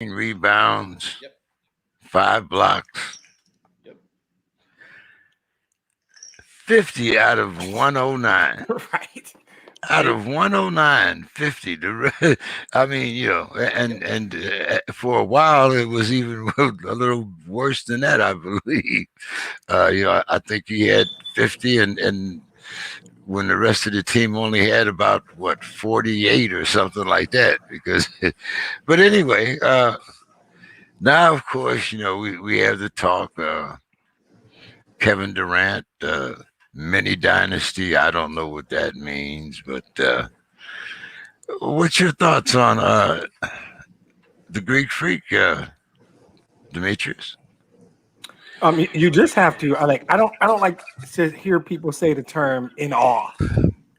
rebounds, Yep. 5 blocks, Yep. 50 out of 109. Right. Out of 109, 50. I mean, and for a while it was even a little worse than that, I believe. I think he had 50, and when the rest of the team only had about 48 or something like that. Because, but anyway, now of course we have the talk. Kevin Durant, mini dynasty. I don't know what that means, but what's your thoughts on the Greek Freak, Demetrius? You just have to. I don't like to hear people say the term "in awe."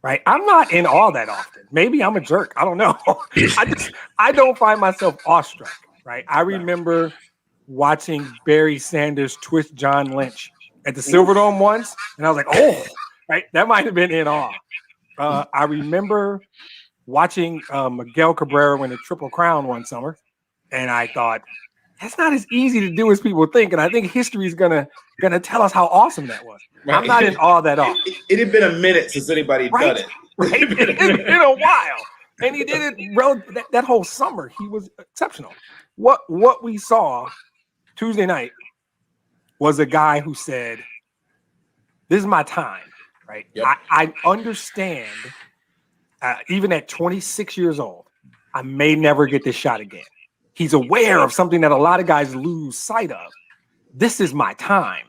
Right? I'm not in awe that often. Maybe I'm a jerk. I don't know. I don't find myself awestruck. Right? I remember watching Barry Sanders twist John Lynch at the Silverdome once, and I was like, "Oh, right." That might have been in awe. I remember watching Miguel Cabrera win a Triple Crown one summer, and I thought that's not as easy to do as people think. And I think history is gonna tell us how awesome that was. Right. I'm not in awe that often. It had been a minute since anybody had done it. Right, it had been a while, and he did it. That whole summer, he was exceptional. What we saw Tuesday night was a guy who said, "This is my time." Right. Yep. I understand. Even at 26 years old, I may never get this shot again. He's aware of something that a lot of guys lose sight of. This is my time.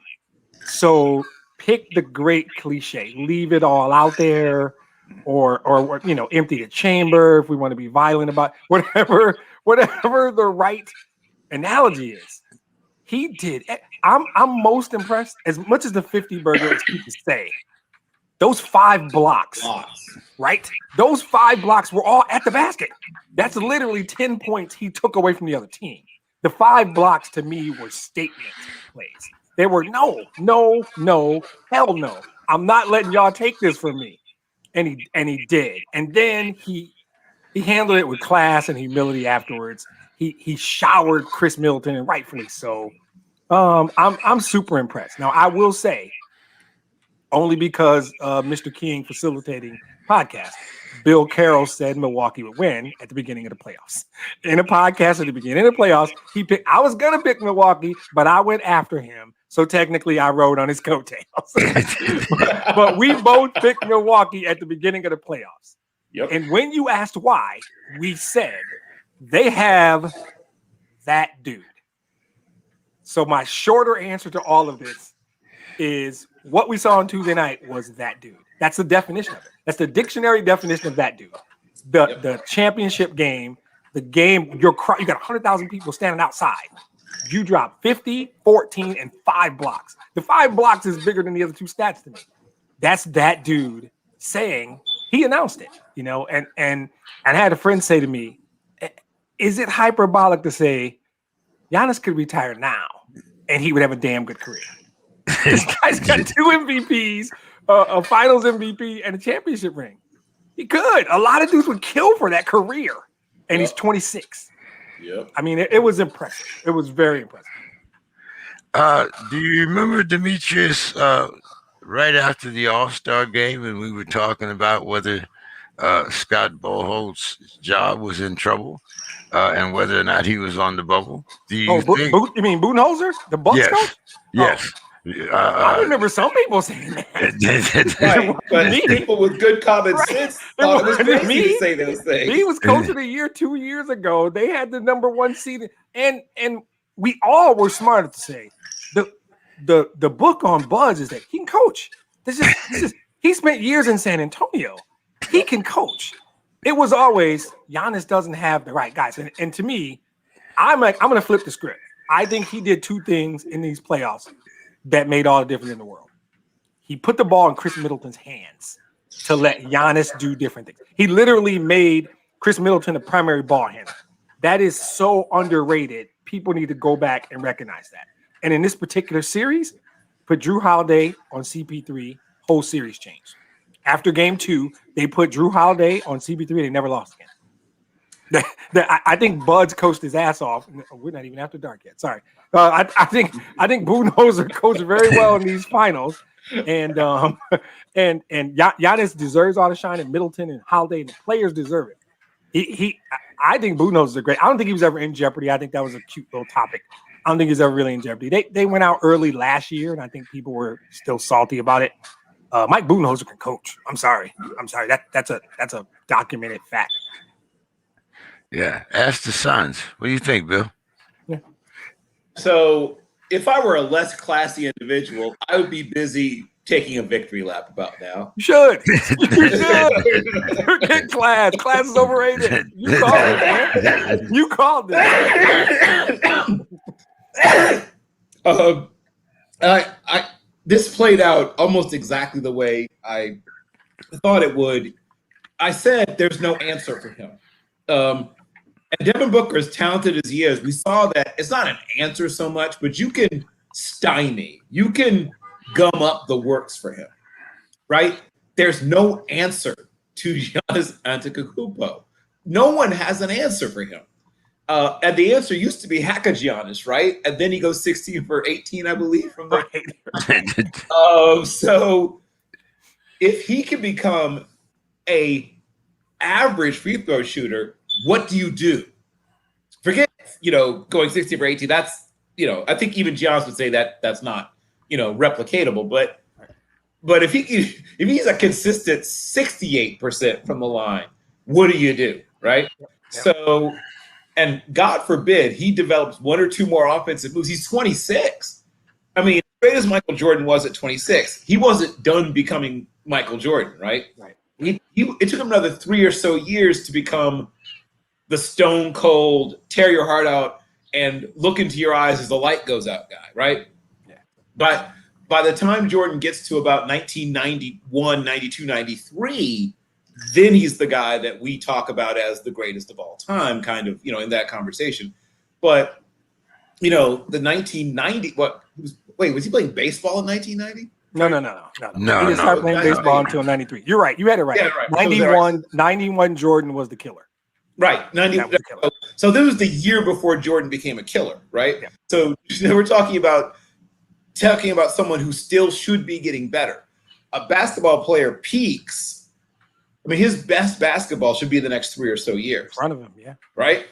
So pick the great cliche, leave it all out there, or empty the chamber if we want to be violent about whatever the right analogy is. He did. I'm most impressed, as much as the 50 burger is to say. Those 5 blocks, right? Those 5 blocks were all at the basket. That's literally 10 points he took away from the other team. The 5 blocks to me were statement plays. They were no, hell no. I'm not letting y'all take this from me. And he did. And then he handled it with class and humility afterwards. He showered Chris Middleton, and rightfully so. I'm super impressed. Now I will say, only because Mr. King facilitating podcast, Bill Carroll said Milwaukee would win at the beginning of the playoffs. In a podcast at the beginning of the playoffs, I was going to pick Milwaukee, but I went after him. So technically I rode on his coattails. but we both picked Milwaukee at the beginning of the playoffs. Yep. And when you asked why, we said they have that dude. So my shorter answer to all of this is what we saw on Tuesday night was that dude. That's the definition of it. That's the dictionary definition of that dude. The championship game, the game, you got 100,000 people standing outside. You drop 50, 14, and 5 blocks. The 5 blocks is bigger than the other 2 stats to me. That's that dude saying, he announced it, and I had a friend say to me, is it hyperbolic to say Giannis could retire now and he would have a damn good career? This guy's got 2 MVPs, a finals MVP, and a championship ring. He could. A lot of dudes would kill for that career. And he's 26. Yep. I mean, it was impressive. It was very impressive. Do you remember, Demetrius, right after the All-Star game, and we were talking about whether Scott Boholtz's job was in trouble and whether or not he was on the bubble? Do you think? You mean Budenholzer, the Bucks coach? Yes. I remember some people saying that. Right, but people with good common sense thought it was crazy to say those things. He was coach of the year 2 years ago. They had the number 1 seed, and we all were smart to say the book on Buzz is that he can coach. He spent years in San Antonio. He can coach. It was always Giannis doesn't have the right guys, and to me, I'm going to flip the script. I think he did 2 things in these playoffs that made all the difference in the world. He put the ball in Chris Middleton's hands to let Giannis do different things. He literally made Chris Middleton the primary ball handler. That is so underrated. People need to go back and recognize that. And in this particular series, put Drew Holiday on CP3, whole series changed. After game 2, they put Drew Holiday on CP3. They never lost again. I think Bud's coached his ass off. We're not even after dark yet. Sorry. I think Budenholzer coached very well in these finals, and Giannis deserves all the shine, and Middleton and Holiday and the players deserve it. I think Budenholzer is great. I don't think he was ever in jeopardy. I think that was a cute little topic. I don't think he's ever really in jeopardy. They went out early last year, and I think people were still salty about it. Mike Budenholzer can coach. I'm sorry. That's a documented fact. Yeah. Ask the Suns. What do you think, Bill? Yeah. So if I were a less classy individual, I would be busy taking a victory lap about now. You should. Get class. Class is overrated. You called it, man. You called it. This played out almost exactly the way I thought it would. I said there's no answer for him. And Devin Booker, as talented as he is, we saw that it's not an answer so much, but you can stymie. You can gum up the works for him, right? There's no answer to Giannis Antetokounmpo. No one has an answer for him. And the answer used to be Haka Giannis, right? And then he goes 16 for 18, I believe, from there. So if he can become a average free throw shooter, what do you do? Forget, going 60 for 18. That's, I think even Giannis would say that that's not, replicatable. But if he's a consistent 68% from the line, what do you do, right? Yep. So, and God forbid he develops one or two more offensive moves. He's 26. I mean, as great as Michael Jordan was at 26, he wasn't done becoming Michael Jordan, right? Right. It took him another 3 or so years to become the stone cold, tear your heart out and look into your eyes as the light goes out guy, right? Yeah. But by the time Jordan gets to about 1991, 92, 93, then he's the guy that we talk about as the greatest of all time, kind of, in that conversation. But, the 1990, was he playing baseball in 1990? No. He didn't start playing baseball until 93. You're right. You had it right. Yeah, right. 91 Jordan was the killer. Right. 91. So this was the year before Jordan became a killer, right? Yeah. So we're talking about someone who still should be getting better. A basketball player peaks. I mean, his best basketball should be the next 3 or so years. In front of him, yeah. Right?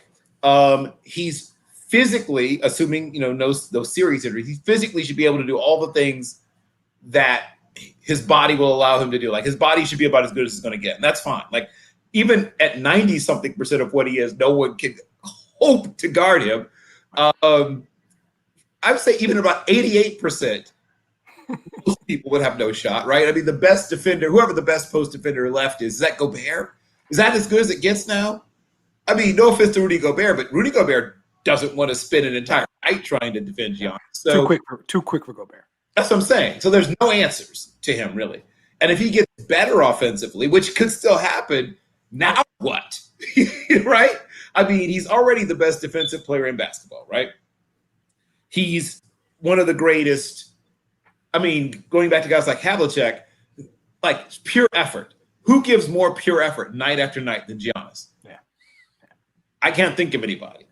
He's physically, assuming, no series injuries, he physically should be able to do all the things that his body will allow him to do. Like, his body should be about as good as it's going to get. And that's fine. Like, even at 90-something% of what he is, no one can hope to guard him. I would say even about 88%, most people would have no shot, right? I mean, the best defender, whoever the best post defender left is that Gobert? Is that as good as it gets now? I mean, no offense to Rudy Gobert, but Rudy Gobert doesn't want to spend an entire night trying to defend Giannis. So, too quick for Gobert. That's what I'm saying. So there's no answers to him, really. And if he gets better offensively, which could still happen, now what? Right? I mean, he's already the best defensive player in basketball, right? He's one of the greatest. I mean, going back to guys like Havlicek, like pure effort. Who gives more pure effort night after night than Giannis? Yeah. I can't think of anybody.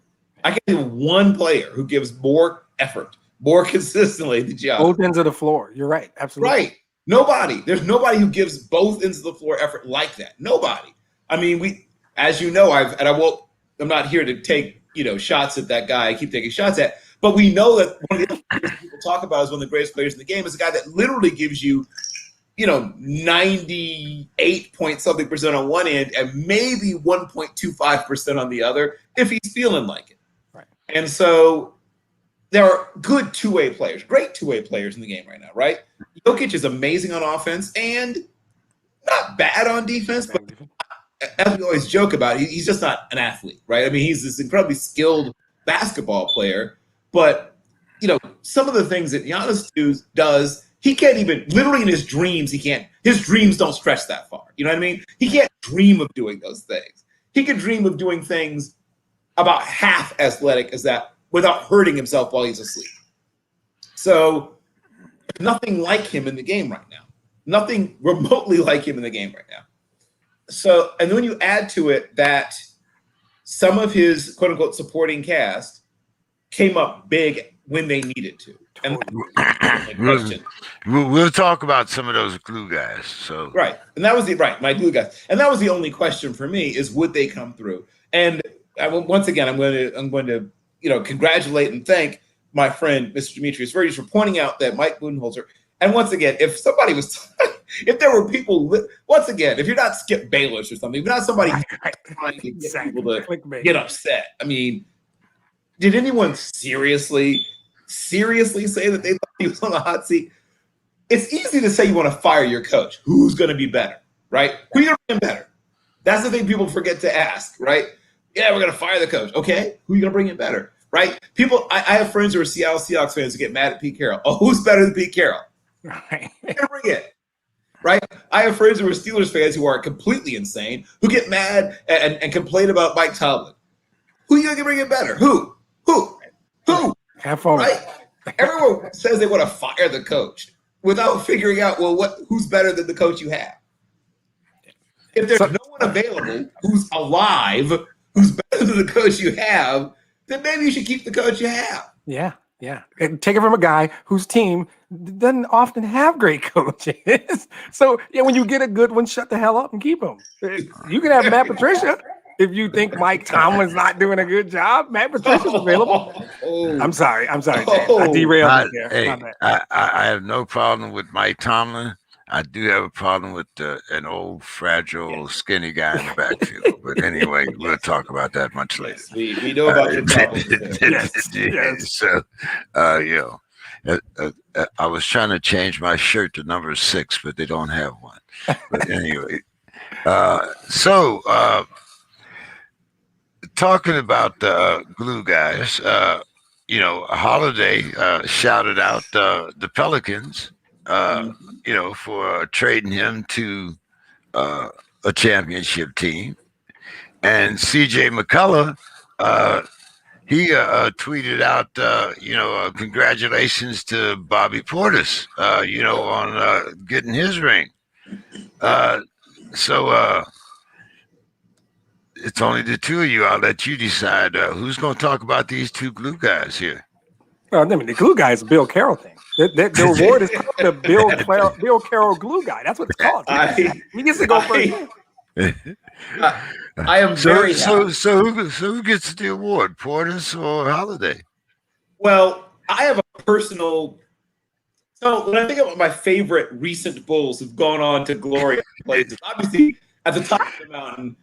I can't think of one player who gives more effort, more consistently than Giannis. Both ends of the floor. You're right. Absolutely. Right. Nobody. There's nobody who gives both ends of the floor effort like that. Nobody. I mean, as you know, I'm not here to take, shots at that guy I keep taking shots at, but we know that one of the other things people talk about as one of the greatest players in the game is a guy that literally gives you, 98 point something percent on one end and maybe 1.25% on the other if he's feeling like it. Right. And so there are good two-way players, great two-way players in the game right now, right? Jokic is amazing on offense and not bad on defense, but as we always joke about, he's just not an athlete, right? I mean, he's this incredibly skilled basketball player, but, some of the things that Giannis does, he can't even, literally in his dreams, his dreams don't stretch that far. You know what I mean? He can't dream of doing those things. He can dream of doing things about half athletic as that without hurting himself while he's asleep. So there's nothing like him in the game right now. Nothing remotely like him in the game right now. So, and then when you add to it that some of his quote unquote supporting cast came up big when they needed to. And that's the question. We'll talk about some of those glue guys. So right, and that was my glue guys, and that was the only question for me is would they come through? And once again, I'm going to congratulate and thank my friend Mr. Demetrius Verges for pointing out that Mike Budenholzer. And once again, if somebody was, if there were people, once again, if you're not Skip Bayless or something, if you're not somebody trying to get people to get upset. I mean, did anyone seriously say that they thought he was on the hot seat? It's easy to say you want to fire your coach. Who's going to be better, right? Who are you going to bring in better? That's the thing people forget to ask, right? Yeah, we're going to fire the coach. Okay, who are you going to bring in better, right? People, I have friends who are Seattle Seahawks fans who get mad at Pete Carroll. Oh, who's better than Pete Carroll? Right. Bring it. Right? I have friends who are Steelers fans who are completely insane, who get mad and complain about Mike Tomlin. Who are you going to bring in better? Who? Have fun. Right? Everyone says they want to fire the coach without figuring out, well, who's better than the coach you have? If there's no one available who's alive, who's better than the coach you have, then maybe you should keep the coach you have. Yeah. And take it from a guy whose team doesn't often have great coaches. So, when you get a good one, shut the hell up and keep him. You can have Matt Patricia. If you think Mike Tomlin's not doing a good job, Matt Patricia's available. I'm sorry, James. I derailed you there. Hey, I have no problem with Mike Tomlin. I do have a problem with an old, fragile, skinny guy in the backfield. But anyway, we'll talk about that much later. Yes, we know about your problems. Yes. So, I was trying to change my shirt to number 6, but they don't have one. But anyway, talking about glue guys, Holiday shouted out the Pelicans, for trading him to a championship team. And C.J. McCullough, he tweeted out, congratulations to Bobby Portis, on getting his ring. So it's only the two of you. I'll let you decide who's going to talk about these two glue guys here. Well, the glue guy is a Bill Carroll thing. The award is called the Bill Carroll glue guy. That's what it's called. He gets to go first. I am very so who gets the award, Portis or Holiday? Well, I have a personal. So when I think about my favorite recent Bulls who've gone on to glorious places, obviously at the top of the mountain,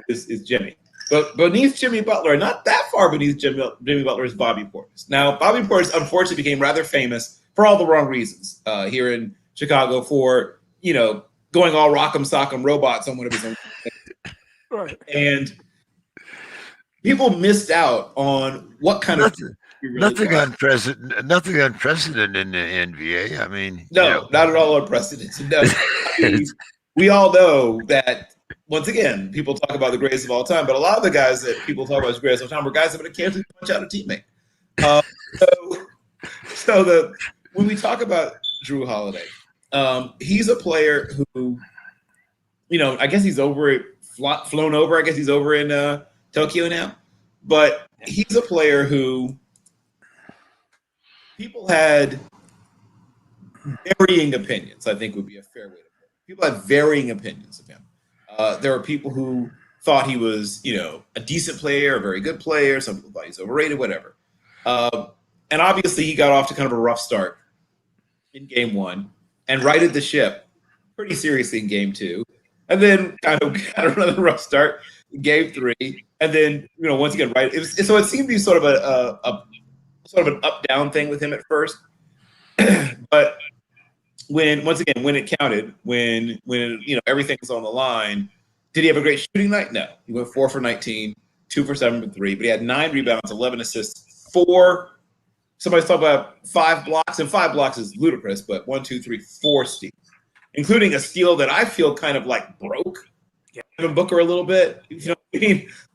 is Jimmy. But beneath Jimmy Butler, not that far beneath Jimmy Butler, is Bobby Portis. Now, Bobby Portis unfortunately became rather famous for all the wrong reasons here in Chicago for, going all rock'em sock'em robots on one of his own. Right. And people missed out on what kind of nothing unprecedented in the NBA. I mean, not at all unprecedented. No. We all know that. Once again, people talk about the greatest of all time, but a lot of the guys that people talk about as greatest of all time were guys that would occasionally punch out a teammate. When we talk about Jrue Holiday, he's a player who, I guess he's flown over. I guess he's over in Tokyo now. But he's a player who people had varying opinions, I think would be a fair way to put it. People had varying opinions of him. There were people who thought he was, a decent player, a very good player. Some people thought he's overrated, whatever. And obviously he got off to kind of a rough start in game 1 and righted the ship pretty seriously in game 2. And then kind of got another rough start in game 3. And then, once again, right. So it seemed to be sort of an up-down thing with him at first. But when it counted, when everything was on the line, did he have a great shooting night? No. He went 4 for 19, 2 for 7 for 3, but he had 9 rebounds, 11 assists, 4. Somebody's talking about 5 blocks, and 5 blocks is ludicrous, but 1, 2, 3, 4 steals, including a steal that I feel kind of like broke Devin Booker a little bit. You know what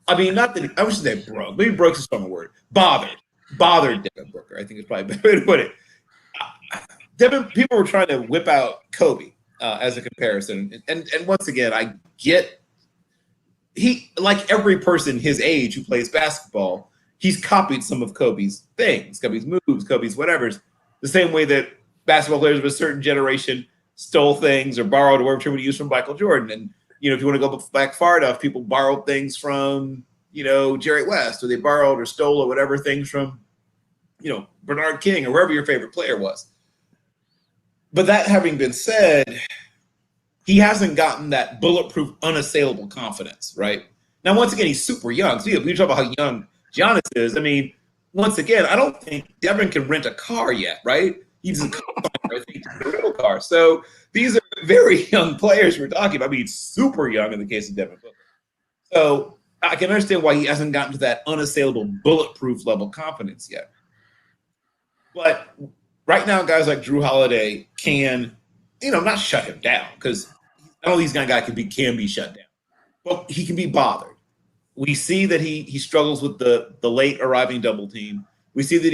I mean? Not that I wish they broke. Maybe broke is a strong word. Bothered Devin Booker. I think it's probably a better way to put it. People were trying to whip out Kobe as a comparison, and once again, I get he, like every person his age who plays basketball, he's copied some of Kobe's things, Kobe's moves, Kobe's whatever's. The same way that basketball players of a certain generation stole things or borrowed or whatever we use from Michael Jordan. And, if you want to go back far enough, people borrowed things from, Jerry West, or they borrowed or stole or whatever things from, Bernard King or wherever your favorite player was. But that having been said, he hasn't gotten that bulletproof, unassailable confidence, right? Now, once again, he's super young. So we talk about how young Giannis is. I mean, once again, I don't think Devin can rent a car yet, right? He's a rental car. So these are very young players we're talking about. I mean, super young in the case of Devin Booker. So I can understand why he hasn't gotten to that unassailable, bulletproof level confidence yet. But right now, guys like Drew Holiday can, not shut him down, because I don't think he's a guy can be shut down. But he can be bothered. We see that he struggles with the late arriving double team. We see that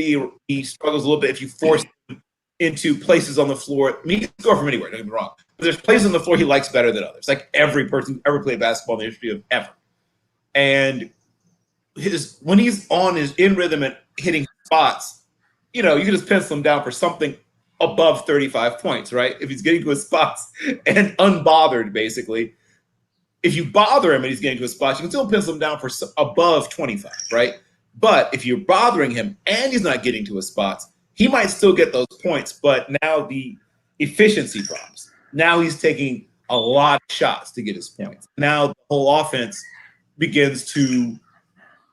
he struggles a little bit if you force him into places on the floor. I mean, he can score from anywhere, don't get me wrong. But there's places on the floor he likes better than others, like every person who ever played basketball in the history of ever. And when he's in rhythm and hitting spots, you can just pencil him down for something above 35 points, right? If he's getting to his spots and unbothered, basically. If you bother him and he's getting to his spots, you can still pencil him down for above 25, right? But if you're bothering him and he's not getting to his spots, he might still get those points, but now the efficiency drops. Now he's taking a lot of shots to get his points. Now the whole offense begins to,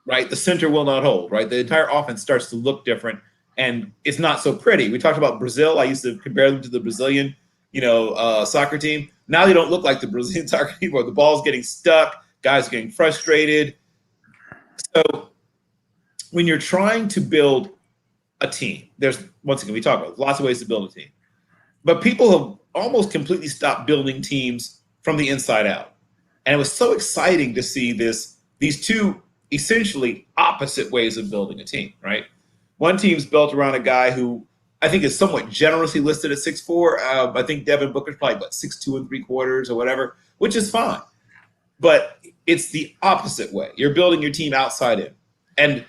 right, the center will not hold, right? The entire offense starts to look different, and it's not so pretty. We talked about Brazil. I used to compare them to the Brazilian, soccer team. Now they don't look like the Brazilian soccer team where the ball's getting stuck, guys are getting frustrated. So when you're trying to build a team, there's, once again, we talk about lots of ways to build a team. But people have almost completely stopped building teams from the inside out. And it was so exciting to see these two essentially opposite ways of building a team, right? One team's built around a guy who I think is somewhat generously listed at 6'4". I think Devin Booker's probably 6'2 3/4" or whatever, which is fine. But it's the opposite way. You're building your team outside in. And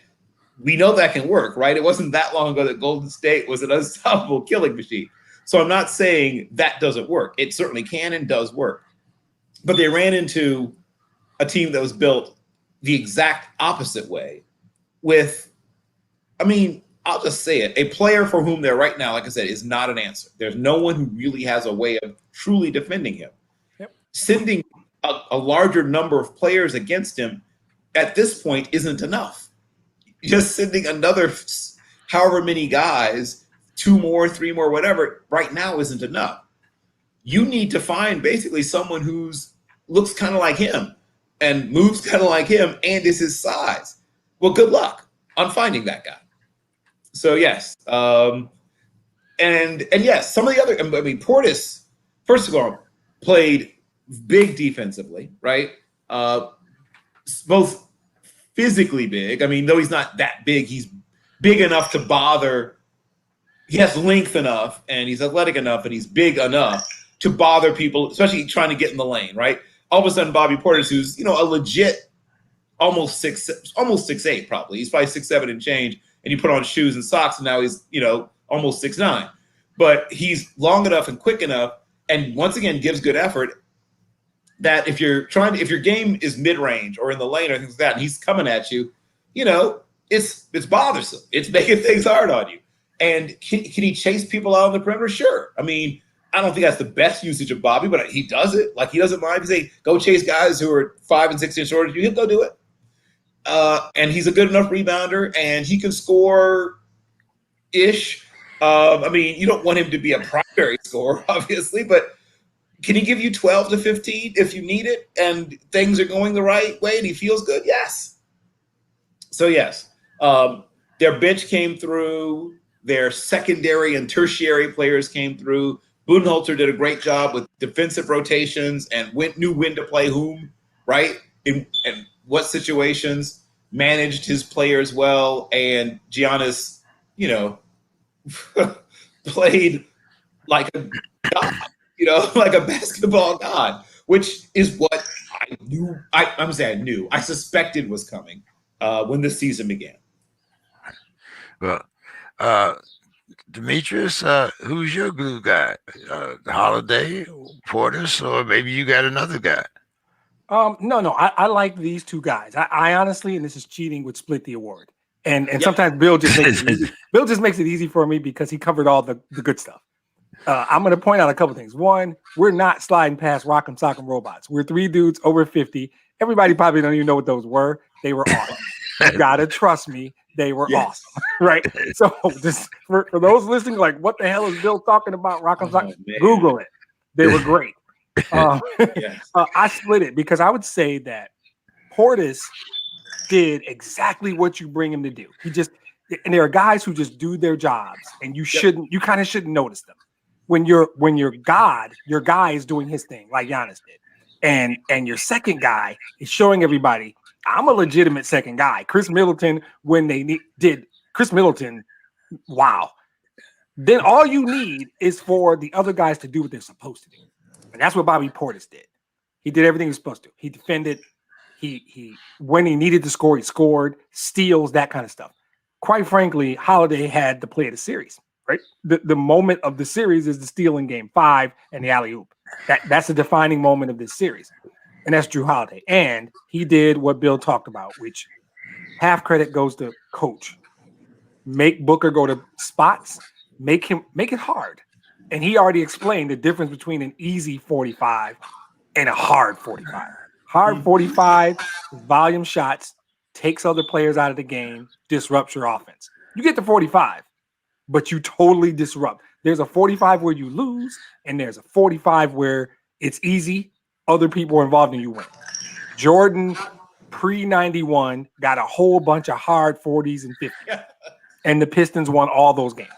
we know that can work, right? It wasn't that long ago that Golden State was an unstoppable killing machine. So I'm not saying that doesn't work. It certainly can and does work. But they ran into a team that was built the exact opposite way with, I'll just say it, a player for whom they're right now, like I said, is not an answer. There's no one who really has a way of truly defending him. Yep. Sending a larger number of players against him at this point isn't enough. Just sending another however many guys, 2 more, 3 more, whatever, right now isn't enough. You need to find basically someone who's looks kind of like him and moves kind of like him and is his size. Well, good luck on finding that guy. So yes, and yes, some of the other. Portis, first of all, played big defensively, right? Both physically big. Though he's not that big, he's big enough to bother. He has length enough, and he's athletic enough, and he's big enough to bother people, especially trying to get in the lane, right? All of a sudden, Bobby Portis, who's a legit almost 6'8", probably. He's probably 6'7" and change. And you put on shoes and socks, and now he's, almost 6'9". But he's long enough and quick enough, and once again gives good effort, that if your game is mid-range or in the lane or things like that, and he's coming at you, it's bothersome. It's making things hard on you. And can he chase people out on the perimeter? Sure. I don't think that's the best usage of Bobby, but he does it. Like, he doesn't mind. He say, go chase guys who are 5 and 6 inches shorter than you. He'll go do it. And he's a good enough rebounder, and he can score-ish. You don't want him to be a primary scorer, obviously, but can he give you 12 to 15 if you need it and things are going the right way and he feels good? Yes. So, yes, their bench came through. Their secondary and tertiary players came through. Budenholzer did a great job with defensive rotations and knew when to play whom, right? And what situations, managed his players well, and Giannis, played like a god, like a basketball god, which is what I I suspected was coming when the season began. Well, Demetrius, who's your glue guy? Holiday, Portis, or maybe you got another guy? No. I like these two guys. I honestly, and this is cheating, would split the award. And sometimes Bill just makes it easy. Bill just makes it easy for me because he covered all the good stuff. I'm going to point out a couple things. One, we're not sliding past Rock'em Sock'em Robots. We're three dudes over 50. Everybody probably don't even know what those were. They were awesome. You gotta trust me. They were awesome, right? So just for those listening, like, what the hell is Bill talking about? Rock'em Sock'em? Google it. They were great. I split it because I would say that Portis did exactly what you bring him to do. And there are guys who just do their jobs, and you kind of shouldn't notice them. When your guy is doing his thing, like Giannis did, and your second guy is showing everybody, I'm a legitimate second guy. Chris Middleton, when they did Chris Middleton, wow. Then all you need is for the other guys to do what they're supposed to do. And that's what Bobby Portis did. He did everything he was supposed to. He defended. He when he needed to score, he scored, steals, that kind of stuff. Quite frankly, Holiday had the play of the series, right? The moment of the series is the steal in game 5 and the alley-oop. That's the defining moment of this series. And that's Drew Holiday. And he did what Bill talked about, which half credit goes to coach. Make Booker go to spots, make it hard. And he already explained the difference between an easy 45 and a hard 45. Hard 45 is volume shots, takes other players out of the game, disrupts your offense. You get to 45, but you totally disrupt. There's a 45 where you lose, and there's a 45 where it's easy. Other people are involved and you win. Jordan, pre-91, got a whole bunch of hard 40s and 50s. And the Pistons won all those games.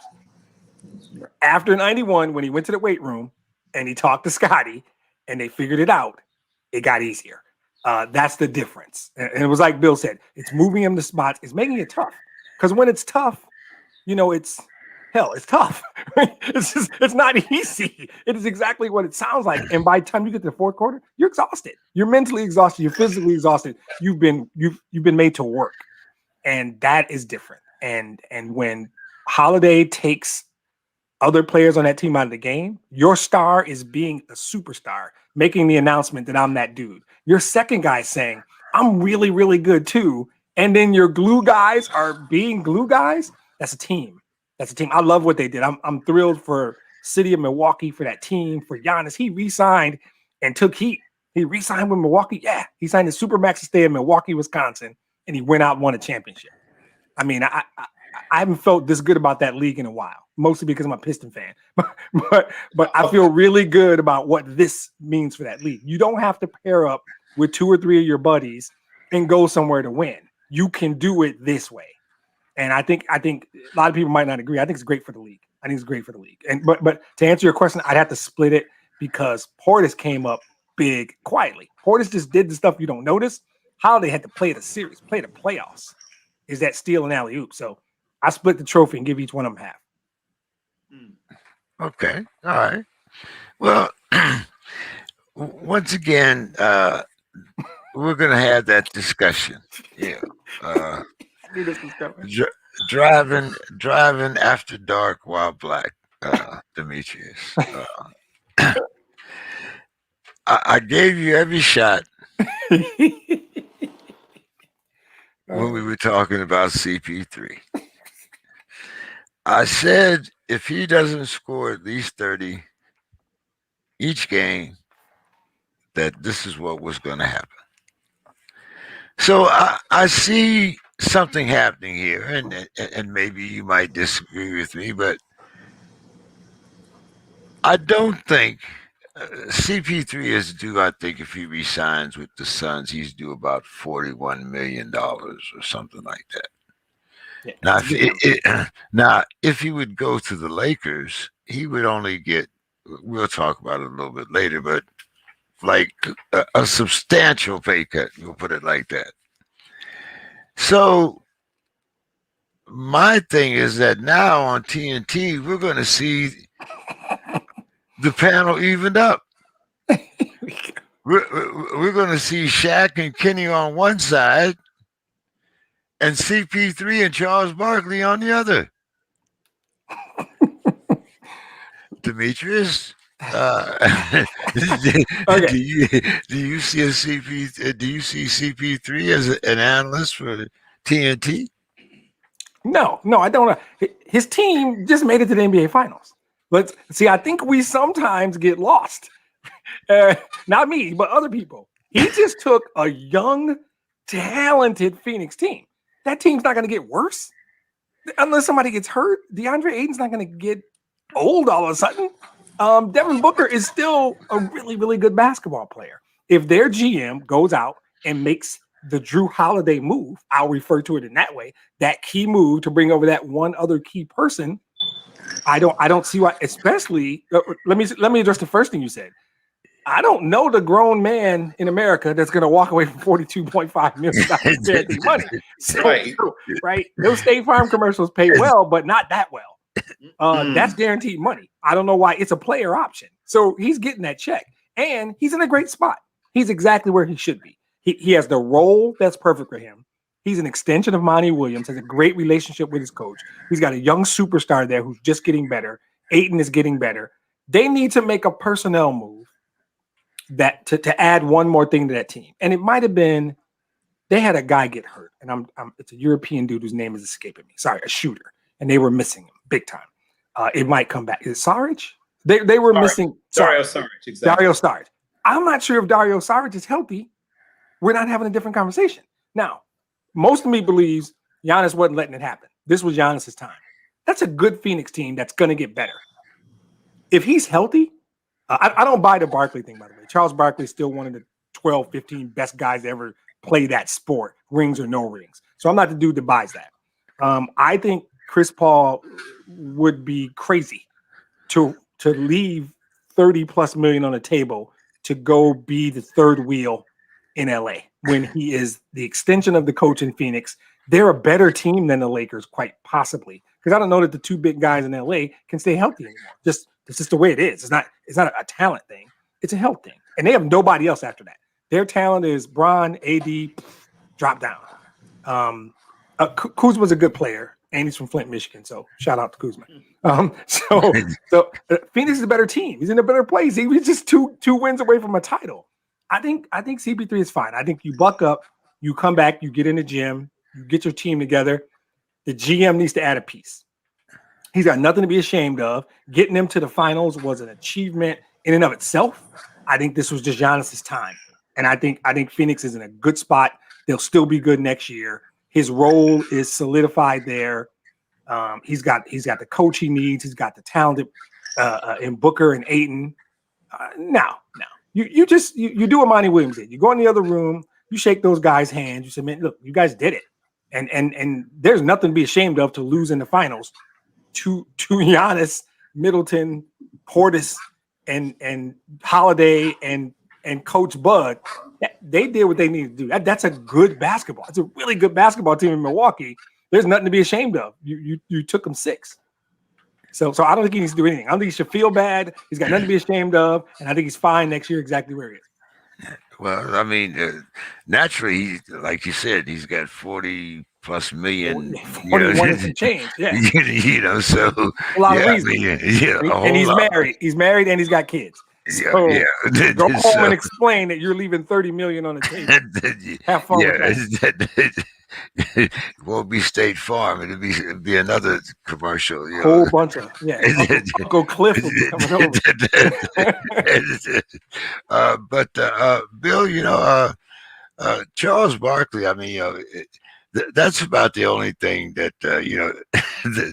After 91, when he went to the weight room and he talked to Scotty and they figured it out, it got easier. That's the difference. And it was like Bill said, it's moving him to spots. It's making it tough. Because when it's tough, it's tough. It's not easy. It is exactly what it sounds like. And by the time you get to the fourth quarter, you're exhausted. You're mentally exhausted. You're physically exhausted. You've been made to work. And that is different. And when Holiday takes other players on that team out of the game, your star is being a superstar, making the announcement that I'm that dude. Your second guy saying, I'm really, really good too. And then your glue guys are being glue guys. That's a team. I love what they did. I'm thrilled for City of Milwaukee, for that team, for Giannis. He re-signed and took heat. He re-signed with Milwaukee. Yeah, he signed a supermax to stay in Milwaukee, Wisconsin, and he went out and won a championship. I mean, I haven't felt this good about that league in a while, mostly because I'm a Piston fan. but I feel really good about what this means for that league. You don't have to pair up with 2 or 3 of your buddies and go somewhere to win. You can do it this way. And I think a lot of people might not agree. I think it's great for the league. And but to answer your question, I'd have to split it because Portis came up big quietly. Portis just did the stuff you don't notice. Holiday had to play the series, play the playoffs. Is that steal and alley-oop? So I split the trophy and give each one of them half. Okay. All right. Well, once again, we're going to have that discussion. Yeah. Driving after dark while black, Demetrius. I gave you every shot when we were talking about CP3. I said if he doesn't score at least 30 each game, that this is what was going to happen. So I see something happening here, and maybe you might disagree with me, but I don't think CP3 is due. I think if he resigns with the Suns, he's due about $41 million or something like that. Yeah, now, if he would go to the Lakers, he would only get, we'll talk about it a little bit later, but like a substantial pay cut, we'll put it like that. So my thing is that now on TNT, we're going to see the panel evened up. we're going to see Shaq and Kenny on one side, and CP3 and Charles Barkley on the other. Demetrius, Okay. do you see CP3 as an analyst for TNT? No, I don't. His team just made it to the NBA Finals. But see, I think we sometimes get lost. Not me, but other people. He just took a young, talented Phoenix team. That team's not going to get worse unless somebody gets hurt. DeAndre Ayton's not going to get old all of a sudden. Devin Booker is still a really, really good basketball player. If their GM goes out and makes the Drew Holiday move, I'll refer to it in that way, that key move to bring over that one other key person, I don't see why, especially, let me address the first thing you said. I don't know the grown man in America that's going to walk away from $42.5 million guaranteed money. So, right. Those State Farm commercials pay well, but not that well. That's guaranteed money. I don't know why. It's a player option. So he's getting that check, and he's in a great spot. He's exactly where he should be. He has the role that's perfect for him. He's an extension of Monty Williams, has a great relationship with his coach. He's got a young superstar there who's just getting better. Ayton is getting better. They need to make a personnel move that to add one more thing to that team. And it might have been they had a guy get hurt, and it's a European dude whose name is escaping me. Sorry, a shooter, and they were missing him big time. It might come back. Is it Saric? They were missing Dario Saric. Exactly. Dario Saric. I'm not sure if Dario Saric is healthy. We're not having a different conversation. Now, most of me believes Giannis wasn't letting it happen. This was Giannis's time. That's a good Phoenix team that's going to get better. If he's healthy, I don't buy the Barkley thing, by the way. Charles Barkley is still one of the 12, 15 best guys to ever play that sport, rings or no rings. So I'm not the dude that buys that. I think Chris Paul would be crazy to leave 30 plus million on the table to go be the third wheel in LA when he is the extension of the coach in Phoenix. They're a better team than the Lakers, quite possibly, because I don't know that the two big guys in LA can stay healthy anymore. It's just the way it is. It's not a talent thing. It's a health thing. And they have nobody else after that. Their talent is Bron, AD, drop down. Kuzma's a good player, and he's from Flint, Michigan. So shout out to Kuzma. So Phoenix is a better team. He's in a better place. He was just two wins away from a title. I think CP3 is fine. I think you buck up, you come back, you get in the gym, you get your team together. The GM needs to add a piece. He's got nothing to be ashamed of. Getting them to the finals was an achievement in and of itself. I think this was just Giannis's time. And I think Phoenix is in a good spot. They'll still be good next year. His role is solidified there. He's got the coach he needs. He's got the talent in Booker and Ayton. Now. You do what Monty Williams did. You go in the other room, you shake those guys' hands. You say, man, look, you guys did it. And there's nothing to be ashamed of to lose in the finals to Giannis, Middleton, Portis, and Holiday and Coach Bud. They did what they needed to do. That's a good basketball. It's a really good basketball team in Milwaukee. There's nothing to be ashamed of. You took them 6. So I don't think he needs to do anything. I don't think he should feel bad. He's got nothing to be ashamed of, and I think he's fine next year exactly where he is. Well, I mean, naturally, like you said, he's got 40 plus million. 41 is a change, yeah. So a lot of reasons. And he's married. He's married and he's got kids. So go home and explain that you're leaving 30 million on the table. Have fun with that. It won't be State Farm. It'll be another commercial. Whole bunch of Uncle Cliff will be coming over. But Bill, Charles Barkley. I mean, that's about the only thing that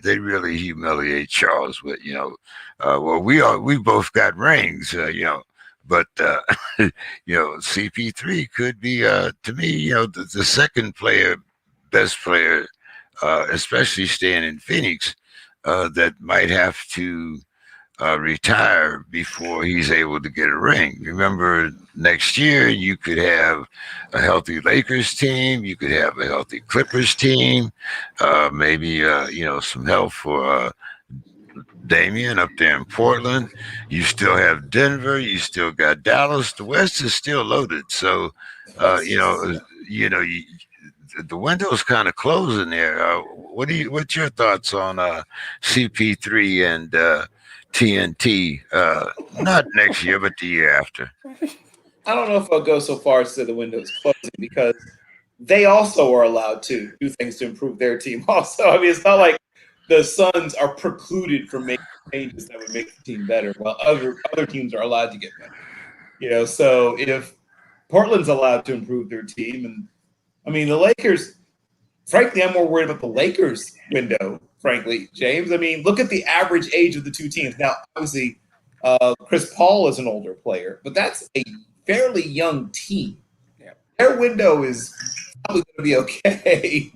they really humiliate Charles with. Well, we both got rings. But CP3 could be to me, the second best player, especially staying in Phoenix, that might have to retire before he's able to get a ring. Remember, next year you could have a healthy Lakers team, you could have a healthy Clippers team, maybe some help for Damian up there in Portland. You still have Denver. You still got Dallas. The West is still loaded. So, you know, you, the window's kind of closing there. What's your thoughts on CP3 and TNT? Not next year, but the year after. I don't know if I'll go so far as to say the window is closing because they also are allowed to do things to improve their team. Also, I mean, it's not like the Suns are precluded from making changes that would make the team better, while other teams are allowed to get better. You know, so if Portland's allowed to improve their team, and I mean the Lakers, frankly, I'm more worried about the Lakers window. Frankly, James, I mean, look at the average age of the two teams. Now, obviously, Chris Paul is an older player, but that's a fairly young team. Yeah. Their window is probably going to be okay.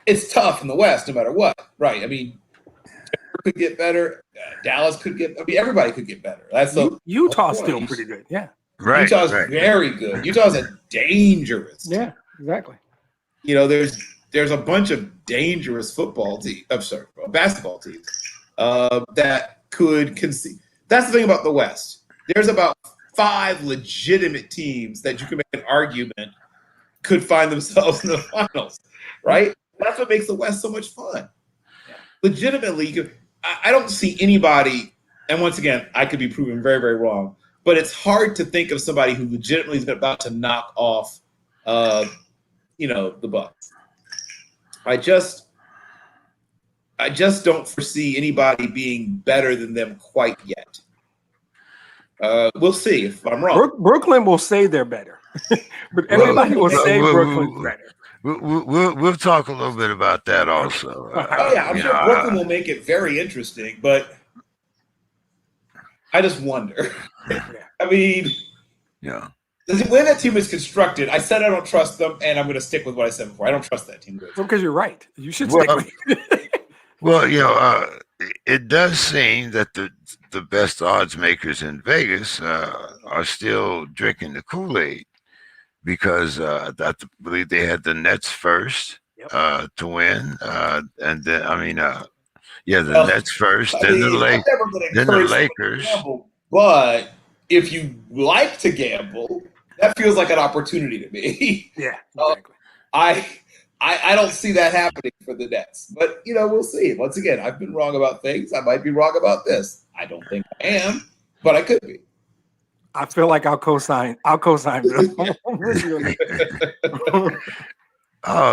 It's tough in the West, no matter what, right? I mean, Denver could get better. Dallas could get. I mean, everybody could get better. That's Utah's still pretty good. Yeah, right. Utah's right. very good. Utah's a dangerous team. Yeah, exactly. You know, there's a bunch of dangerous basketball teams that could concede. That's the thing about the West. There's about 5 legitimate teams that you can make an argument could find themselves in the finals, right? That's what makes the West so much fun. Legitimately, I don't see anybody, and once again, I could be proven very, very wrong, but it's hard to think of somebody who legitimately is about to knock off, the Bucks. I just don't foresee anybody being better than them quite yet. We'll see if I'm wrong. Brooklyn will say they're better, but everybody will say Brooklyn's better. We'll talk a little bit about that also. I'm sure Brooklyn will make it very interesting, but I just wonder. I mean, yeah. The way that team is constructed, I said I don't trust them, and I'm going to stick with what I said before. I don't trust that team. Well, because you're right. You should stick with it. Well, it does seem that the best odds makers in Vegas are still drinking the Kool-Aid because I believe they had the Nets first to win, and then the Nets first, then the Lakers. Gamble, but if you like to gamble, that feels like an opportunity to me. Yeah, exactly. I don't see that happening for the Nets, but we'll see. Once again, I've been wrong about things. I might be wrong about this. I don't think I am, but I could be. I feel like I'll co-sign. Oh,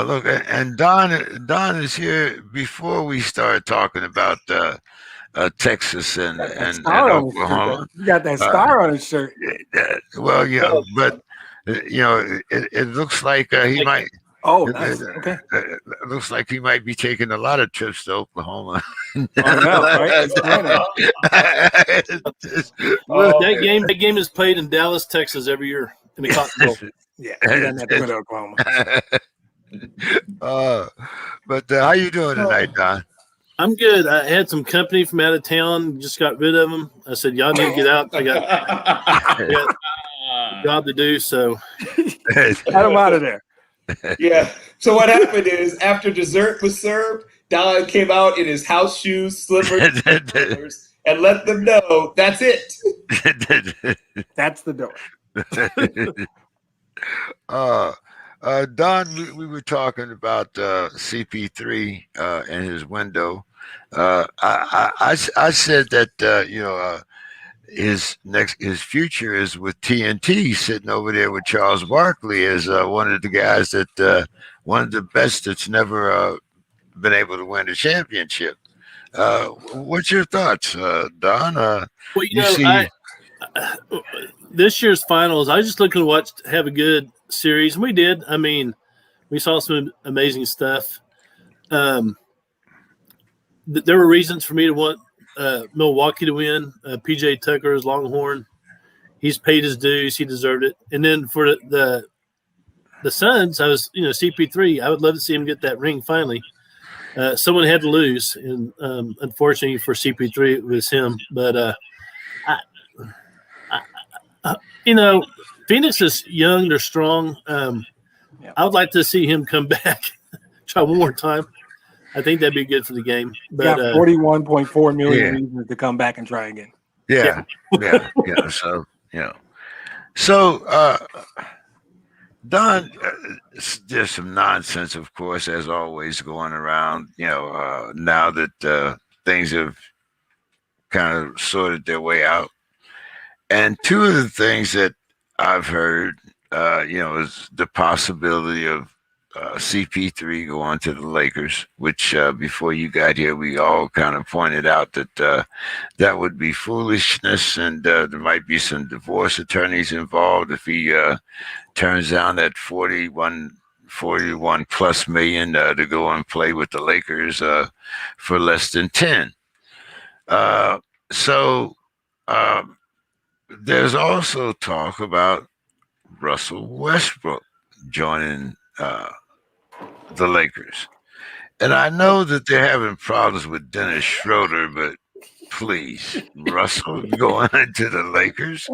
look, and Don is here before we start talking about Texas and Oklahoma. You got that star on his shirt. Well, yeah, but it looks like he might. Oh, nice. Okay. It looks like he might be taking a lot of trips to Oklahoma. That game is played in Dallas, Texas every year in the Cotton Bowl. Yeah, he doesn't have to go to Oklahoma. But how you doing tonight, Don? I'm good. I had some company from out of town. Just got rid of them. I said, y'all need to get out. I got a job to do. So get them out of there. Yeah. So what happened is after dessert was served, Don came out in his house shoes, slippers, and let them know that's it. That's the door. Don, we were talking about CP3 and his window. I said that his future is with TNT, sitting over there with Charles Barkley as one of the guys that one of the best that's never been able to win a championship. What's your thoughts, Don? This year's finals, I just looking to have a good series. We did. I mean, we saw some amazing stuff. There were reasons for me to want Milwaukee to win. PJ Tucker is Longhorn. He's paid his dues. He deserved it. And then for the Suns, I was, CP3. I would love to see him get that ring finally. Someone had to lose, and unfortunately for CP3, it was him. But Phoenix is young. They're strong. I would like to see him come back, try one more time. I think that'd be good for the game. You But got 41.4 million Yeah. reasons to come back and try again. Yeah, yeah, yeah. So so Don, there's some nonsense, of course, as always, going around. Now that things have kind of sorted their way out, and two of the things that I've heard, is the possibility of CP3 going to the Lakers, which before you got here, we all kind of pointed out that that would be foolishness, and there might be some divorce attorneys involved if he turns down that 41 plus million to go and play with the Lakers for less than 10. So there's also talk about Russell Westbrook joining the Lakers. And I know that they're having problems with Dennis Schroeder, but please, Russell going into the Lakers.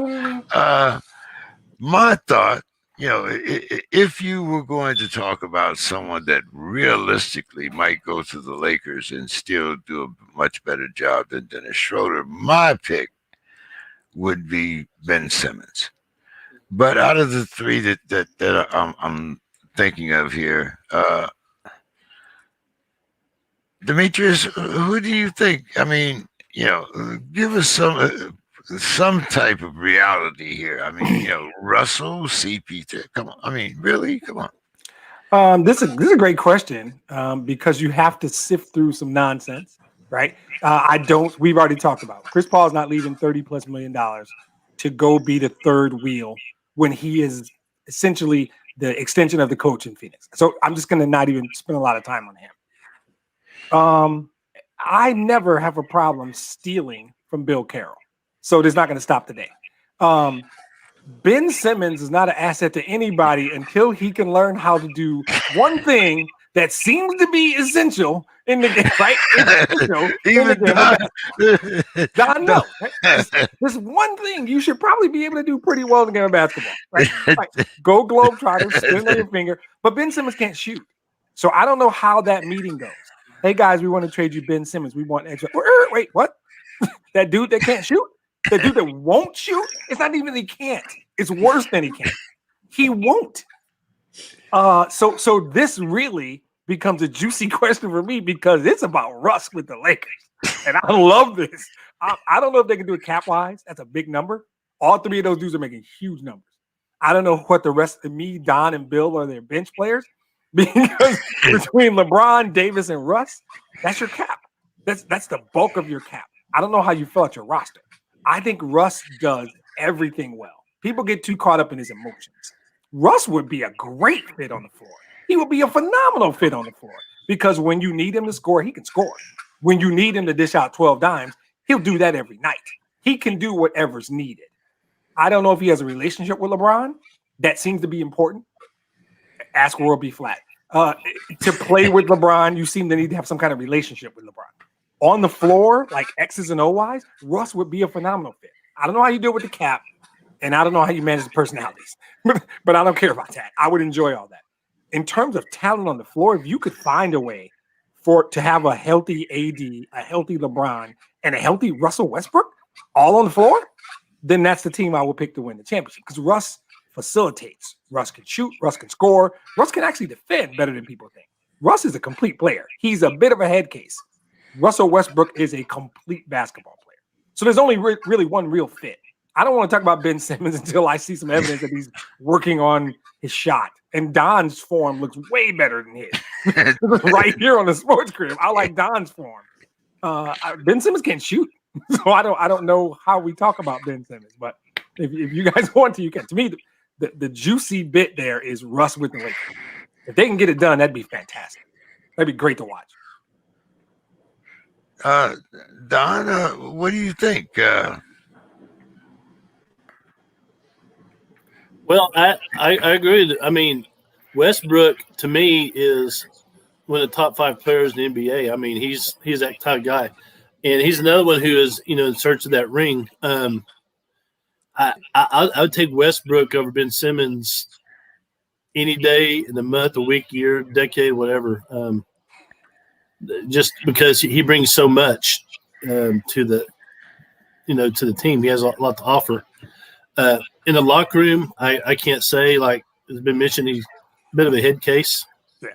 My thought, if you were going to talk about someone that realistically might go to the Lakers and still do a much better job than Dennis Schroeder, my pick would be Ben Simmons. But out of the three that I'm thinking of here, Demetrius, who do you think? I mean, give us some type of reality here. I mean, Russell, CP3. Come on. I mean, really? Come on. This is a great question because you have to sift through some nonsense, right? We've already talked about Chris Paul's not leaving $30+ million to go be the third wheel when he is essentially the extension of the coach in Phoenix. So I'm just going to not even spend a lot of time on him. I never have a problem stealing from Bill Carroll. So it's not going to stop today. Ben Simmons is not an asset to anybody until he can learn how to do one thing that seems to be essential in the game, right? Don, no. There's one thing you should probably be able to do pretty well in the game of basketball, right? Go Globetrotters, spin on your finger. But Ben Simmons can't shoot. So I don't know how that meeting goes. Hey, guys, we want to trade you Ben Simmons. We want extra. Wait, what? That dude that can't shoot? The dude that won't shoot? It's not even he can't. It's worse than he can. He won't. So this really becomes a juicy question for me because it's about Russ with the Lakers. And I love this. I don't know if they can do it cap-wise. That's a big number. All three of those dudes are making huge numbers. I don't know what the rest of me, Don, and Bill are their bench players because between LeBron, Davis, and Russ, that's your cap. That's the bulk of your cap. I don't know how you fill out your roster. I think Russ does everything well. People get too caught up in his emotions. Russ would be a great fit on the floor. He would be a phenomenal fit on the floor because when you need him to score, he can score. When you need him to dish out 12 dimes, he'll do that every night. He can do whatever's needed. I don't know if he has a relationship with LeBron. That seems to be important. Ask World Be Flat. To play with LeBron, you seem to need to have some kind of relationship with LeBron. On the floor, like X's and O's, Russ would be a phenomenal fit. I don't know how you do it with the cap, and I don't know how you manage the personalities, but I don't care about that. I would enjoy all that. In terms of talent on the floor, if you could find a way to have a healthy AD, a healthy LeBron, and a healthy Russell Westbrook all on the floor, then that's the team I would pick to win the championship because Russ facilitates. Russ can shoot. Russ can score. Russ can actually defend better than people think. Russ is a complete player. He's a bit of a head case. Russell Westbrook is a complete basketball player. So there's only really one real fit. I don't want to talk about Ben Simmons until I see some evidence that he's working on his shot. And Don's form looks way better than his. Right here on the Sports Crib. I like Don's form. Ben Simmons can't shoot. So I don't know how we talk about Ben Simmons. But if you guys want to, you can. To me, the juicy bit there is Russ with the Lakers. If they can get it done, that'd be fantastic. That'd be great to watch. Don, what do you think? Well, I agree. I mean, Westbrook to me is one of the top 5 players in the NBA. I mean, he's that type of guy, and he's another one who is in search of that ring. I would take Westbrook over Ben Simmons any day in the month, a week, year, decade, whatever. just because he brings so much to the to the team. He has a lot to offer. In the locker room, I can't say, like it's been mentioned, he's a bit of a head case. Yeah.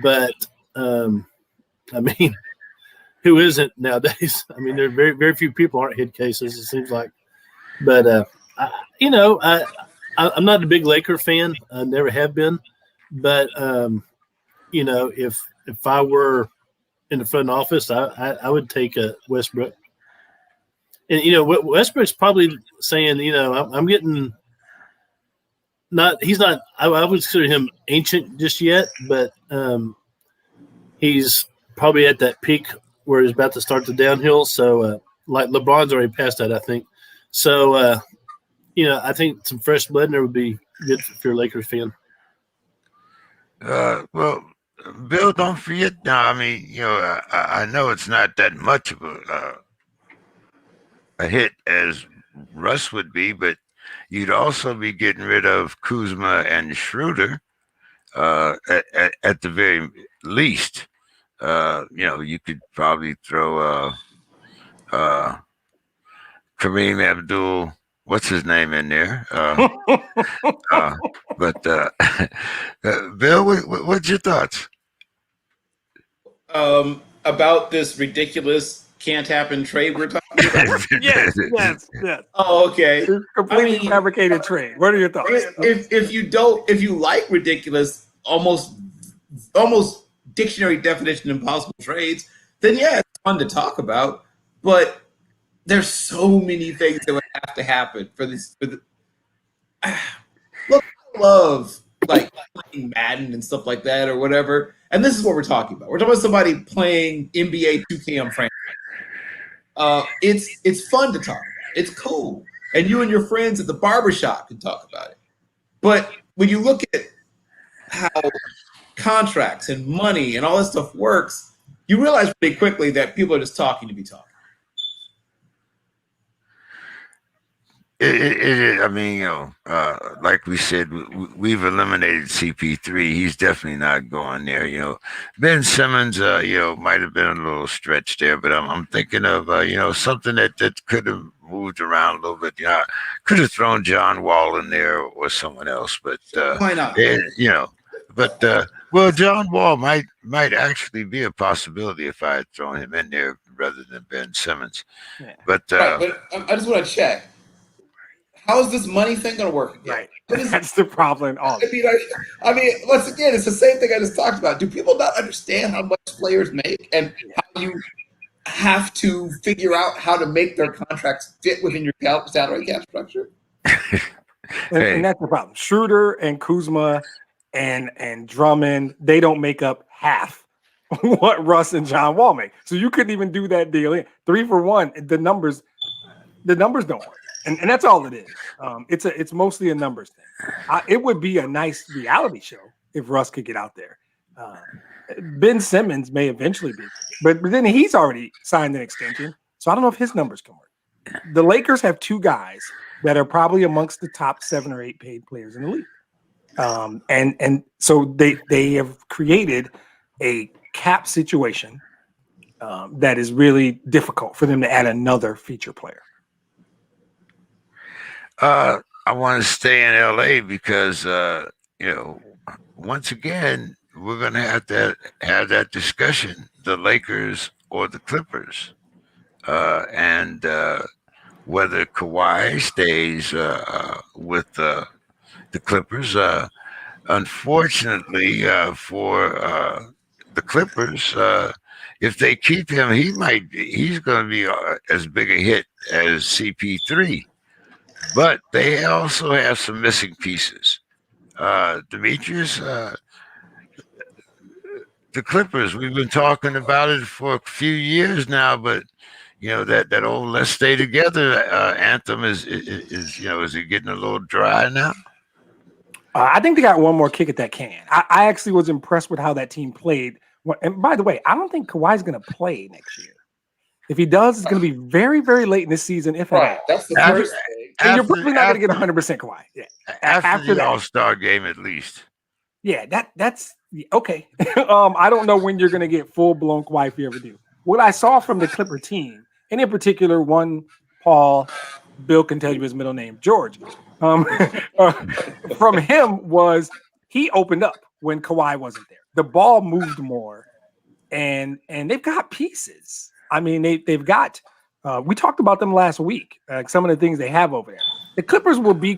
But I mean, who isn't nowadays? I mean, there are very, very few people aren't head cases, it seems like. But I'm not a big Laker fan. I never have been. But if I were in the front office, I would take Westbrook. And Westbrook's probably saying, I'm getting he's not. I would consider him ancient just yet, but he's probably at that peak where he's about to start the downhill. So, like LeBron's already passed that, I think. So, I think some fresh blood in there would be good if you're a Lakers fan. Well, Bill, don't forget now. I mean, I know it's not that much of a hit as Russ would be, but you'd also be getting rid of Kuzma and Schroeder at the very least. You could probably throw Kareem Abdul, what's his name, in there. But Bill, what's your thoughts? About this ridiculous can't happen trade we're talking about? Yes. Oh, okay. Completely fabricated trade. What are your thoughts? If you like ridiculous, almost dictionary definition impossible trades, then yeah, it's fun to talk about. But there's so many things that would have to happen for this. Look, I love like playing Madden and stuff like that or whatever. And this is what we're talking about. We're talking about somebody playing NBA 2K on franchise. It's fun to talk about. It's cool. And you and your friends at the barbershop can talk about it. But when you look at how contracts and money and all this stuff works, you realize pretty quickly that people are just talking to be talking. I mean, like we said, we've eliminated CP3. He's definitely not going there. Ben Simmons, might have been a little stretched there, but I'm thinking of, something that could have moved around a little bit. Could have thrown John Wall in there or someone else, but why not? Well, John Wall might actually be a possibility if I had thrown him in there rather than Ben Simmons. Yeah. But I just want to check. How is this money thing going to work again? Right. That's the problem. I mean, once again, it's the same thing I just talked about. Do people not understand how much players make and how you have to figure out how to make their contracts fit within your salary cap structure? And that's the problem. Schroeder and Kuzma and Drummond, they don't make up half what Russ and John Wall make. So you couldn't even do that deal. 3 for 1. The numbers don't work. And that's all it is. It's mostly a numbers thing. It would be a nice reality show if Russ could get out there. Ben Simmons may eventually be, but then he's already signed an extension, so I don't know if his numbers can work. The Lakers have 2 guys that are probably amongst the top 7 or 8 paid players in the league, and so they have created a cap situation that is really difficult for them to add another feature player. I want to stay in LA because once again we're going to have that discussion: the Lakers or the Clippers, and whether Kawhi stays with the Clippers. Unfortunately for the Clippers, if they keep him, he's going to be as big a hit as CP3. But they also have some missing pieces. Demetrius, the Clippers, we've been talking about it for a few years now, but that old "Let's Stay Together" anthem is it getting a little dry now? I think they got one more kick at that can. I actually was impressed with how that team played. And by the way, I don't think Kawhi's going to play next year. If he does, it's going to be very, very late in this season, if at all. That's the first thing. And you're probably not going to get 100% Kawhi. Yeah. After the All-Star game, at least. Yeah, that's okay. I don't know when you're going to get full blown Kawhi if you ever do. What I saw from the Clipper team, and in particular, one Paul, Bill can tell you his middle name, George. uh, from him was he opened up when Kawhi wasn't there. The ball moved more, and they've got pieces. I mean, they've got. We talked about them last week. Some of the things they have over there. The Clippers will be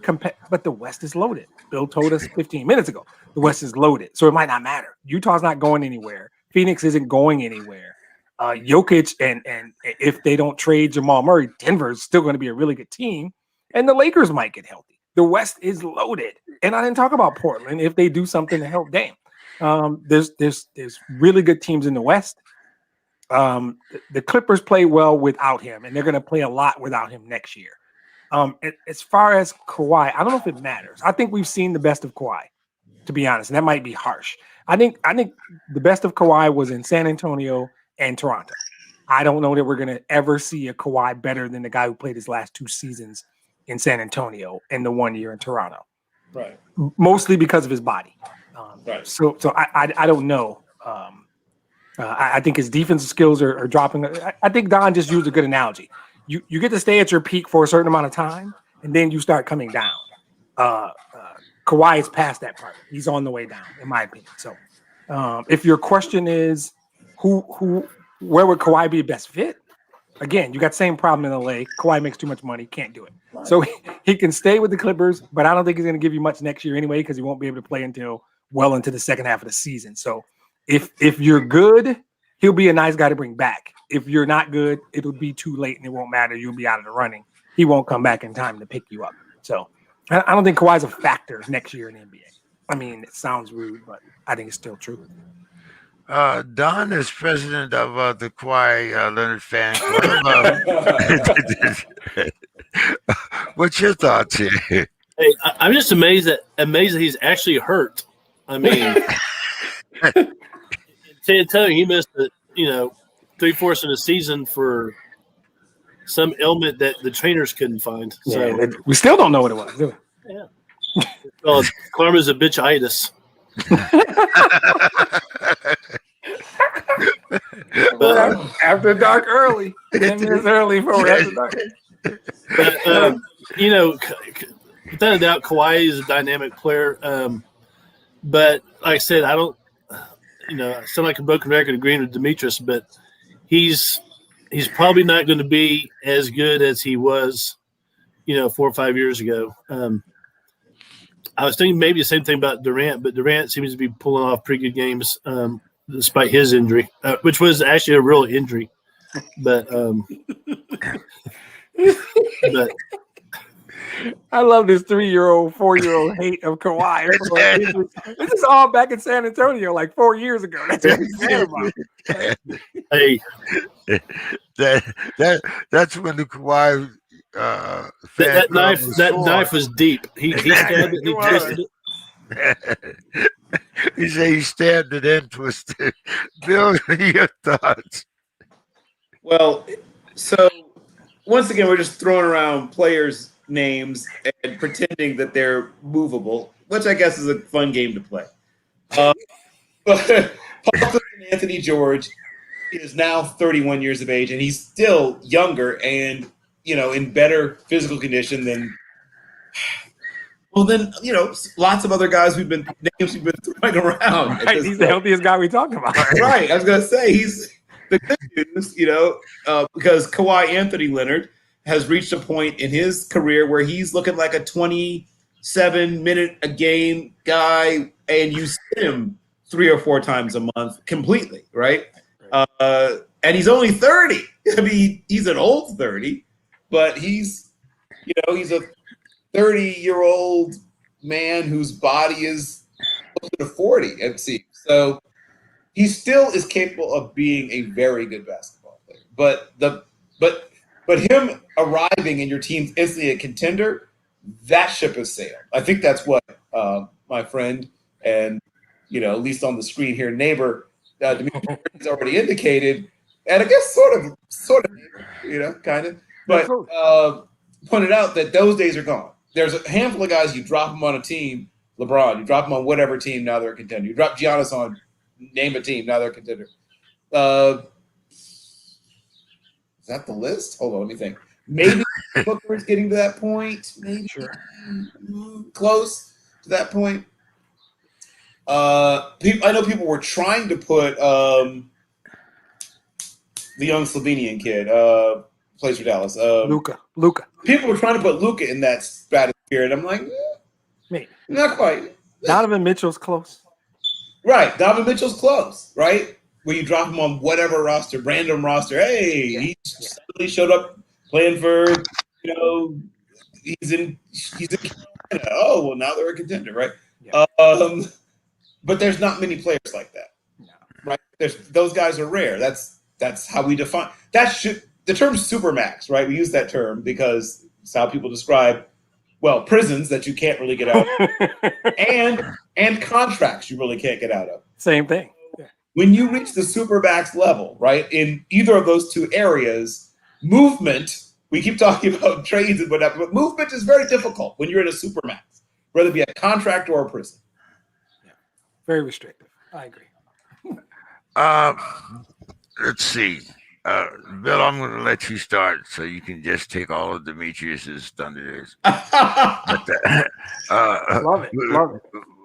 but the West is loaded. Bill told us 15 minutes ago. The West is loaded, so it might not matter. Utah's not going anywhere. Phoenix isn't going anywhere. Jokic and if they don't trade Jamal Murray, Denver is still going to be a really good team, and the Lakers might get healthy. The West is loaded, and I didn't talk about Portland if they do something to help Dame. There's really good teams in the West. The Clippers play well without him, and they're going to play a lot without him next year. As far as Kawhi, I don't know if it matters. I think we've seen the best of Kawhi, to be honest, and that might be harsh. I think the best of Kawhi was in San Antonio and Toronto. I don't know that we're going to ever see a Kawhi better than the guy who played his last 2 seasons in San Antonio and the 1 year in Toronto. Right. Mostly because of his body. Right. So I don't know. I think his defensive skills are dropping. I think Don just used a good analogy. You get to stay at your peak for a certain amount of time, and then you start coming down. Kawhi is past that part. He's on the way down, in my opinion. So if your question is where would Kawhi be best fit? Again, you got the same problem in LA. Kawhi makes too much money, can't do it. So he can stay with the Clippers, but I don't think he's going to give you much next year anyway because he won't be able to play until well into the second half of the season. So if you're good, he'll be a nice guy to bring back. If you're not good, it'll be too late and it won't matter. You'll be out of the running. He won't come back in time to pick you up. So I don't think Kawhi's a factor next year in the NBA. I mean, it sounds rude, but I think it's still true. Don is president of the Kawhi Leonard fan club. What's your thoughts here? Hey, I'm just amazed that he's actually hurt. I mean, San Antonio, he missed 3/4 of the season for some ailment that the trainers couldn't find. So we still don't know what it was, do we? Yeah. Well, karma's a bitchitis. But after dark early, 10 minutes early for after dark. But, without a doubt, Kawhi is a dynamic player. But like I said, I don't, I sound like a broken record agreeing with Demetrius, but he's probably not going to be as good as he was, 4 or 5 years ago. I was thinking maybe the same thing about Durant, but Durant seems to be pulling off pretty good games despite his injury, which was actually a real injury. But I love this 3-year-old, 4-year-old hate of Kawhi. This is all back in San Antonio like 4 years ago. That's what we care about. Hey, that's when the Kawhi that knife was deep. He stabbed it, he twisted it. You say he stabbed it and twisted. Bill, your thoughts? Well, so once again, we're just throwing around players' names and pretending that they're movable, which I guess is a fun game to play. But Paul Anthony George is now 31 years of age, and he's still younger and in better physical condition than lots of other guys we've been throwing around. Right, he's the healthiest guy we talked about. Right. I was gonna say he's the good news, because Kawhi Anthony Leonard has reached a point in his career where he's looking like a 27-minute a game guy, and you sit him 3 or 4 times a month completely, right? And he's only 30. I mean, he's an old 30, but he's a 30-year-old man whose body is close to 40, it seems. So he still is capable of being a very good basketball player. But him arriving in your team's instantly a contender, that ship has sailed. I think that's what my friend and at least on the screen here, neighbor Demetrius has already indicated, and I guess sort of, kind of, but pointed out that those days are gone. There's a handful of guys you drop them on a team LeBron. You drop him on whatever team, now they're a contender. You drop Giannis on name a team, now they're a contender. Is that the list? Hold on, let me think. Maybe Booker is getting to that point. Maybe close to that point. I know people were trying to put the young Slovenian kid plays for Dallas. Luka. People were trying to put Luka in that stratosphere, and I'm like, Maybe. not quite. Donovan Mitchell's close. Right, Donovan Mitchell's close, right? Where you drop him on whatever roster, random roster. Hey, he suddenly showed up playing for, he's in Canada. Oh, well, now they're a contender, right? Yeah. But there's not many players like that, right? Those guys are rare. That's how we define that. The term supermax, right? We use that term because it's how people describe, prisons that you can't really get out of, and contracts you really can't get out of. Same thing. Yeah. When you reach the supermax level, right, in either of those two areas, movement. We keep talking about trades and whatever, but movement is very difficult when you're in a supermax, whether it be a contract or a prison. Very restrictive. I agree. Let's see. Bill, I'm going to let you start so you can just take all of Demetrius's thunders. Love it.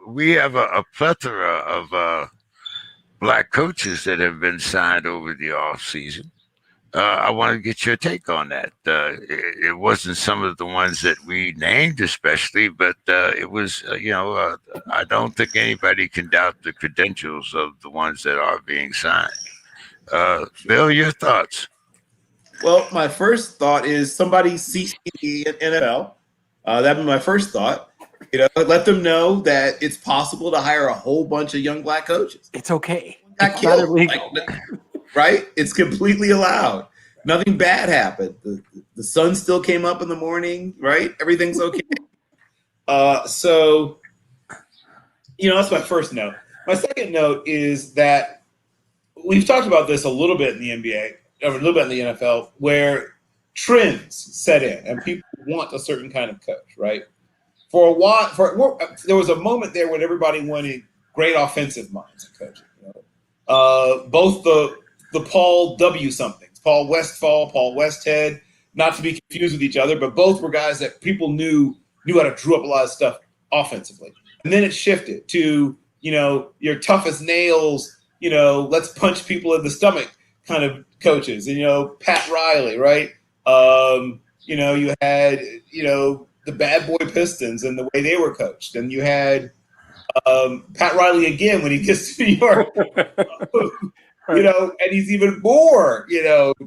We have a plethora of black coaches that have been signed over the off season. I want to get your take on that. It wasn't some of the ones that we named especially, but it was, I don't think anybody can doubt the credentials of the ones that are being signed. Bill, your thoughts? Well, my first thought is somebody CC the NFL. That'd be my first thought. Let them know that it's possible to hire a whole bunch of young black coaches. It's okay. Got killed. Right? It's completely allowed. Nothing bad happened. The sun still came up in the morning, right? Everything's okay. So, that's my first note. My second note is that we've talked about this a little bit in the NBA, or a little bit in the NFL, where trends set in and people want a certain kind of coach, right? For a while, there was a moment there when everybody wanted great offensive minds in coaching. Both the Paul W. somethings, Paul Westphal, Paul Westhead, not to be confused with each other, but both were guys that people knew how to drew up a lot of stuff offensively. And then it shifted to, your toughest nails, let's punch people in the stomach kind of coaches. And, Pat Riley, right? You had, the bad boy Pistons and the way they were coached. And you had Pat Riley again when he gets to New York, and he's even more,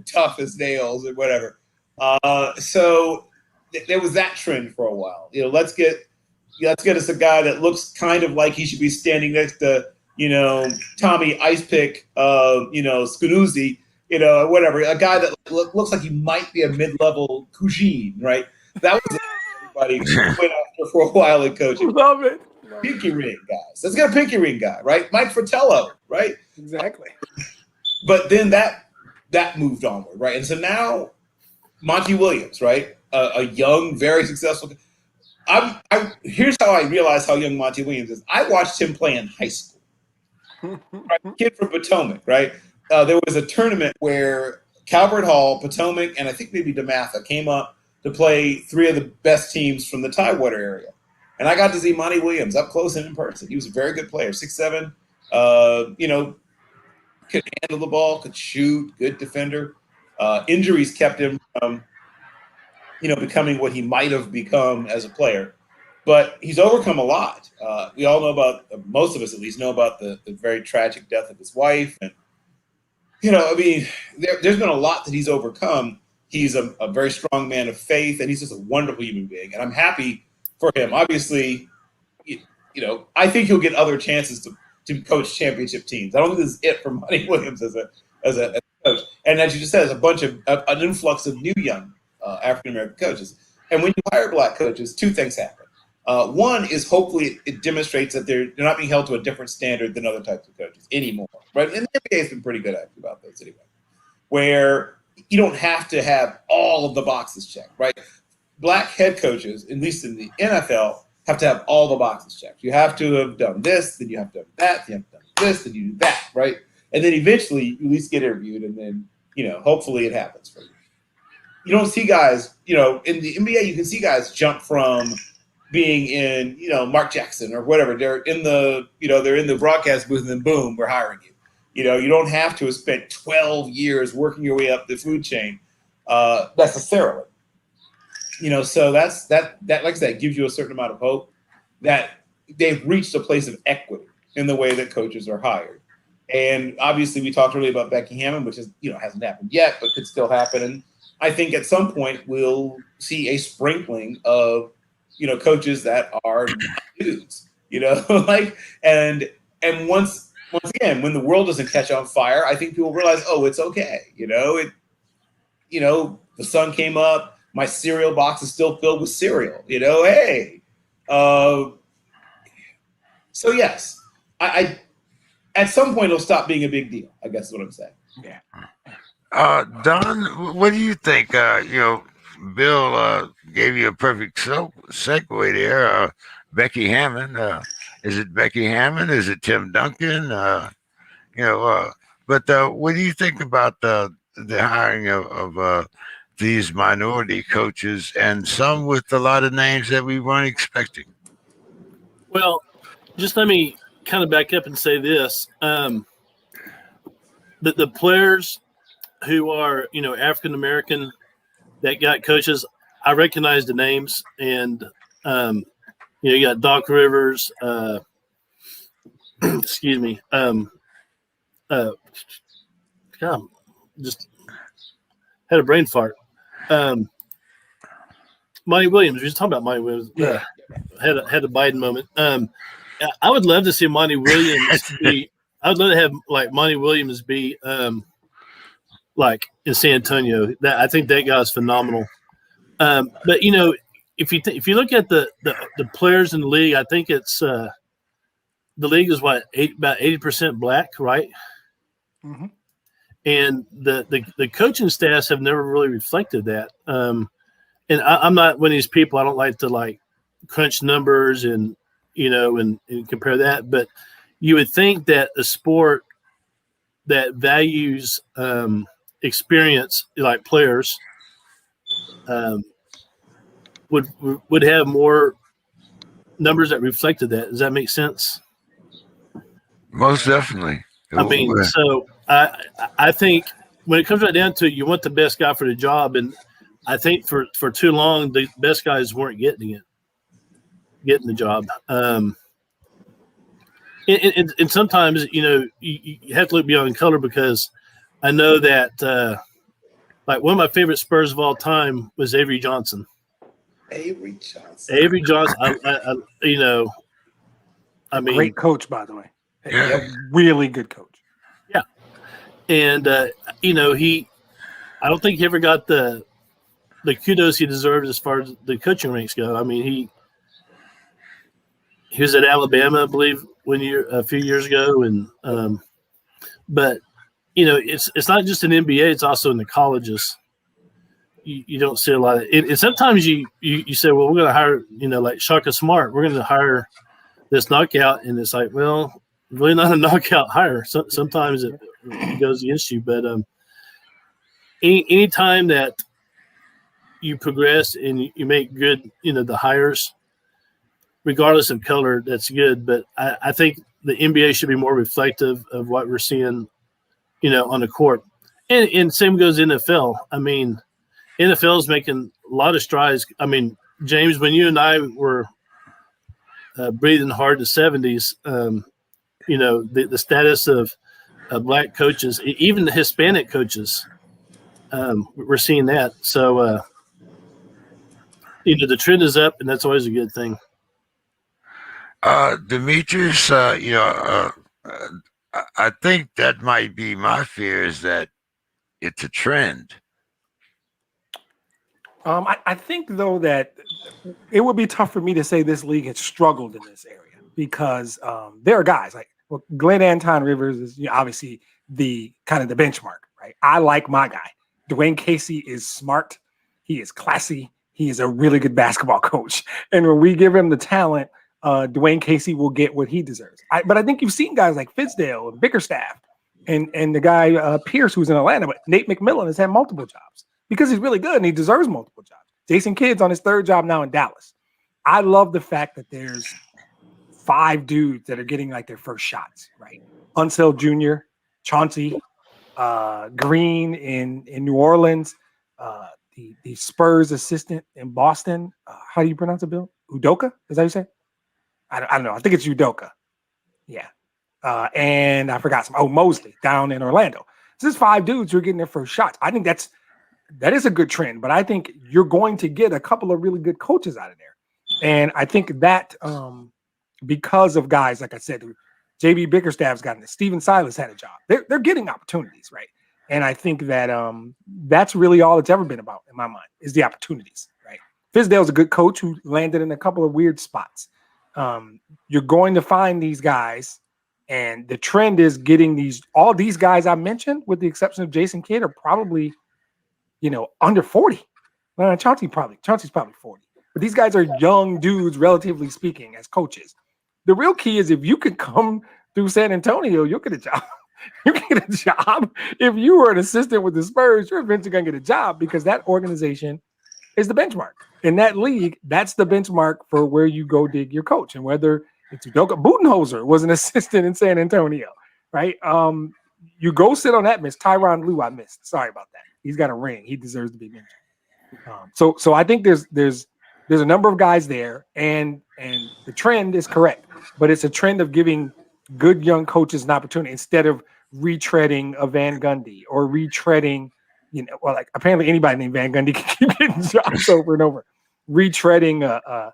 tough as nails and whatever. So there was that trend for a while. Let's get us a guy that looks kind of like he should be standing next to, Tommy Icepick, Scannuzzi, whatever. A guy that looks like he might be a mid-level Cousine, right? That was everybody went after for a while in coaching. Love it. Pinky ring guys. Let's get a pinky ring guy, right? Mike Fratello, right? Exactly. But then that moved onward, right? And so now Monty Williams, right? A young, very successful. Here's how I realized how young Monty Williams is. I watched him play in high school. Right? Kid from Potomac, right? There was a tournament where Calvert Hall, Potomac, and I think maybe DeMatha came up to play three of the best teams from the Tidewater area. And I got to see Monty Williams up close and in person. He was a very good player, 6'7", could handle the ball, could shoot, good defender. Injuries kept him from, becoming what he might have become as a player. But he's overcome a lot. We all know about, most of us at least know about the very tragic death of his wife. And, there's been a lot that he's overcome. He's a very strong man of faith, and he's just a wonderful human being. And I'm happy for him. Obviously, I think he'll get other chances to coach championship teams. I don't think this is it for Monty Williams as a coach. And as you just said, there's an influx of new young African American coaches. And when you hire black coaches, two things happen. One is hopefully it demonstrates that they're not being held to a different standard than other types of coaches anymore, right? And the NBA has been pretty good actually about this anyway, where you don't have to have all of the boxes checked, right? Black head coaches, at least in the NFL, have to have all the boxes checked. You have to have done this, then you have to have that, you have to have done this, then you do that, right? And then eventually you at least get interviewed, and then, hopefully it happens for you. You don't see guys, in the NBA, you can see guys jump from being in, Mark Jackson or whatever. They're in the broadcast booth, and then boom, we're hiring you. You don't have to have spent 12 years working your way up the food chain necessarily. So that like I said, gives you a certain amount of hope that they've reached a place of equity in the way that coaches are hired. And obviously, we talked earlier about Becky Hammon, which is hasn't happened yet, but could still happen. And I think at some point we'll see a sprinkling of coaches that are dudes. And once again, when the world doesn't catch on fire, I think people realize, oh, it's okay. The sun came up. My cereal box is still filled with cereal. Hey. So yes, I at some point it'll stop being a big deal. I guess is what I'm saying. Yeah. Don, what do you think? Bill gave you a perfect segue there. Becky Hammon. Is it Becky Hammon? Is it Tim Duncan? But what do you think about the hiring of these minority coaches, and some with a lot of names that we weren't expecting? Well, just let me kind of back up and say this. The players who are, African American that got coaches, I recognize the names, and you got Doc Rivers, excuse me, God, just had a brain fart. Monty Williams, we were just talking about Monty Williams. Had a Biden moment. I would love to see Monty Williams be. I would love to have Monty Williams be like in San Antonio. I think that guy's phenomenal. But if you look at the players in the league, I think it's the league is about 80% black, right? Mm-hmm. And the coaching staffs have never really reflected that. And I'm not one of these people. I don't like to crunch numbers and and compare that. But you would think that a sport that values experience, like players, would have more numbers that reflected that. Does that make sense? Most definitely. I mean, so I think when it comes right down to it, you want the best guy for the job, and I think for too long the best guys weren't getting the job. And sometimes you have to look beyond color, because I know that one of my favorite Spurs of all time was Avery Johnson. Avery Johnson. I mean, great coach, by the way. Yeah. A really good coach. Yeah. And I don't think he ever got the kudos he deserved as far as the coaching ranks go. I mean, he was at Alabama, I believe, a few years ago, and but it's not just in NBA; it's also in the colleges. You don't see a lot of it. And sometimes you say, well, we're going to hire, like Shaka Smart, we're going to hire this knockout, and it's like, well, really not a knockout hire. Sometimes it goes against you, but any time that you progress and you make good, the hires, regardless of color, that's good. But I think the NBA should be more reflective of what we're seeing, on the court. And same goes NFL. I mean, NFL is making a lot of strides. I mean, James, when you and I were breathing hard in the 70s, the status of black coaches, even the Hispanic coaches, we're seeing that. So, the trend is up, and that's always a good thing. Demetrius, I think that might be my fear, is that it's a trend. I think, though, that it would be tough for me to say this league has struggled in this area, because there are guys Glenn Anton Rivers is obviously the kind of the benchmark, right? I like my guy. Dwayne Casey is smart. He is classy. he is a really good basketball coach. And when we give him the talent, Dwayne Casey will get what he deserves. But I think you've seen guys like Fizdale and Bickerstaff and the guy Pierce, who's in Atlanta, but Nate McMillan has had multiple jobs because he's really good and he deserves multiple jobs. Jason Kidd's on his third job now in Dallas. I love the fact that there's 5 dudes that are getting like their first shots, right? Unseld Jr., Chauncey, Green in New Orleans, the Spurs assistant in Boston. How do you pronounce it, Bill? Udoka? Is that how you say it? I don't know. I think it's Udoka. Yeah. And I forgot some. Oh, Mosley down in Orlando. So there's 5 dudes who are getting their first shots. I think that is a good trend, but I think you're going to get a couple of really good coaches out of there. And I think that because of guys, like I said, JB Bickerstaff's gotten it. Steven Silas had a job. They're getting opportunities, right? And I think that that's really all it's ever been about in my mind is the opportunities, right? Fizdale's a good coach who landed in a couple of weird spots. You're going to find these guys, and the trend is getting all these guys I mentioned, with the exception of Jason Kidd, are probably, under 40. Well, Chauncey's probably 40. But these guys are young dudes, relatively speaking, as coaches. The real key is if you could come through San Antonio, you'll get a job. You can get a job. If you were an assistant with the Spurs, you're eventually going to get a job because that organization is the benchmark. In that league, that's the benchmark for where you go dig your coach. And whether it's Udoka, Budenholzer was an assistant in San Antonio, right? You go sit on that bench. Tyronn Lue, I missed. Sorry about that. He's got a ring. He deserves to be mentioned. So I think there's a number of guys there, and the trend is correct, but it's a trend of giving good young coaches an opportunity instead of retreading a Van Gundy or retreading, like apparently anybody named Van Gundy can keep getting jobs over and over. Retreading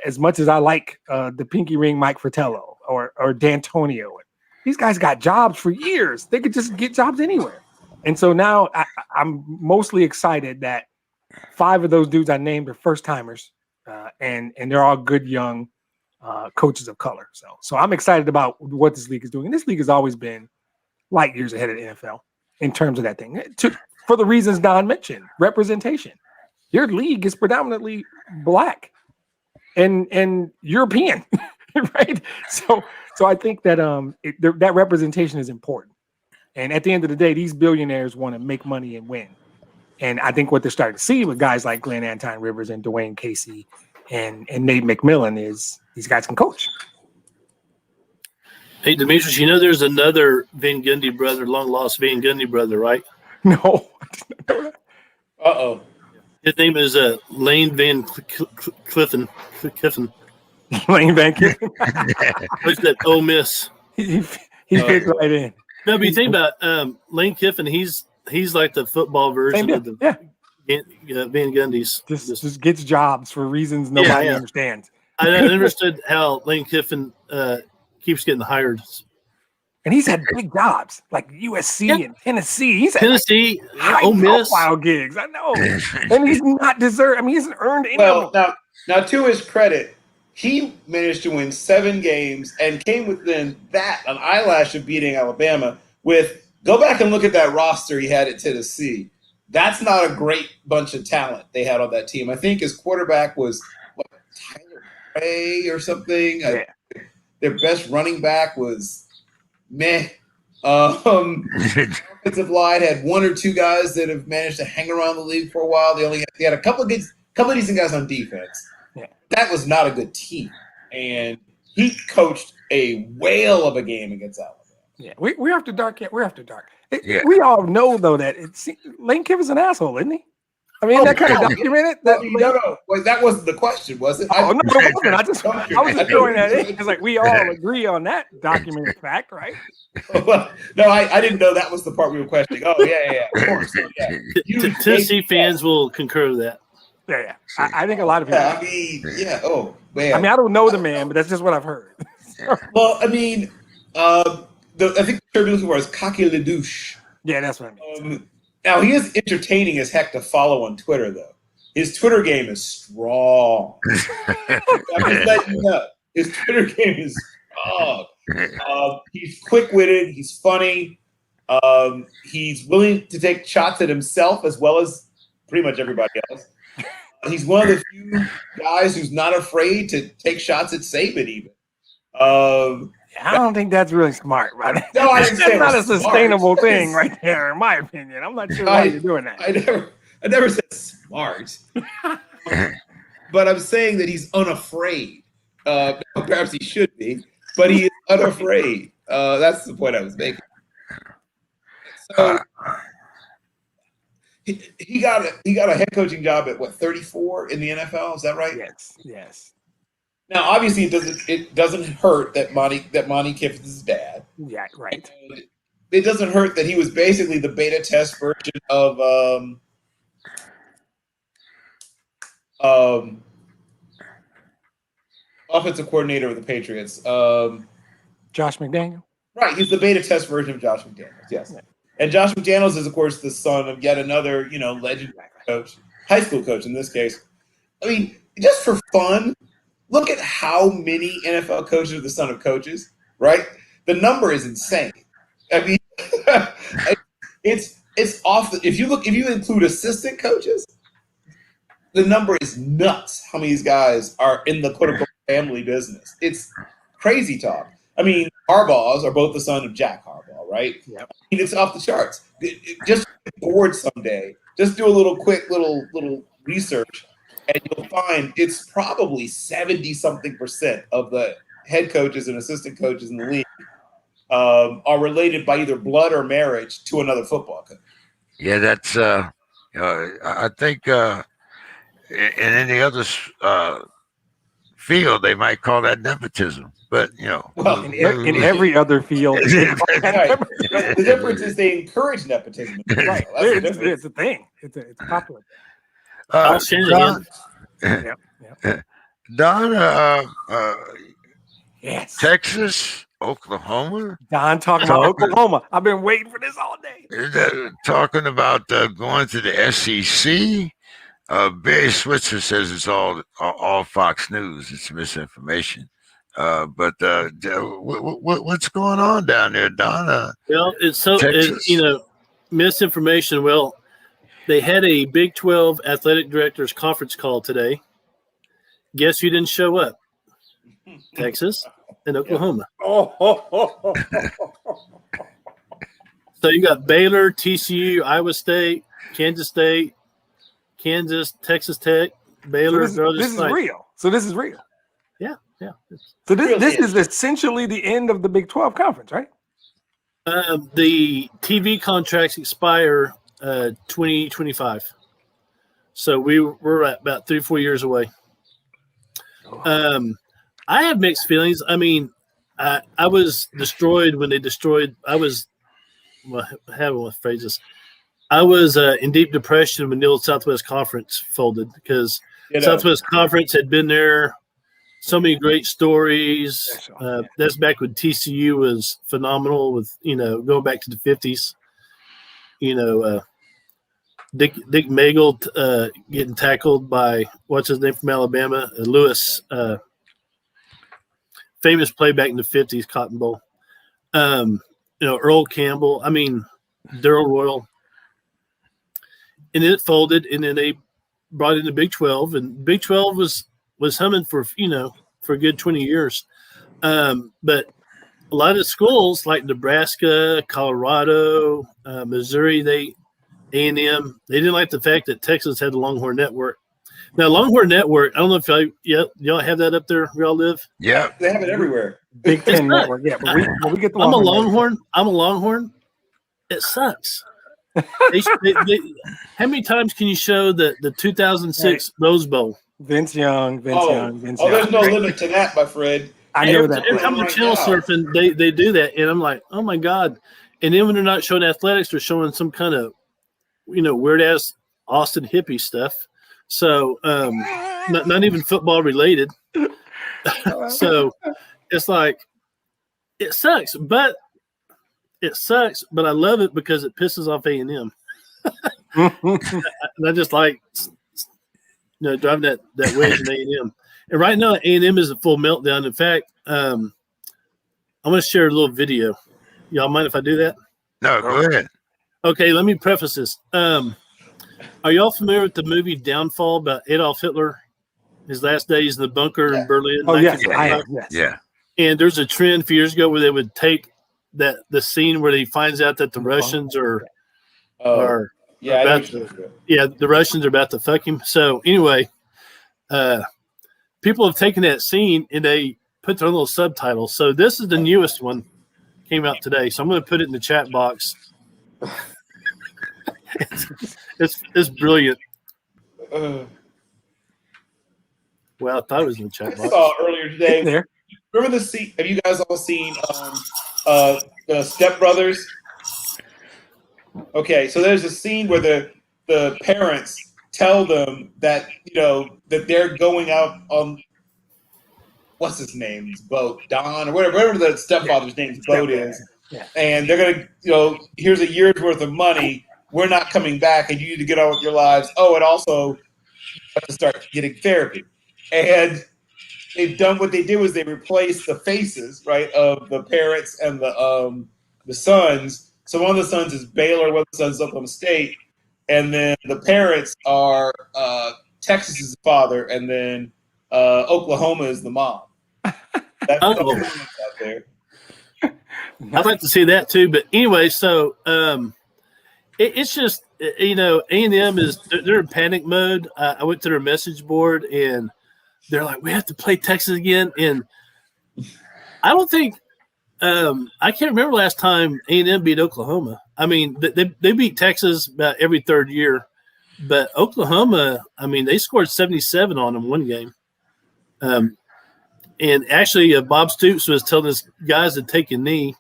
as much as I like the pinky ring Mike Fratello or D'Antonio. These guys got jobs for years. They could just get jobs anywhere. And so now I'm mostly excited that 5 of those dudes I named are first timers, and they're all good young coaches of color. So I'm excited about what this league is doing. And this league has always been light years ahead of the NFL in terms of that thing. For the reasons Don mentioned, representation. Your league is predominantly Black and European, right? So I think that that representation is important. And at the end of the day, these billionaires want to make money and win. And I think what they're starting to see with guys like Glenn Anton Rivers and Dwayne Casey and Nate McMillan is these guys can coach. Hey, Demetrius, there's another Van Gundy brother, long-lost Van Gundy brother, right? No. Uh-oh. His name is Lane Van Kiffin. Lane Van Kiffin. What's that? Ole Miss. He fits right in. No, but you think about Lane Kiffin, he's like the football version of the Van Gundy's. Just gets jobs for reasons nobody understands. I understood how Lane Kiffin keeps getting hired. And he's had big jobs like USC and Tennessee. He's had Ole Miss. High-profile gigs. I know. And he's not deserved. I mean, he hasn't earned any of them. Now, to his credit, he managed to win 7 games and came within an eyelash of beating Alabama go back and look at that roster he had at Tennessee. That's not a great bunch of talent they had on that team. I think his quarterback was Tyler Gray or something. Yeah. Their best running back was meh. Offensive line had 1 or 2 guys that have managed to hang around the league for a while. They had a couple of decent guys on defense. Yeah. That was not a good team. And he coached a whale of a game against Alabama. Yeah, we're after dark yet. We're after dark. We all know though that Lane Kiffin's an asshole, isn't he? I mean, that kind of documented. No. Well, that wasn't the question, was it? Oh, no, it wasn't. I was just throwing that in. It's like we all agree on that documented fact, right? No, I didn't know that was the part we were questioning. Oh, yeah, of course. Yeah. Tennessee fans will concur with that. Yeah. I think a lot of people. I mean, yeah. Oh, man. I mean, I don't know the man, but that's just what I've heard. Well, I mean, I think the term you're looking for is cocky le douche. Yeah, that's what I mean. Now, he is entertaining as heck to follow on Twitter, though. His Twitter game is strong. I'm just letting you know. His Twitter game is strong. He's quick-witted. He's funny. He's willing to take shots at himself as well as pretty much everybody else. He's one of the few guys who's not afraid to take shots at Saban even. I don't think that's really smart, right? No, I didn't say That's it not a was smart. sustainable thing right there, in my opinion. I'm not sure why you're doing that. I never said smart. But I'm saying that he's unafraid. Perhaps he should be, but he is unafraid. That's the point I was making. So he got a head coaching job at what, 34 in the NFL? Is that right? Yes. Now, obviously, it doesn't hurt that Monty Kiffin's his dad. Yeah, right. And it doesn't hurt that he was basically the beta test version of offensive coordinator of the Patriots. Josh McDaniel. Right, he's the beta test version of Josh McDaniels. Yes, Yeah. and Josh McDaniels is, of course, the son of yet another, legendary coach, high school coach in this case. I mean, just for fun, look at how many NFL coaches are the son of coaches. Right, the number is insane. I mean, it's off. If you include assistant coaches, the number is nuts. How many of these guys are in the quote unquote family business? It's crazy talk. I mean, Harbaughs are both the son of Jack Harbaugh, right? Yep. I mean, it's off the charts. Just get bored someday. Just do a little quick little research, and you'll find it's probably 70-something% of the head coaches and assistant coaches in the league are related by either blood or marriage to another football coach. Yeah, that's. I think in any other field they might call that nepotism, but Well, In every other field. Right. The difference is they encourage nepotism. Right. That's the difference. It's a thing. It's a popular thing. I'll share it. Don, Yes. Texas, Oklahoma. Don talking about Oklahoma. I've been waiting for this all day. Talking about going to the SEC. Barry Switzer says it's all Fox News. It's misinformation. But what's going on down there, Don? Well, it's Texas. misinformation. Well, they had a Big 12 athletic directors conference call today. Guess who didn't show up? Texas and Oklahoma. So you got Baylor, TCU, Iowa State, Kansas, Texas Tech, Baylor. So this is real. So this is real. Yeah. So this is essentially the end of the Big 12 conference, right? The TV contracts expire 2025. So we're at about 3-4 years away. I have mixed feelings. I mean, I was destroyed when they destroyed. I was, how do I phrase this? I was in deep depression when the old Southwest Conference folded because Southwest Conference had been there. So many great stories. That's back when TCU was phenomenal with, going back to the 50s. Dick Magel getting tackled by, what's his name from Alabama? Lewis. Famous play back in the 50s, Cotton Bowl. Earl Campbell. I mean, Darrell Royal. And then it folded, and then they brought in the Big 12, and Big 12 was humming for a good 20 years. But a lot of schools like Nebraska, Colorado, Missouri, A&M, they didn't like the fact that Texas had the Longhorn Network. Now, Longhorn Network, I don't know if y'all have that up there where y'all live. Yeah, they have it everywhere. Big Ten Network. Yeah, but we get the I'm a Longhorn. It sucks. How many times can you show the 2006 Rose Bowl? Vince Young. There's no limit to that, my friend. I know that. Every time I'm channel surfing, they do that, and I'm like, oh my god! And then when they're not showing athletics, they're showing some kind of, weird ass Austin hippie stuff. So not even football related. So it's like it sucks, but I love it because it pisses off A&M. And I just like driving that wedge in A&M. And right now A&M is a full meltdown. In fact, I'm going to share a little video. Y'all mind if I do that? No, go ahead. Okay, let me preface this. Are y'all familiar with the movie Downfall about Adolf Hitler? His last days in the bunker in Berlin. Oh, yes, 1945? I am. Yes. Yeah. And there's a trend a few years ago where they would take the scene where he finds out that the Russians are Oh, yeah, I know about what you're talking about. the Russians are about to fuck him. So anyway, people have taken that scene and they put their own little subtitles. So this is the newest one, came out today. So I'm going to put it in the chat box. It's brilliant. Well, I thought it was in the chat I box. saw earlier today. There. Remember the scene? Have you guys all seen the Step Brothers? Okay, so there's a scene where the parents tell them that that they're going out on what's his name's boat, Don or whatever the stepfather's name's boat is, and they're gonna here's a year's worth of money. We're not coming back, and you need to get on with your lives. Oh, and also you have to start getting therapy. And they've done what they did was they replaced the faces, right, of the parents and the sons. So one of the sons is Baylor, one of the sons is Oklahoma State, and then the parents are Texas's father, and then Oklahoma is the mom. That's Oh. out there. I'd like to see that too. But anyway, so it's just A&M is they're in panic mode. I went to their message board and they're like, we have to play Texas again, and I don't think I can't remember last time A&M beat Oklahoma. I mean, they beat Texas about every third year, but Oklahoma, I mean, they scored 77 on them one game. And actually, Bob Stoops was telling his guys to take a knee,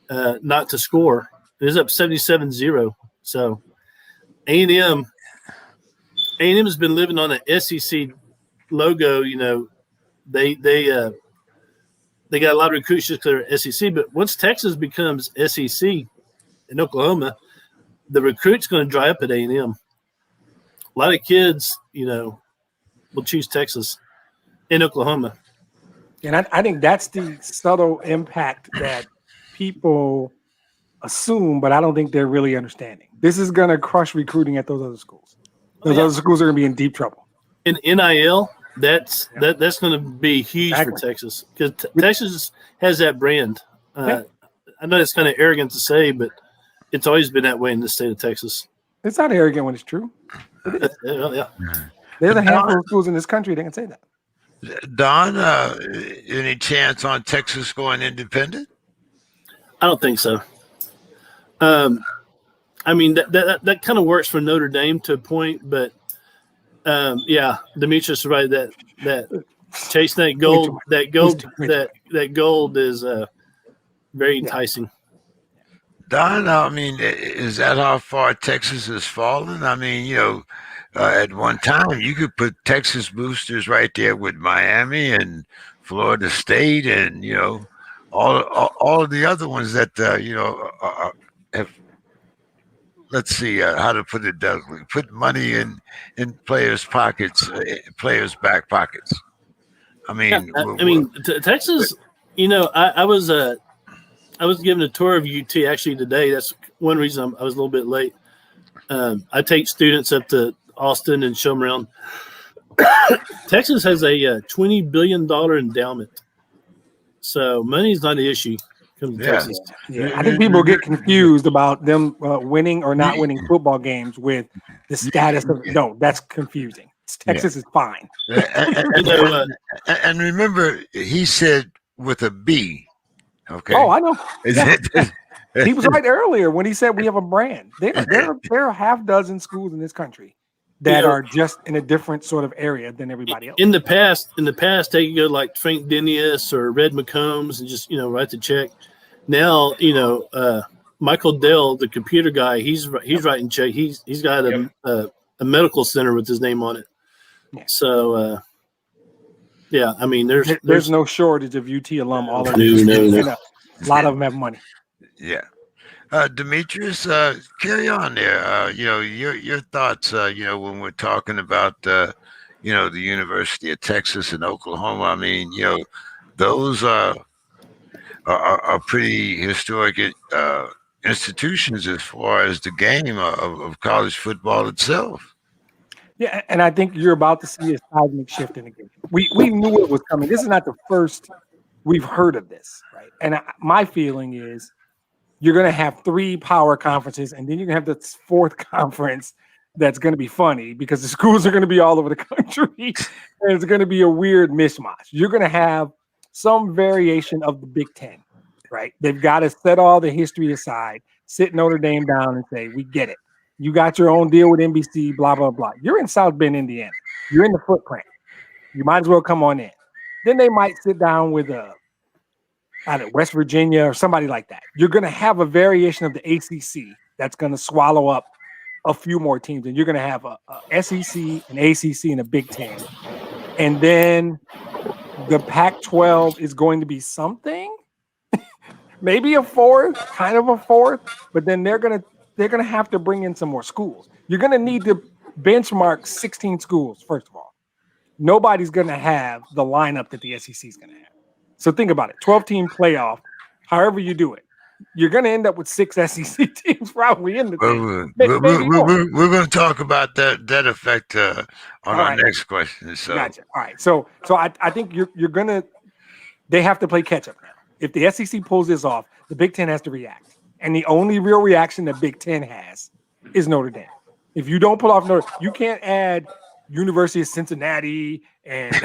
not to score. It was up 77-0. So A&M has been living on an SEC logo. They got a lot of recruits just because they're SEC. But once Texas becomes SEC in Oklahoma, the recruit's going to dry up at A&M. A lot of kids, will choose Texas in Oklahoma. And I think that's the subtle impact that people assume, but I don't think they're really understanding. This is going to crush recruiting at those other schools. Those other schools are going to be in deep trouble. In NIL, that's going to be huge for Texas because Texas has that brand. I know it's kind of arrogant to say, but it's always been that way in the state of Texas. It's not arrogant when it's true. Yeah. There's a handful of schools in this country that can say that. Don, any chance on Texas going independent? I don't think so. I mean that kind of works for Notre Dame to a point, but Demetrius is right that chasing that gold is very enticing. Don, I mean, is that how far Texas has fallen? I mean, at one time you could put Texas boosters right there with Miami and Florida State and all of the other ones that have. Let's see how to put it delicately. Put money in players' pockets, players' back pockets. I mean, Texas. I was given a tour of UT actually today. That's one reason I was a little bit late. I take students up to Austin and show them around. Texas has a $20 billion endowment, so money's not an issue. Texas. Yeah, I think people get confused about them winning or not winning football games with the status of. No, that's confusing. Texas is fine. And remember, he said with a B. Okay. Oh, I know. Yeah. He was right earlier when he said we have a brand. There are half dozen schools in this country that are just in a different sort of area than everybody else. In the past, they could go like Frank Denius or Red McCombs and just write the check. Now, Michael Dell, the computer guy, he's writing check. He's got a medical center with his name on it. Yeah. So, I mean, there's no shortage of UT alum all over. No. A lot of them have money. Yeah. Demetrius, carry on there. Your thoughts. When we're talking about the University of Texas and Oklahoma. I mean, those are pretty historic institutions as far as the game of college football itself. Yeah, and I think you're about to see a seismic shift in the game. We knew it was coming. This is not the first we've heard of this, right? And my feeling is you're going to have 3 power conferences, and then you're going to have the 4th conference that's going to be funny because the schools are going to be all over the country, and it's going to be a weird mishmash. You're going to have some variation of the Big Ten, right? They've got to set all the history aside, sit Notre Dame down, and say, "We get it. You got your own deal with NBC, blah blah blah. You're in South Bend, Indiana. You're in the footprint. You might as well come on in." Then they might sit down with I don't know, West Virginia or somebody like that. You're going to have a variation of the ACC that's going to swallow up a few more teams, and you're going to have a SEC, an ACC, and a Big Ten, and then the Pac-12 is going to be something, maybe a 4th, kind of a 4th, but then they're going to have to bring in some more schools. You're going to need to benchmark 16 schools first of all. Nobody's going to have the lineup that the SEC is going to have. So think about it, 12-team playoff, however you do it, you're going to end up with 6 SEC teams probably in the thing. We're going to talk about that effect on our next question. So. Gotcha. All right. So I think you're going to – they have to play catch-up now. If the SEC pulls this off, the Big Ten has to react. And the only real reaction that Big Ten has is Notre Dame. If you don't pull off you can't add University of Cincinnati and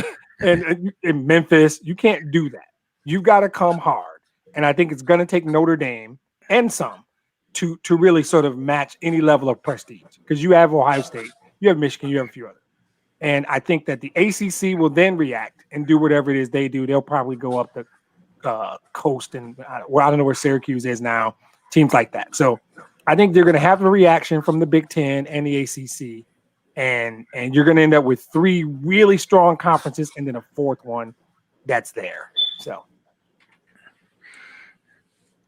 Memphis. You can't do that. You've got to come hard. And I think it's going to take Notre Dame and some to really sort of match any level of prestige. Because you have Ohio State, you have Michigan, you have a few others. And I think that the ACC will then react and do whatever it is they do. They'll probably go up the coast and I don't know where Syracuse is now, teams like that. So I think they're going to have a reaction from the Big Ten and the ACC. And you're going to end up with 3 really strong conferences and then a 4th one that's there.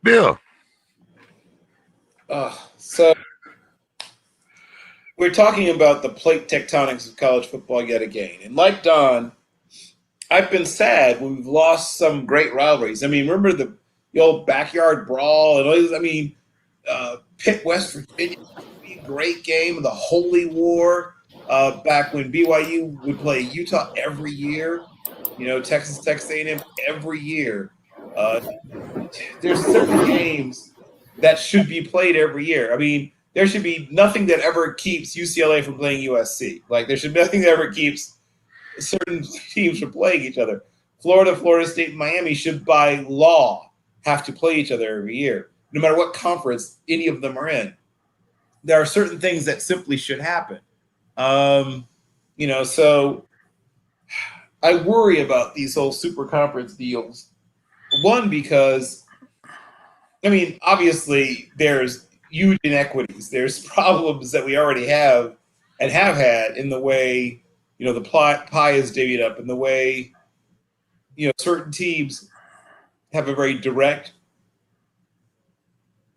Bill. So we're talking about the plate tectonics of college football yet again. And like Don, I've been sad when we've lost some great rivalries. I mean, remember the old backyard brawl and all these, I mean, Pitt, West Virginia, great game, the Holy War, back when BYU would play Utah every year, Texas A&M every year. There's certain games that should be played every year. I mean, there should be nothing that ever keeps UCLA from playing USC. Like, there should be nothing that ever keeps certain teams from playing each other. Florida, Florida State, and Miami should, by law, have to play each other every year, no matter what conference any of them are in. There are certain things that simply should happen. So I worry about these whole super conference deals. One, because, I mean, obviously there's huge inequities. There's problems that we already have and have had in the way, the pie is divvied up, in the way, certain teams have a very direct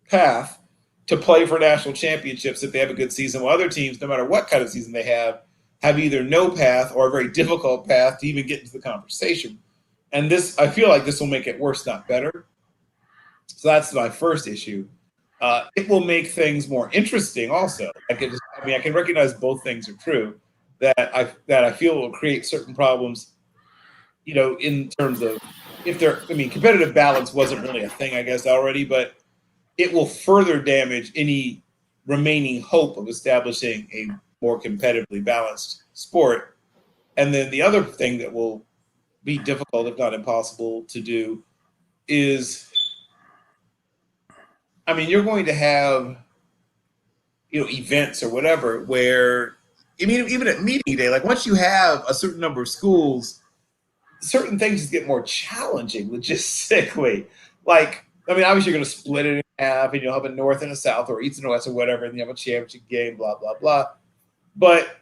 path to play for national championships if they have a good season, while other teams, no matter what kind of season they have either no path or a very difficult path to even get into the conversation. And this, I feel like this will make it worse, not better. So that's my first issue. It will make things more interesting also. I can recognize both things are true, that I feel will create certain problems, in terms of competitive balance wasn't really a thing, I guess, already, but it will further damage any remaining hope of establishing a more competitively balanced sport. And then the other thing that will be difficult, if not impossible, to do is, you're going to have, events or whatever where, even at meeting day, like once you have a certain number of schools, certain things just get more challenging logistically. Like, obviously you're going to split it in half and you'll have a north and a south or east and west or whatever, and you have a championship game, blah, blah, blah. But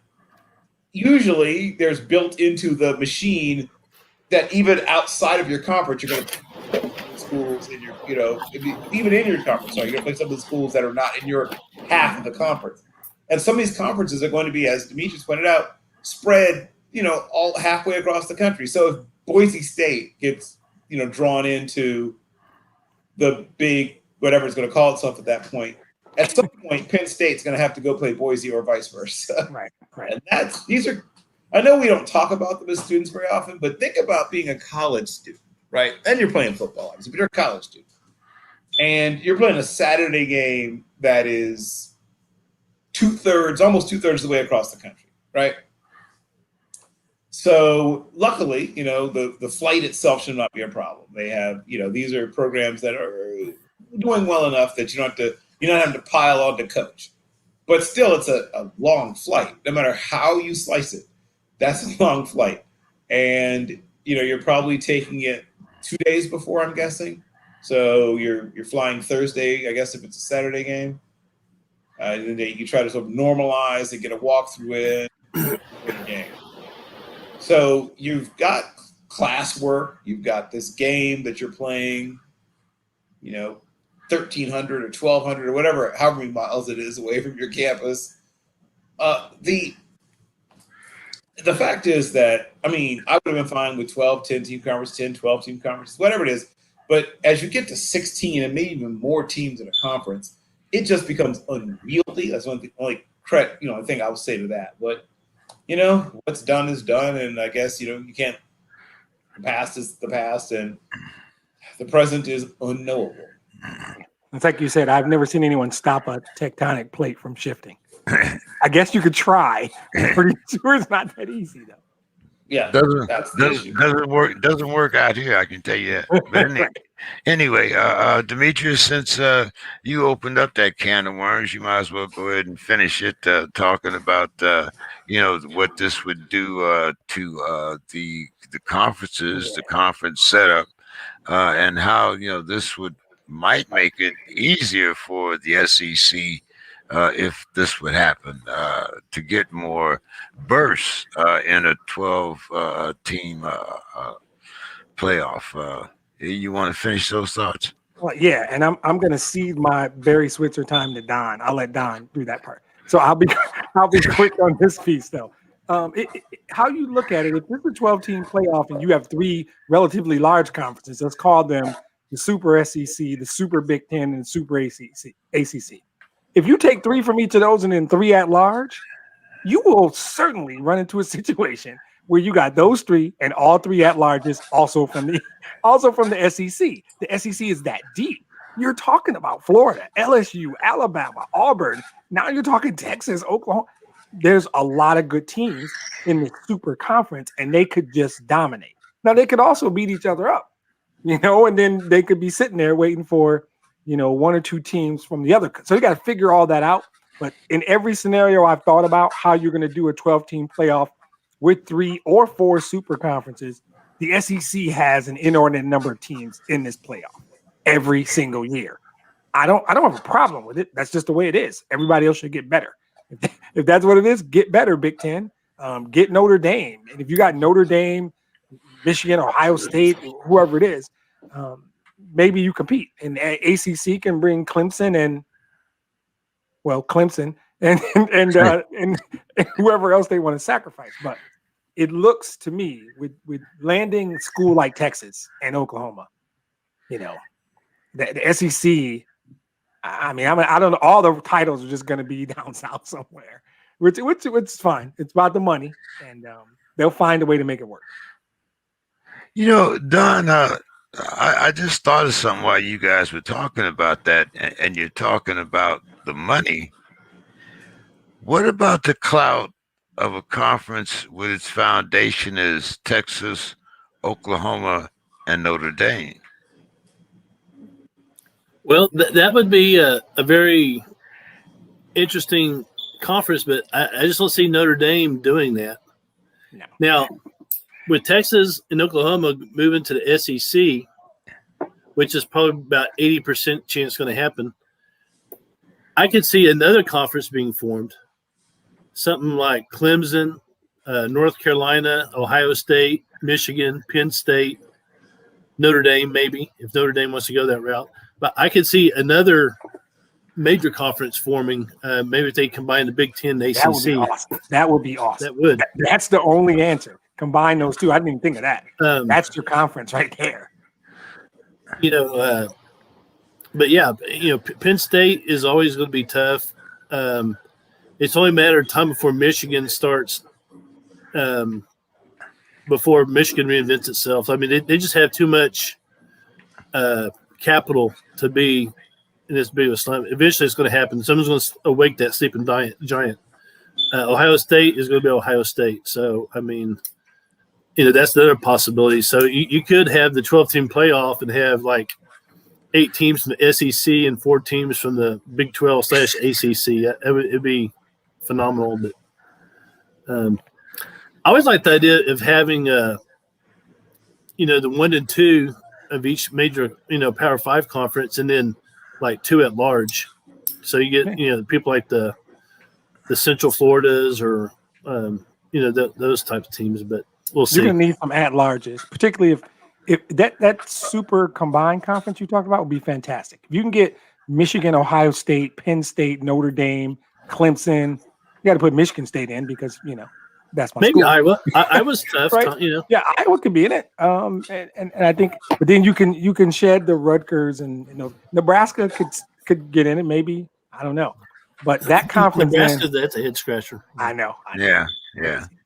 usually there's built into the machine that even outside of your conference, you're going to play schools in your, even in your conference, you're going to play some of the schools that are not in your half of the conference. And some of these conferences are going to be, as Demetrius pointed out, spread, all halfway across the country. So if Boise State gets, drawn into the big whatever it's going to call itself at that point. At some point, Penn State's going to have to go play Boise or vice versa. Right. And these are, I know we don't talk about them as students very often, but think about being a college student, right? And you're playing football, obviously, but you're a college student. And you're playing a Saturday game that is almost two-thirds of the way across the country, right? So luckily, the flight itself should not be a problem. They have, these are programs that are doing well enough that you're not having to pile on to coach. But still, it's a long flight. No matter how you slice it, that's a long flight. And, you're probably taking it 2 days before, I'm guessing. So you're flying Thursday, I guess, if it's a Saturday game. And then you try to sort of normalize and get a walkthrough in the game. So you've got classwork, you've got this game that you're playing, 1,300 or 1,200 or whatever, however many miles it is away from your campus. The fact is that, I would have been fine with 12, 10-team conference, 10, 12-team conferences, whatever it is. But as you get to 16 and maybe even more teams in a conference, it just becomes unwieldy. That's only thing I would say to that. But, what's done is done. And I guess, you can't, the past is the past and the present is unknowable. It's like you said, I've never seen anyone stop a tectonic plate from shifting. I guess you could try. I'm pretty sure it's not that easy, though. Yeah, doesn't work out here. I can tell you that. But anyway, Demetrius, since you opened up that can of worms, you might as well go ahead and finish it. Talking about what this would do to the conferences, the conference setup, and how this might make it easier for the SEC. If this would happen, to get more bursts in a 12-team playoff. You want to finish those thoughts? Well, yeah, and I'm going to cede my Barry Switzer time to Don. I'll let Don do that part. So I'll be quick on this piece though. How you look at it, if it's a 12-team playoff and you have three relatively large conferences, let's call them the Super SEC, the Super Big Ten, and the Super ACC. If you take three from each of those and then three at large, you will certainly run into a situation where you got those three and all three at larges also from the SEC. The SEC is that deep. You're talking about Florida, LSU, Alabama, Auburn. Now you're talking Texas, Oklahoma. There's a lot of good teams in the super conference, and they could just dominate. Now they could also beat each other up, and then they could be sitting there waiting for one or two teams from the other. So you got to figure all that out. But in every scenario I've thought about how you're going to do a 12-team playoff with 3 or 4 super conferences, the SEC has an inordinate number of teams in this playoff every single year. I don't have a problem with it. That's just the way it is. Everybody else should get better. If that's what it is, get better, Big Ten. Get Notre Dame. And if you got Notre Dame, Michigan, Ohio State, whoever it is, maybe you compete. And ACC can bring Clemson and whoever else they want to sacrifice. But it looks to me with landing a school like Texas and Oklahoma, the SEC. I don't know. All the titles are just going to be down south somewhere, which is fine. It's about the money, and they'll find a way to make it work. Don, I just thought of something while you guys were talking about that, and you're talking about the money. What about the clout of a conference with its foundation is Texas, Oklahoma, and Notre Dame? Well, that would be a very interesting conference, but I just don't see Notre Dame doing that. No. Now, with Texas and Oklahoma moving to the SEC, which is probably about 80% chance going to happen, I could see another conference being formed, something like Clemson, North Carolina, Ohio State, Michigan, Penn State, Notre Dame, maybe, if Notre Dame wants to go that route. But I could see another major conference forming. Maybe if they combine the Big Ten and the ACC. That would be awesome. That would. That's the only answer. Combine those two. I didn't even think of that. That's your conference right there. but yeah, Penn State is always going to be tough. It's only a matter of time before Michigan starts. Before Michigan reinvents itself, I mean, they just have too much capital to be in this big of a slump. Eventually, it's going to happen. Someone's going to awake that sleeping giant. Ohio State is going to be Ohio State. So, I mean, that's the other possibility. So you could have the 12-team playoff and have like 8 teams from the SEC and 4 teams from the Big 12/ACC. It'd be phenomenal. But I always like the idea of having, the 1 and 2 of each major, Power 5 conference, and then like 2 at large. So you get, people like the Central Floridas or, those types of teams. But we'll see. You're going to need some at larges, particularly if that super combined conference you talked about would be fantastic. If you can get Michigan, Ohio State, Penn State, Notre Dame, Clemson, you got to put Michigan State in because, that's my maybe school. Iowa. Iowa's tough, right? Yeah, Iowa could be in it. And I think, but then you can shed the Rutgers and Nebraska could get in it. Maybe, I don't know, but that conference, Nebraska, that's a head scratcher. I know. Yeah.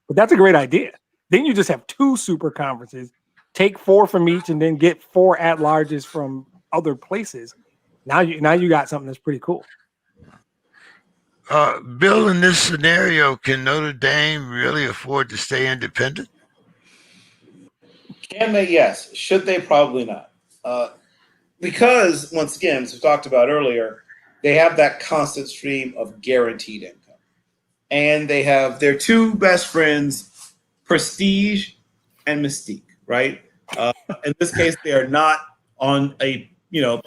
But that's a great idea. Then you just have 2 super conferences, take 4 from each, and then get 4 at larges from other places. Now you got something that's pretty cool. Bill, in this scenario, can Notre Dame really afford to stay independent? Can they? Yes. Should they? Probably not. Because, once again, as we talked about earlier, they have that constant stream of guaranteed income. And they have their 2 best friends, prestige and mystique, right? In this case, they are not on a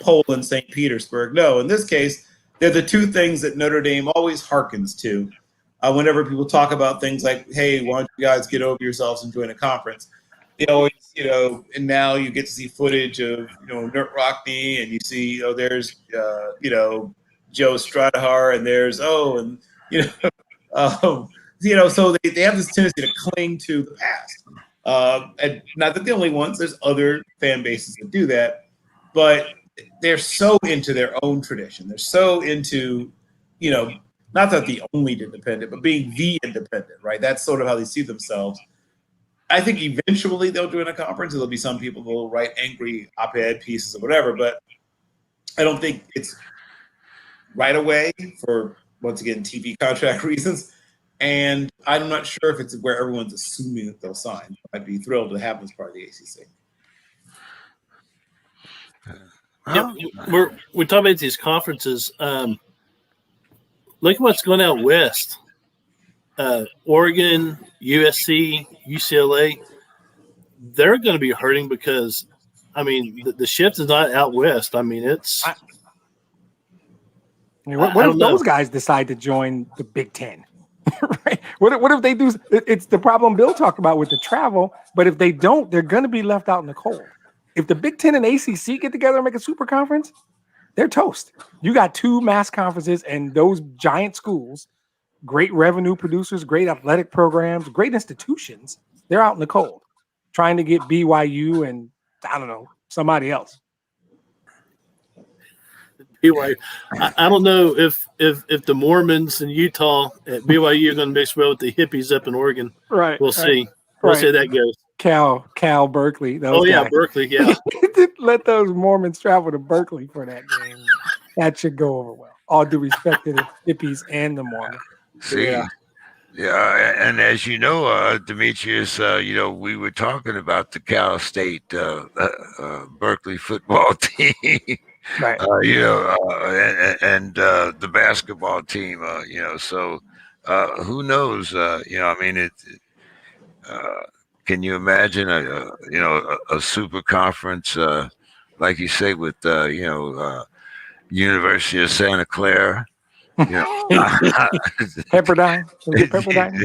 pole in St. Petersburg. No, in this case, they're the 2 things that Notre Dame always harkens to whenever people talk about things like, hey, why don't you guys get over yourselves and join a conference? They always, and now you get to see footage of, Knurt Rockne, and you see, there's, Joe Stradahar, and there's, so they have this tendency to cling to the past. And not that the only ones, there's other fan bases that do that, but they're so into their own tradition. They're so into, not that the only independent, but being the independent, right? That's sort of how they see themselves. I think eventually they'll join a conference. There'll be some people who will write angry op-ed pieces or whatever, but I don't think it's right away for, once again, TV contract reasons. And I'm not sure if it's where everyone's assuming that they'll sign. I'd be thrilled to have them as part of the ACC. Yeah, we're talking about these conferences. Look at what's going out west. Oregon, USC, UCLA, they're going to be hurting because, the shift is not out west. It's. What if those guys decide to join the Big Ten? Right? What if they do? It's the problem Bill talked about with the travel. But if they don't, they're going to be left out in the cold. If the Big Ten and ACC get together and make a super conference, they're toast. You got 2 mass conferences and those giant schools, great revenue producers, great athletic programs, great institutions. They're out in the cold trying to get BYU and, I don't know, somebody else. BYU. I don't know if the Mormons in Utah at BYU are going to mix well with the hippies up in Oregon. Right. We'll see. We'll see how that goes. Cal, Berkeley. Yeah, Berkeley, yeah. Let those Mormons travel to Berkeley for that game. That should go over well. All due respect to the hippies and the Mormons. See, yeah, and as you know, Demetrius, we were talking about the Cal State Berkeley football team, right? And the basketball team, So who knows? Can you imagine a super conference like you say with University of Santa Clara? Pepperdine. Pepperdine.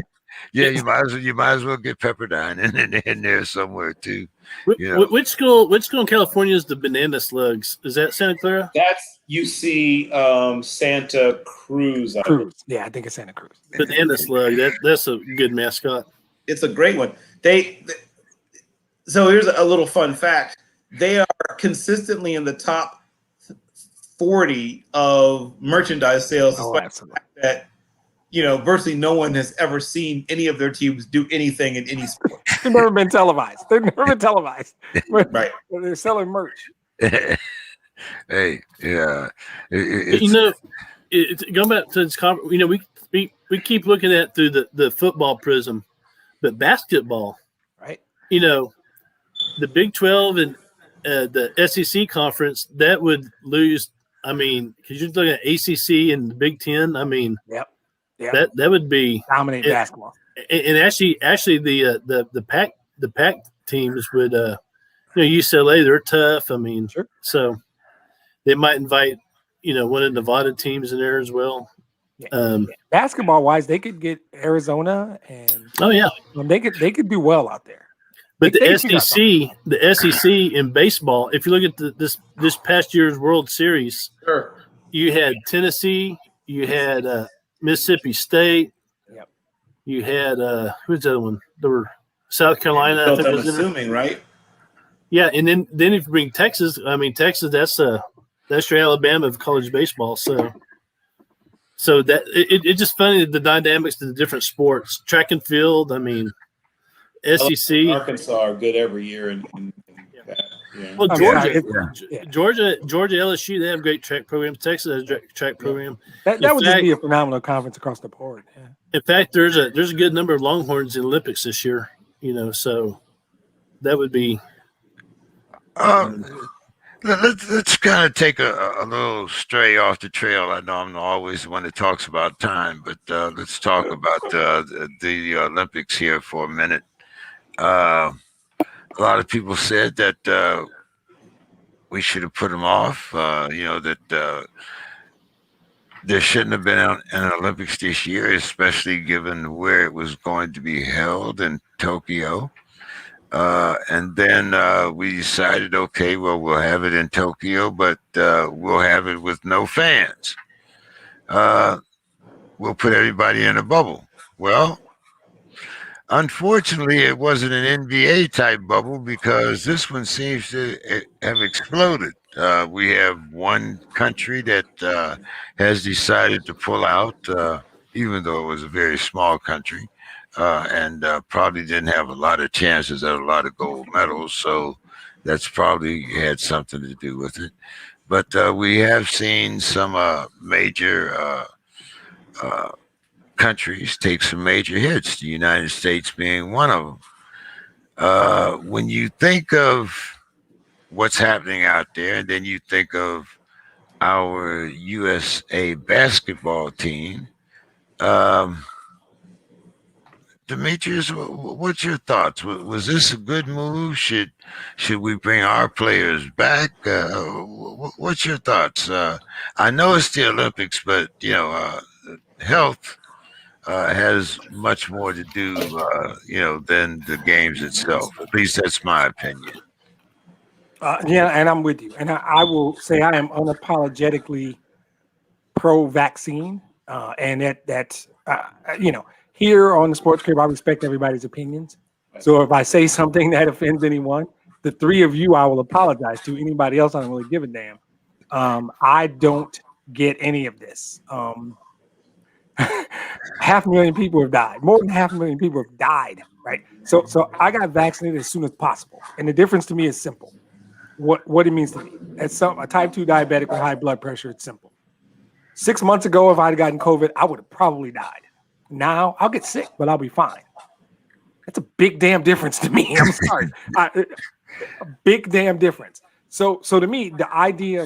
Yeah, you might as well get Pepperdine in there somewhere too. Which school in California is the Banana Slugs? Is that Santa Clara? That's UC Santa Cruz. Yeah, I think it's Santa Cruz. Banana Slug. That's a good mascot. It's a great one. So here's a little fun fact. They are consistently in the top 40 of merchandise sales, despite absolutely. the fact that virtually no one has ever seen any of their teams do anything in any sport. They've never been televised. But Right. they're selling merch. Hey, yeah, But, going back to this conference, we keep looking at through the football prism, but basketball, right? The Big 12 and the SEC conference, that would lose. I mean, because you're looking at ACC and the Big 10. I mean, Yep. that would be Dominate basketball. And actually, the Pac teams would, UCLA, they're tough. I mean, Sure. So they might invite, one of the Nevada teams in there as well. Basketball wise, they could get Arizona, and they could do well out there. But the SEC in baseball, if you look at this past year's World Series, sure, you had Tennessee, you had Mississippi State, you had who's the other one? There were South Carolina. I'm assuming, right? Yeah, and then if you bring Texas, I mean Texas, that's your Alabama of college baseball. So that it's just funny the dynamics of the different sports, track and field. I mean, SEC, Arkansas are good every year, well, Georgia, LSU, they have great track programs. Texas has a track program. That would just be a phenomenal conference across the board. Yeah. In fact, there's a good number of Longhorns in the Olympics this year. So that would be. Let's kind of take a little stray off the trail. I know I'm always the one that talks about time, but let's talk about the Olympics here for a minute. A lot of people said that we should have put them off. That there shouldn't have been an Olympics this year, especially given where it was going to be held in Tokyo. And then we decided, okay, well, we'll have it in Tokyo, but we'll have it with no fans. We'll put everybody in a bubble. Well, unfortunately, it wasn't an NBA type bubble because this one seems to have exploded. We have one country that has decided to pull out, even though it was a very small country. And probably didn't have a lot of chances at a lot of gold medals. So that's probably had something to do with it. But we have seen some major countries take some major hits, the United States being one of them. When you think of what's happening out there, and then you think of our USA basketball team, Demetrius, what's your thoughts? Was this a good move? Should we bring our players back? What's your thoughts? I know it's the Olympics, but health has much more to do, than the games itself. At least that's my opinion. And I'm with you. And I will say I am unapologetically pro-vaccine, and that's here on the SPORTSKRIB, I respect everybody's opinions. So if I say something that offends anyone, the three of you, I will apologize to. Anybody else, I don't really give a damn. I don't get any of this. 500,000 people have died. More than 500,000 people have died, right? So I got vaccinated as soon as possible. And the difference to me is simple. What it means to me. As a type 2 diabetic with high blood pressure, it's simple. 6 months ago, if I'd gotten COVID, I would have probably died. Now I'll get sick, but I'll be fine. That's a big damn difference to me. I'm sorry. A big damn difference. So to me, the idea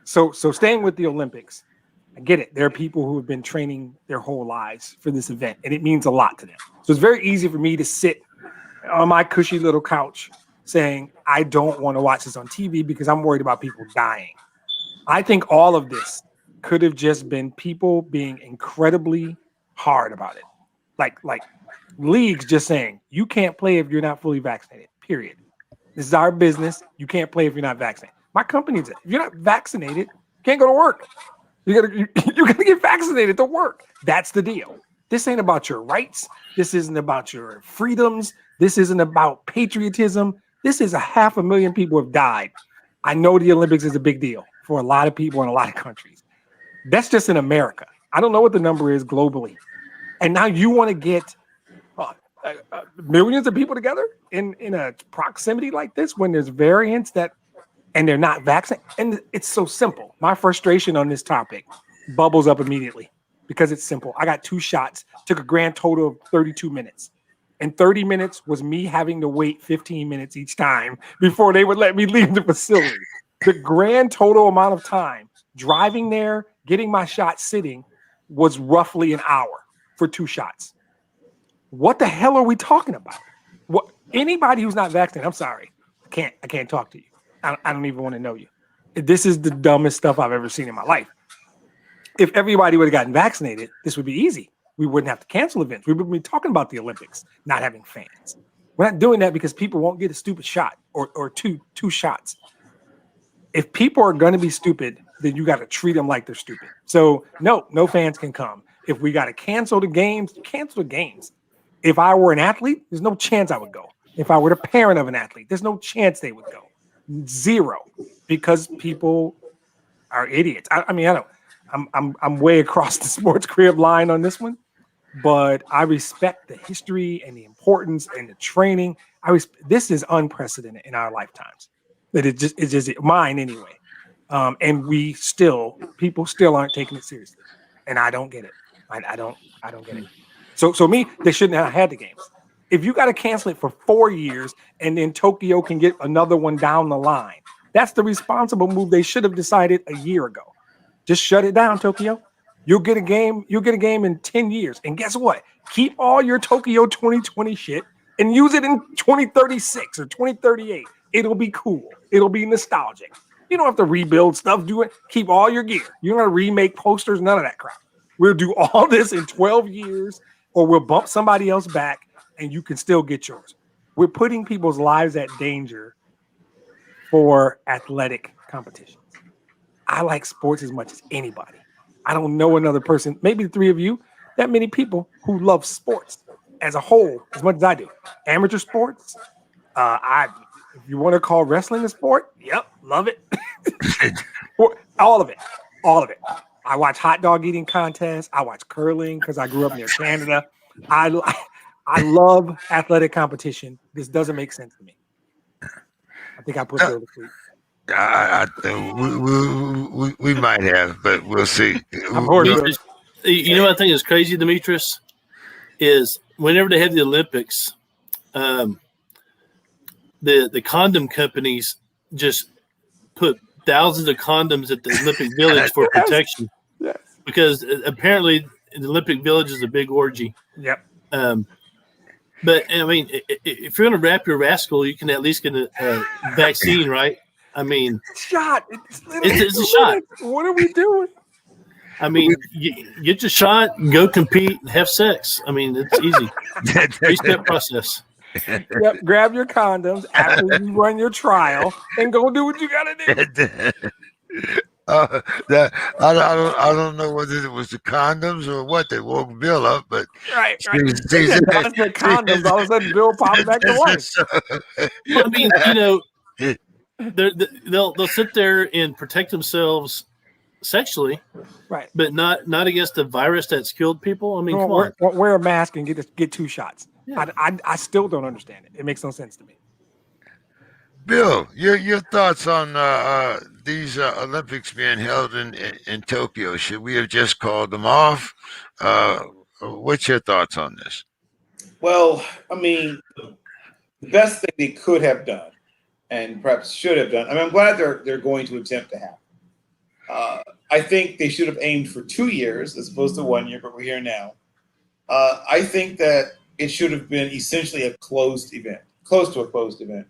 so staying with the Olympics, I get it. There are people who have been training their whole lives for this event, and it means a lot to them. So it's very easy for me to sit on my cushy little couch saying, I don't want to watch this on TV because I'm worried about people dying. I think all of this could have just been people being incredibly hard about it. Like leagues just saying, you can't play if you're not fully vaccinated, period. This is our business. You can't play if you're not vaccinated. My company's if you're not vaccinated, you can't go to work. You gotta get vaccinated to work. That's the deal. This ain't about your rights. This isn't about your freedoms. This isn't about patriotism. This is 500,000 people have died. I know the Olympics is a big deal. for a lot of people in a lot of countries. That's just in America. I don't know what the number is globally. And now you want to get millions of people together in a proximity like this when there's variants and they're not vaccinated. And it's so simple. My frustration on this topic bubbles up immediately because it's simple. I got 2 shots, took a grand total of 32 minutes. And 30 minutes was me having to wait 15 minutes each time before they would let me leave the facility. The grand total amount of time driving there, getting my shot sitting was roughly an hour for 2 shots. What the hell are we talking about? What anybody who's not vaccinated, I'm sorry. I can't talk to you. I don't even want to know you. This is the dumbest stuff I've ever seen in my life. If everybody would have gotten vaccinated, this would be easy. We wouldn't have to cancel events. We wouldn't be talking about the Olympics not having fans. We're not doing that because people won't get a stupid shot or two shots. If people are going to be stupid, then you got to treat them like they're stupid. So no fans can come. If we got to cancel the games, cancel the games. If I were an athlete, there's no chance I would go. If I were the parent of an athlete, there's no chance they would go. 0, because people are idiots. I mean, I don't. I'm way across the SPORTSKRIB line on this one, but I respect the history and the importance and the training. This is unprecedented in our lifetimes. That it's just mine anyway. And people still aren't taking it seriously, and I don't get it. I don't get it. So me, they shouldn't have had the games. If you got to cancel it for 4 years and then Tokyo can get another one down the line, that's the responsible move. They should have decided a year ago. Just shut it down, Tokyo. You'll get a game in 10 years. And guess what? Keep all your Tokyo 2020 shit and use it in 2036 or 2038. It'll be cool. It'll be nostalgic. You don't have to rebuild stuff. Do it. Keep all your gear. You don't have to remake posters, none of that crap. We'll do all this in 12 years, or we'll bump somebody else back and you can still get yours. We're putting people's lives at danger for athletic competitions. I like sports as much as anybody. I don't know another person, maybe the 3 of you, that many people who love sports as a whole as much as I do. Amateur sports, if you want to call wrestling a sport, yep, love it. All of it. I watch hot dog eating contests. I watch curling because I grew up near Canada. I love athletic competition. This doesn't make sense to me. I think I put Bill to sleep. We might have, but we'll see. I'm bored. You know what I think is crazy, Demetrius, is whenever they have the Olympics, the condom companies just put thousands of condoms at the Olympic Village for protection. Yes. Because apparently the Olympic Village is a big orgy. Yep. But I mean, if you're going to wrap your rascal, you can at least get a vaccine, right? I mean, shot. It's a shot. What are we doing? I mean, get your shot, go compete, and have sex. I mean, it's easy. 3-step process. Yep. Grab your condoms after you run your trial and go do what you got to do. I don't know whether it was the condoms or what that woke Bill up, but right. The condoms, all of a sudden Bill popped back to life. I mean, you know, they'll sit there and protect themselves sexually, right? But not against a virus that's killed people. I mean, come on. Wear a mask and get 2 shots. Yeah. I still don't understand it. It makes no sense to me. Bill, your thoughts on these Olympics being held in Tokyo? Should we have just called them off? What's your thoughts on this? Well, I mean, the best thing they could have done, and perhaps should have done. I mean, I'm glad they're going to attempt to have. I think they should have aimed for 2 years as opposed to 1 year, but we're here now. I think that it should have been essentially a closed event, close to a closed event.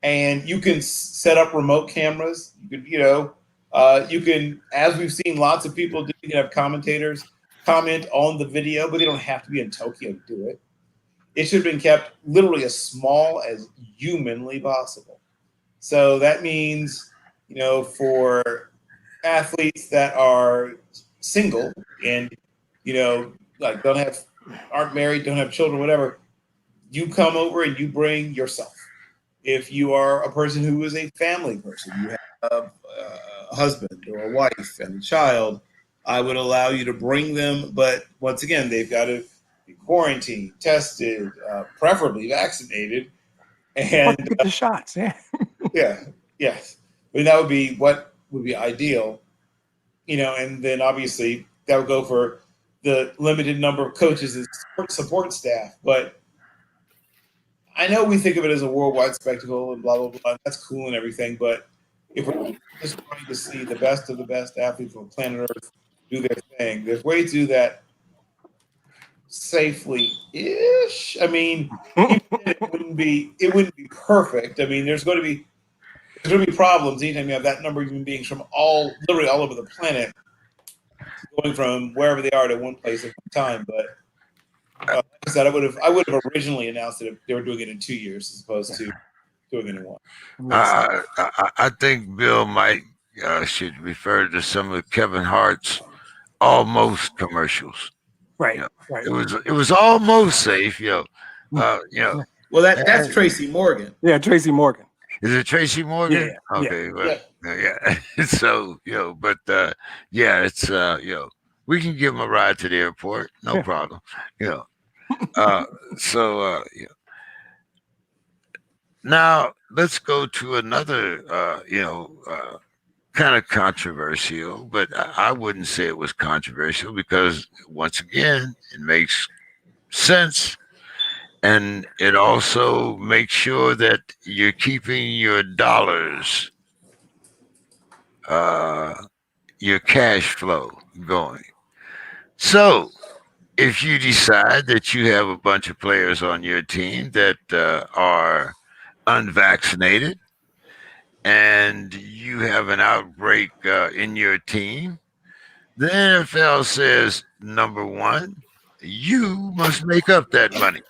And you can set up remote cameras. You could, you can, as we've seen lots of people do, you can have commentators comment on the video, but they don't have to be in Tokyo to do it. It should have been kept literally as small as humanly possible. So that means, for athletes that are single and, like aren't married, don't have children, whatever, you come over and you bring yourself. If you are a person who is a family person, you have husband or a wife and a child, I would allow you to bring them. But once again, they've got to be quarantined, tested, preferably vaccinated. And Get the shots. Yeah. yeah, yes. I mean, that would be what would be ideal, and then obviously that would go for the limited number of coaches and support staff. But I know we think of it as a worldwide spectacle and blah, blah, blah. That's cool and everything. But if we're just trying to see the best of the best athletes on planet Earth do their thing, there's ways to do that safely-ish. I mean, it wouldn't be perfect. I mean, there's going to be problems anytime you have that number of human beings from literally all over the planet, going from wherever they are to one place at one time. But like I said, I would have originally announced that they were doing it in 2 years as opposed to doing it in one. I think Bill might should refer to some of Kevin Hart's almost commercials. Right, You know, right. It was almost safe, Well, that's Tracy Morgan. Yeah, Tracy Morgan. Is it Tracy Morgan? Yeah, Okay, yeah. So but it's we can give him a ride to the airport, no problem. Now let's go to another kind of controversial, but I wouldn't say it was controversial because once again it makes sense. And it also makes sure that you're keeping your dollars, your cash flow going. So if you decide that you have a bunch of players on your team that are unvaccinated and you have an outbreak in your team, the NFL says, number one, you must make up that money.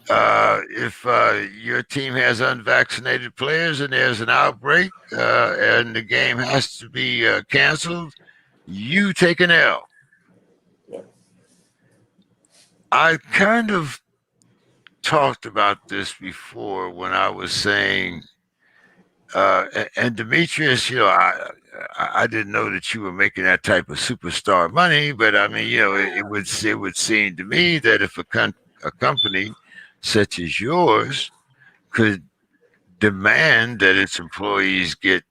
If your team has unvaccinated players and there's an outbreak and the game has to be canceled, you take an L. I kind of talked about this before when I was saying, and Demetrius, I didn't know that you were making that type of superstar money, but I mean, it would seem to me that if a company such as yours could demand that its employees get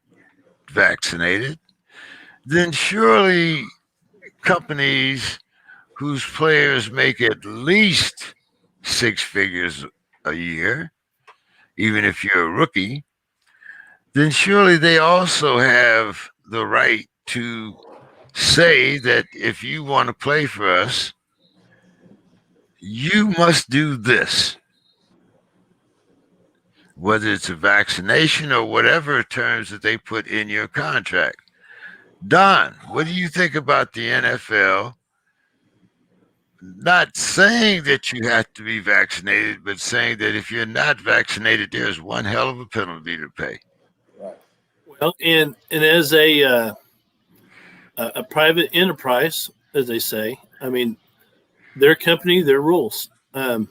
vaccinated, then surely companies whose players make at least 6 figures a year, even if you're a rookie, then surely they also have the right to say that if you want to play for us, you must do this. Whether it's a vaccination or whatever terms that they put in your contract. Don, what do you think about the NFL not saying that you have to be vaccinated, but saying that if you're not vaccinated, there's one hell of a penalty to pay? Well, and as a private enterprise, as they say, I mean, their company, their rules. Yep.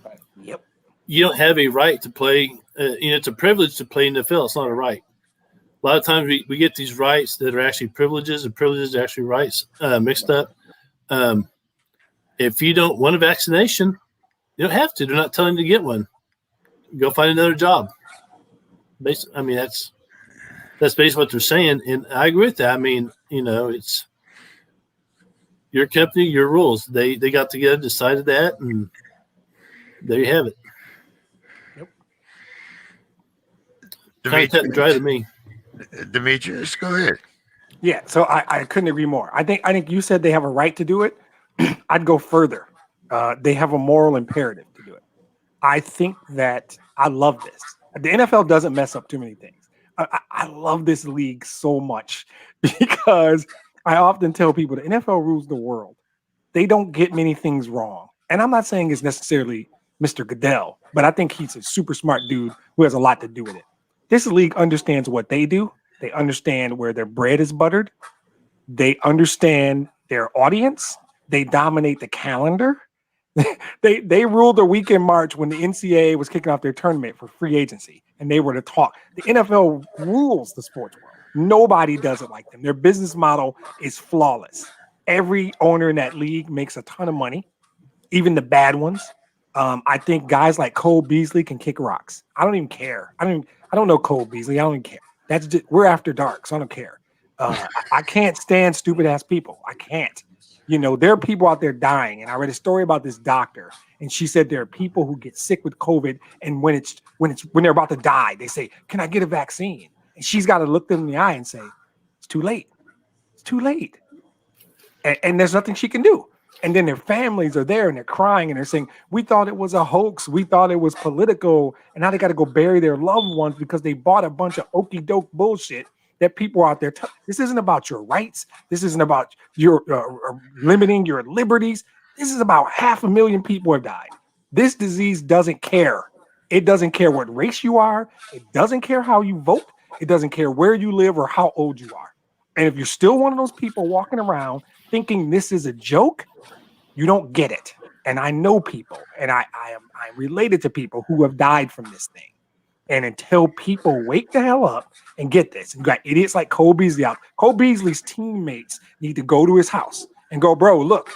You don't have a right to play. It's a privilege to play in the NFL. It's not a right. A lot of times we get these rights that are actually privileges, and privileges are actually rights mixed up. If you don't want a vaccination, you don't have to. They're not telling you to get one. Go find another job. I mean, that's basically what they're saying, and I agree with that. I mean, it's your company, your rules. They got together, decided that, and there you have it. Kind of cut and dry to me. Demetrius, go ahead. Yeah, so I couldn't agree more. I think you said they have a right to do it. I'd go further. They have a moral imperative to do it. I think that I love this. The NFL doesn't mess up too many things. I love this league so much because I often tell people the NFL rules the world. They don't get many things wrong. And I'm not saying it's necessarily Mr. Goodell, but I think he's a super smart dude who has a lot to do with it. This league understands what they do. They understand where their bread is buttered. They understand their audience. They dominate the calendar. They ruled the week in March when the NCAA was kicking off their tournament for free agency, and they were to talk. The NFL rules the sports world. Nobody does it like them. Their business model is flawless. Every owner in that league makes a ton of money, even the bad ones. I think guys like Cole Beasley can kick rocks. I don't even care. I don't know Cole Beasley. I don't even care. That's just, we're after dark, so I don't care. I can't stand stupid ass people. I can't. You know, there are people out there dying, and I read a story about this doctor, and she said there are people who get sick with COVID, and when they're about to die, they say, "Can I get a vaccine?" And she's got to look them in the eye and say, "It's too late. It's too late." And there's nothing she can do. And then their families are there and they're crying and they're saying, "We thought it was a hoax. We thought it was political." And now they got to go bury their loved ones because they bought a bunch of okey doke bullshit that people are out there. This isn't about your rights. This isn't about your limiting your liberties. This is about 500,000 people have died. This disease doesn't care. It doesn't care what race you are. It doesn't care how you vote. It doesn't care where you live or how old you are. And if you're still one of those people walking around thinking this is a joke, you don't get it. And I know people, and I'm related to people who have died from this thing. And until people wake the hell up and get this, and you got idiots like Cole Beasley out. Cole Beasley's teammates need to go to his house and go, "Bro, look,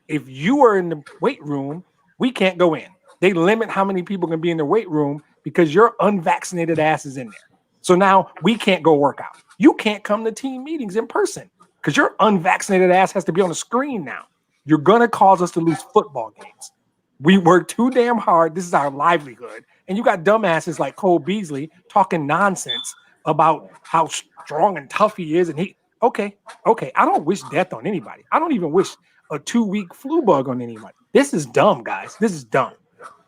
if you are in the weight room, we can't go in." They limit how many people can be in the weight room because your unvaccinated ass is in there. So now we can't go work out. You can't come to team meetings in person because your unvaccinated ass has to be on the screen now. You're going to cause us to lose football games. We work too damn hard. This is our livelihood. And you got dumbasses like Cole Beasley talking nonsense about how strong and tough he is. And okay. I don't wish death on anybody. I don't even wish a 2-week flu bug on anybody. This is dumb, guys. This is dumb.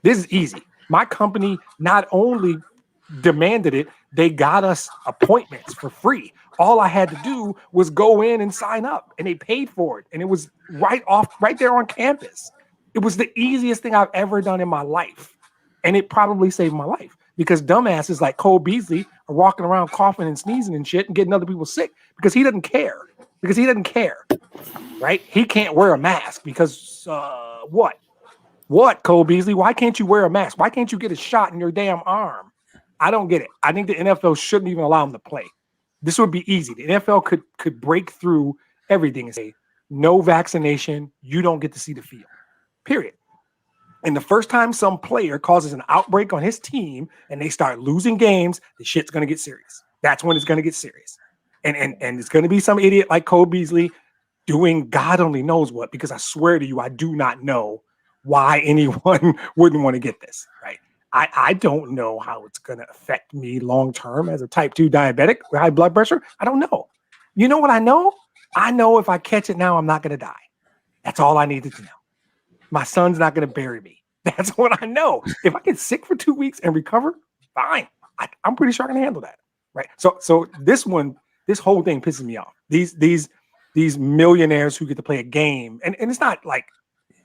This is easy. My company not only demanded it, they got us appointments for free. All I had to do was go in and sign up, and they paid for it. And it was right there on campus. It was the easiest thing I've ever done in my life. And it probably saved my life because dumbasses like Cole Beasley are walking around coughing and sneezing and shit and getting other people sick because he doesn't care. Right? He can't wear a mask because what? What, Cole Beasley? Why can't you wear a mask? Why can't you get a shot in your damn arm? I don't get it. I think the NFL shouldn't even allow him to play. This would be easy. The NFL could break through everything and say, no vaccination, you don't get to see the field. Period. And the first time some player causes an outbreak on his team and they start losing games, the shit's going to get serious. That's when it's going to get serious. And it's going to be some idiot like Cole Beasley doing God only knows what, because I swear to you, I do not know why anyone wouldn't want to get this, right? I don't know how it's going to affect me long-term as a type 2 diabetic with high blood pressure. I don't know. You know what I know? I know if I catch it now, I'm not going to die. That's all I needed to know. My son's not going to bury me. That's what I know. If I get sick for 2 weeks and recover, fine. I'm pretty sure I can handle that, right? So this whole thing pisses me off. These millionaires who get to play a game, and it's not like,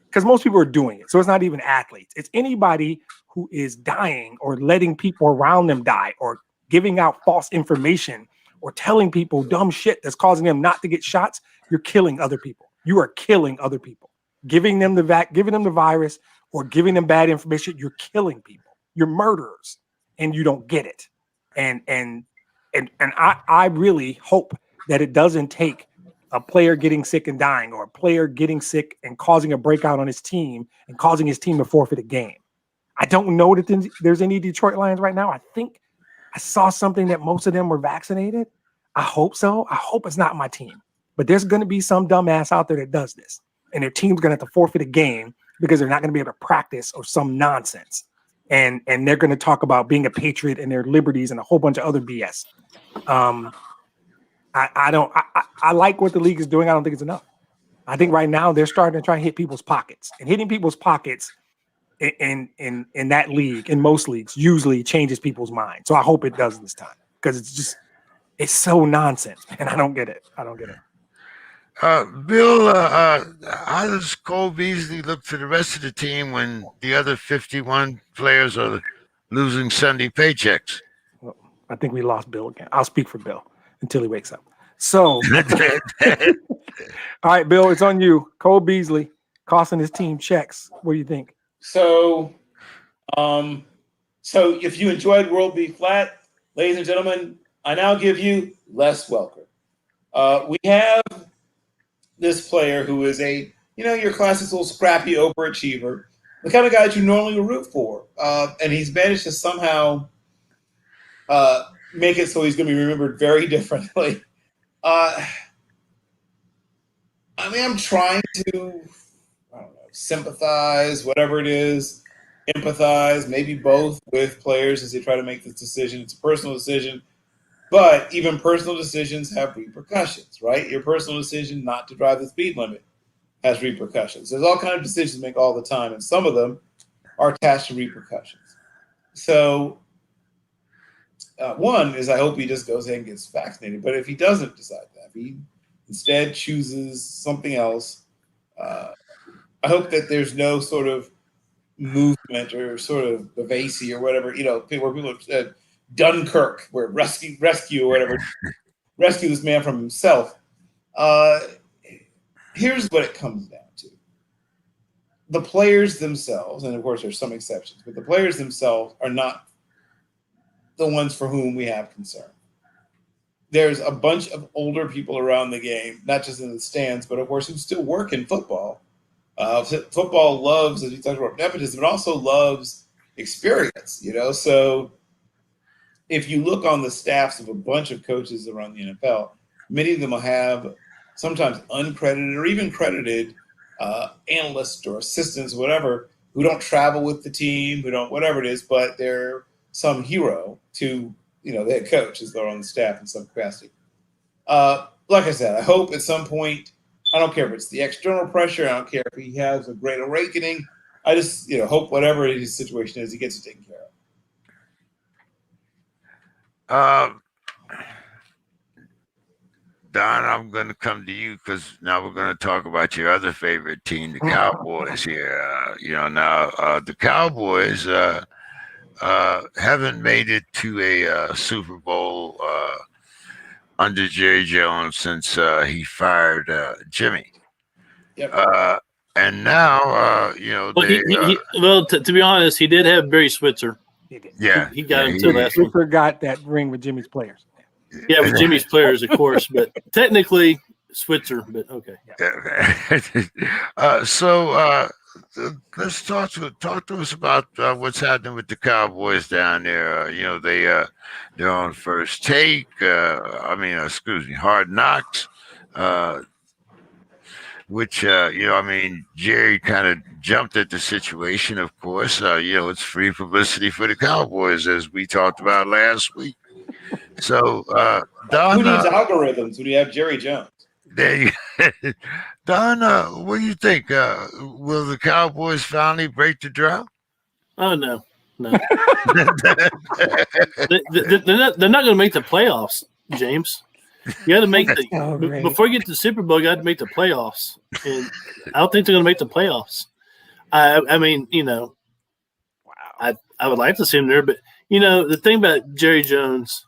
because most people are doing it. So it's not even athletes. It's anybody who is dying or letting people around them die or giving out false information or telling people dumb shit that's causing them not to get shots. You're killing other people. You are killing other people. Giving them the virus or giving them bad information, you're killing people. You're murderers, and you don't get it. And I really hope that it doesn't take a player getting sick and dying or a player getting sick and causing a breakout on his team and causing his team to forfeit a game. I don't know that there's any Detroit Lions right now. I think I saw something that most of them were vaccinated. I hope so. I hope it's not my team. But there's going to be some dumbass out there that does this. And their team's going to have to forfeit a game because they're not going to be able to practice or some nonsense. And they're going to talk about being a patriot and their liberties and a whole bunch of other BS. I like what the league is doing. I don't think it's enough. I think right now they're starting to try and hit people's pockets, and hitting people's pockets in that league, in most leagues, usually changes people's minds. So I hope it does this time because it's so nonsense, and I don't get it. Bill, how does Cole Beasley look to the rest of the team when the other 51 players are losing Sunday paychecks? Well, I think we lost Bill again. I'll speak for Bill until he wakes up. So, all right, Bill, it's on you. Cole Beasley costing his team checks. What do you think? So if you enjoyed World Be Flat, ladies and gentlemen, I now give you Les Welker. We have this player who is your classic little scrappy overachiever, the kind of guy that you normally would root for. And he's managed to somehow make it so he's going to be remembered very differently. I'm trying to, sympathize, whatever it is, empathize, maybe both with players as they try to make this decision. It's a personal decision, but even personal decisions have repercussions, right? Your personal decision not to drive the speed limit has repercussions. There's all kinds of decisions to make all the time, and some of them are attached to repercussions. So one is I hope he just goes ahead and gets vaccinated, but if he doesn't decide that, if he instead chooses something else, I hope that there's no sort of movement or sort of Bavasi or whatever, where people have said Dunkirk, where rescue or whatever, rescue this man from himself. Here's what it comes down to. The players themselves, and of course there's some exceptions, but the players themselves are not the ones for whom we have concern. There's a bunch of older people around the game, not just in the stands, but of course who still work in football. Football loves, as we talked about, nepotism, but also loves experience, So if you look on the staffs of a bunch of coaches around the NFL, many of them will have sometimes uncredited or even credited analysts or assistants, whatever, who don't travel with the team, who don't, whatever it is, but they're some hero to, the head coach as they're on the staff in some capacity. Like I said, I hope at some point, I don't care if it's the external pressure, I don't care if he has a great awakening. I just, hope whatever his situation is, he gets it taken care of. Don, I'm going to come to you because now we're going to talk about your other favorite team, the Cowboys here. Now the Cowboys haven't made it to a Super Bowl under Jerry Jones since he fired Jimmy. Yep. And now, to be honest, he did have Barry Switzer. He did. Yeah. He got him to last one. Switzer got that ring with Jimmy's players. Yeah, with Jimmy's players, of course, but technically Switzer, but okay. So let's talk to us about what's happening with the Cowboys down there. They're on First Take. Hard Knocks. Which Jerry kind of jumped at the situation. Of course, it's free publicity for the Cowboys, as we talked about last week. So, Don, who needs algorithms when you have Jerry Jones? There you, Don, what do you think? Will the Cowboys finally break the drought? Oh no. They're not going to make the playoffs, James. You got to make before you get to the Super Bowl. You got to make the playoffs, and I don't think they're going to make the playoffs. I would like to see him there, but the thing about Jerry Jones.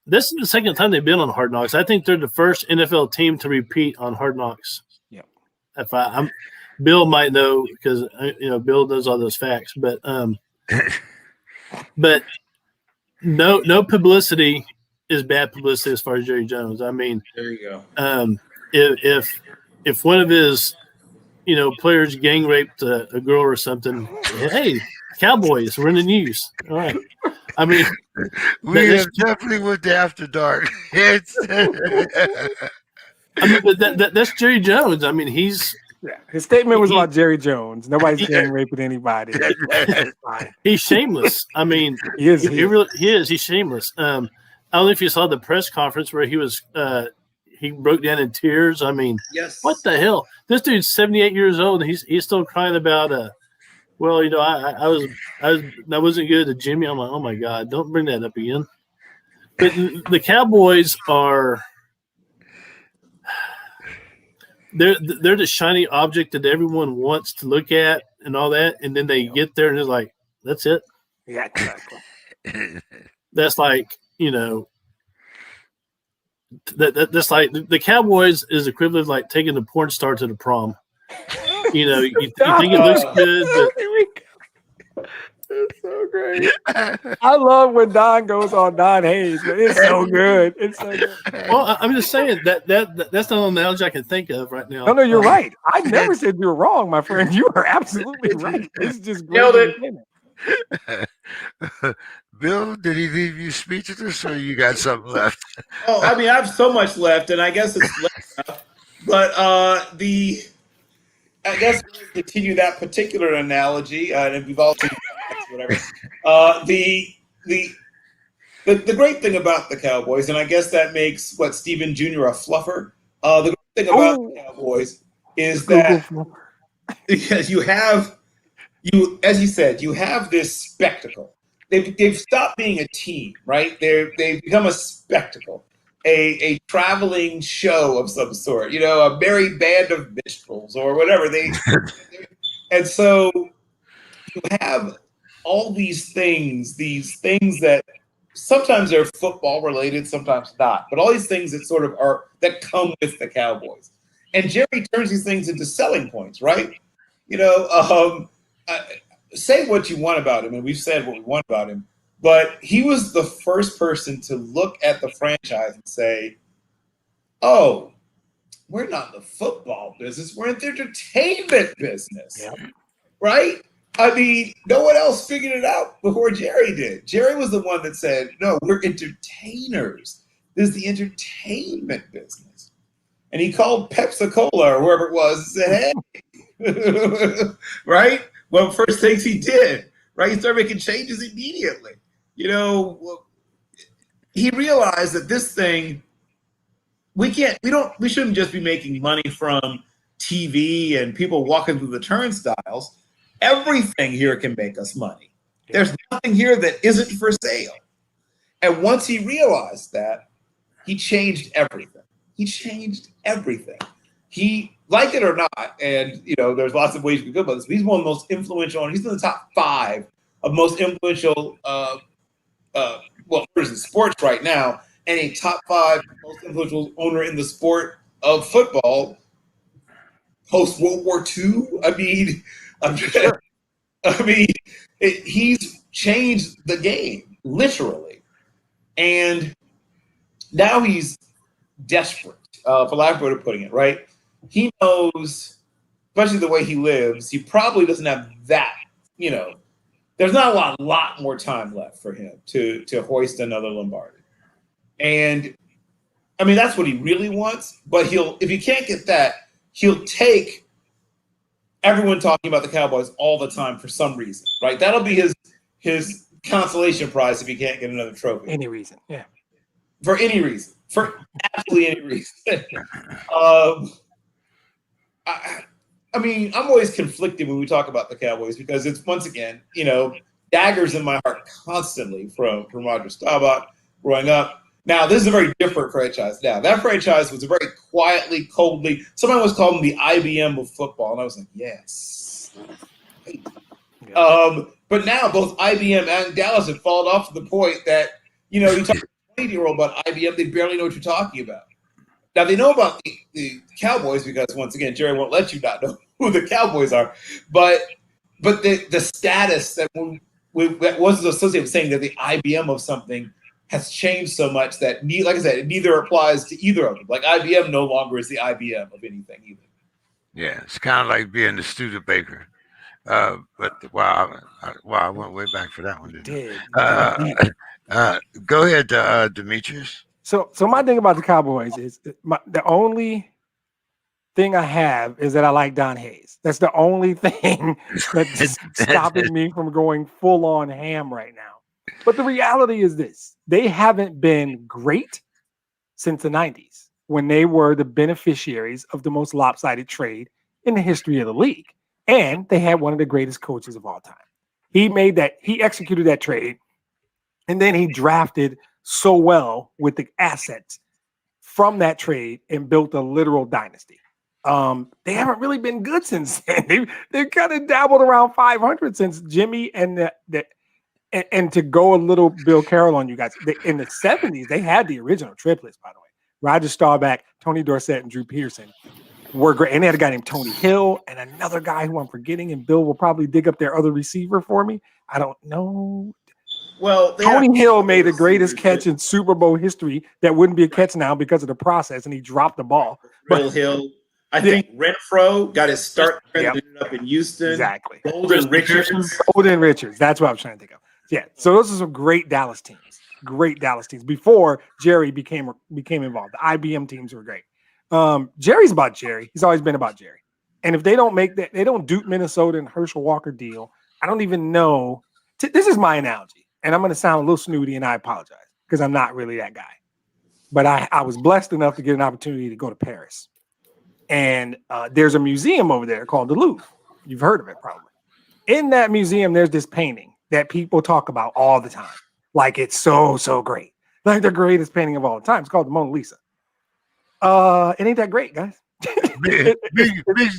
This is the second time they've been on Hard Knocks. I think they're the first NFL team to repeat on Hard Knocks. Yeah. Bill might know because Bill knows all those facts, but no publicity is bad publicity as far as Jerry Jones. I mean, there you go. If one of his players gang raped a girl or something, hey, Cowboys, we're in the news. All right. I mean, we have definitely went to After Dark. But that's Jerry Jones. I mean, his statement was about Jerry Jones. Nobody's gang raping anybody. He's shameless. I mean, he is. He's shameless. I don't know if you saw the press conference where he was. He broke down in tears. I mean, yes. What the hell? This dude's 78 years old, and he's still crying about I wasn't good at Jimmy. I'm like, oh my God, don't bring that up again. But the Cowboys they're the shiny object that everyone wants to look at and all that, and then they get there and it's like, that's it. Yeah, exactly. That's like, that's like the Cowboys is equivalent of like taking the porn star to the prom. You think it looks good, but It's so great. I love when Don goes on Don Hayes, but it's so good. It's so good. Well, I'm just saying that's the only analogy I can think of right now. No, you're right. I never said you were wrong, my friend. You are absolutely right. It's just great Nailed it. entertainment. Bill, did he leave you speechless, or you got something left? Oh, I mean, I have so much left, and I guess it's left. But I guess we'll continue that particular analogy, and we've all seen whatever. The great thing about the Cowboys, and I guess that makes what Steven Jr. a fluffer. The great thing about the Cowboys is that because you, as you said, you have this spectacle. They've stopped being a team, right? They've become a spectacle, a traveling show of some sort, a merry band of minstrels or whatever. And so you have all these things that sometimes are football related, sometimes not, but all these things that sort of that come with the Cowboys. And Jerry turns these things into selling points, right? Say what you want about him, and we've said what we want about him, but he was the first person to look at the franchise and say, oh, we're not in the football business, we're in the entertainment business, right? I mean, no one else figured it out before Jerry did. Jerry was the one that said, no, we're entertainers. This is the entertainment business. And he called Pepsi-Cola or whoever it was and said, hey, right? One of the first things he did, right? He started making changes immediately. He realized that this thing, we shouldn't just be making money from TV and people walking through the turnstiles. Everything here can make us money. There's nothing here that isn't for sale. And once he realized that, he changed everything. He, like it or not, and there's lots of ways you can go about this, but he's one of the most influential, and he's in the top 5 of most influential sports right now, and a top 5 most influential owner in the sport of football post World War II. He's changed the game, literally. And now he's desperate, for lack of a better putting it, right? He knows, especially the way he lives, he probably doesn't have that, there's not a lot more time left for him to hoist another Lombardi. And, I mean, that's what he really wants, but if he can't get that, he'll take everyone talking about the Cowboys all the time for some reason, right? That'll be his consolation prize if he can't get another trophy. Any reason, yeah. For any reason. For absolutely any reason. I mean, I'm always conflicted when we talk about the Cowboys because it's, once again, daggers in my heart constantly from Roger Staubach growing up. Now, this is a very different franchise now. That franchise was a very quietly, coldly, somebody was calling them the IBM of football, and I was like, yes. Yeah. But now both IBM and Dallas have fallen off to the point that, you talk to a 20-year-old about IBM, they barely know what you're talking about. Now, they know about the Cowboys because, once again, Jerry won't let you not know who the Cowboys are. But the status that was associated with saying that the IBM of something has changed so much that, like I said, it neither applies to either of them. Like, IBM no longer is the IBM of anything either. Yeah, it's kind of like being the Studebaker. But wow, I went way back for that one. Go ahead, Demetrius. So my thing about the Cowboys is the only thing I have is that I like Don Hayes. That's the only thing that's stopping me from going full on ham right now. But the reality is this: they haven't been great since the 90s when they were the beneficiaries of the most lopsided trade in the history of the league. And they had one of the greatest coaches of all time. He executed that trade, and then he drafted so well with the assets from that trade and built a literal dynasty. They haven't really been good since then. They've kind of dabbled around 500 since Jimmy and and to go a little Bill Carroll on you guys. In the 70s, they had the original triplets, by the way. Roger Staubach, Tony Dorsett, and Drew Pearson. were great. And they had a guy named Tony Hill and another guy who I'm forgetting, and Bill will probably dig up their other receiver for me. I don't know. Well, Tony Hill made the greatest catch in Super Bowl history that wouldn't be a catch now because of the process, and he dropped the ball. Bill Hill. I think Renfro got his start ended up in Houston. Exactly. Golden Richards. That's what I was trying to think of. Yeah. So those are some great Dallas teams. Great Dallas teams before Jerry became involved. The IBM teams were great. Jerry's about Jerry. He's always been about Jerry. And if they don't make that, they don't Duke Minnesota and Herschel Walker deal. I don't even know. This is my analogy, and I'm going to sound a little snooty, and I apologize because I'm not really that guy. But I was blessed enough to get an opportunity to go to Paris. And there's a museum over there called the Louvre. You've heard of it probably. In that museum, there's this painting that people talk about all the time. Like it's so great. Like the greatest painting of all time. It's called the Mona Lisa. It ain't that great, guys. big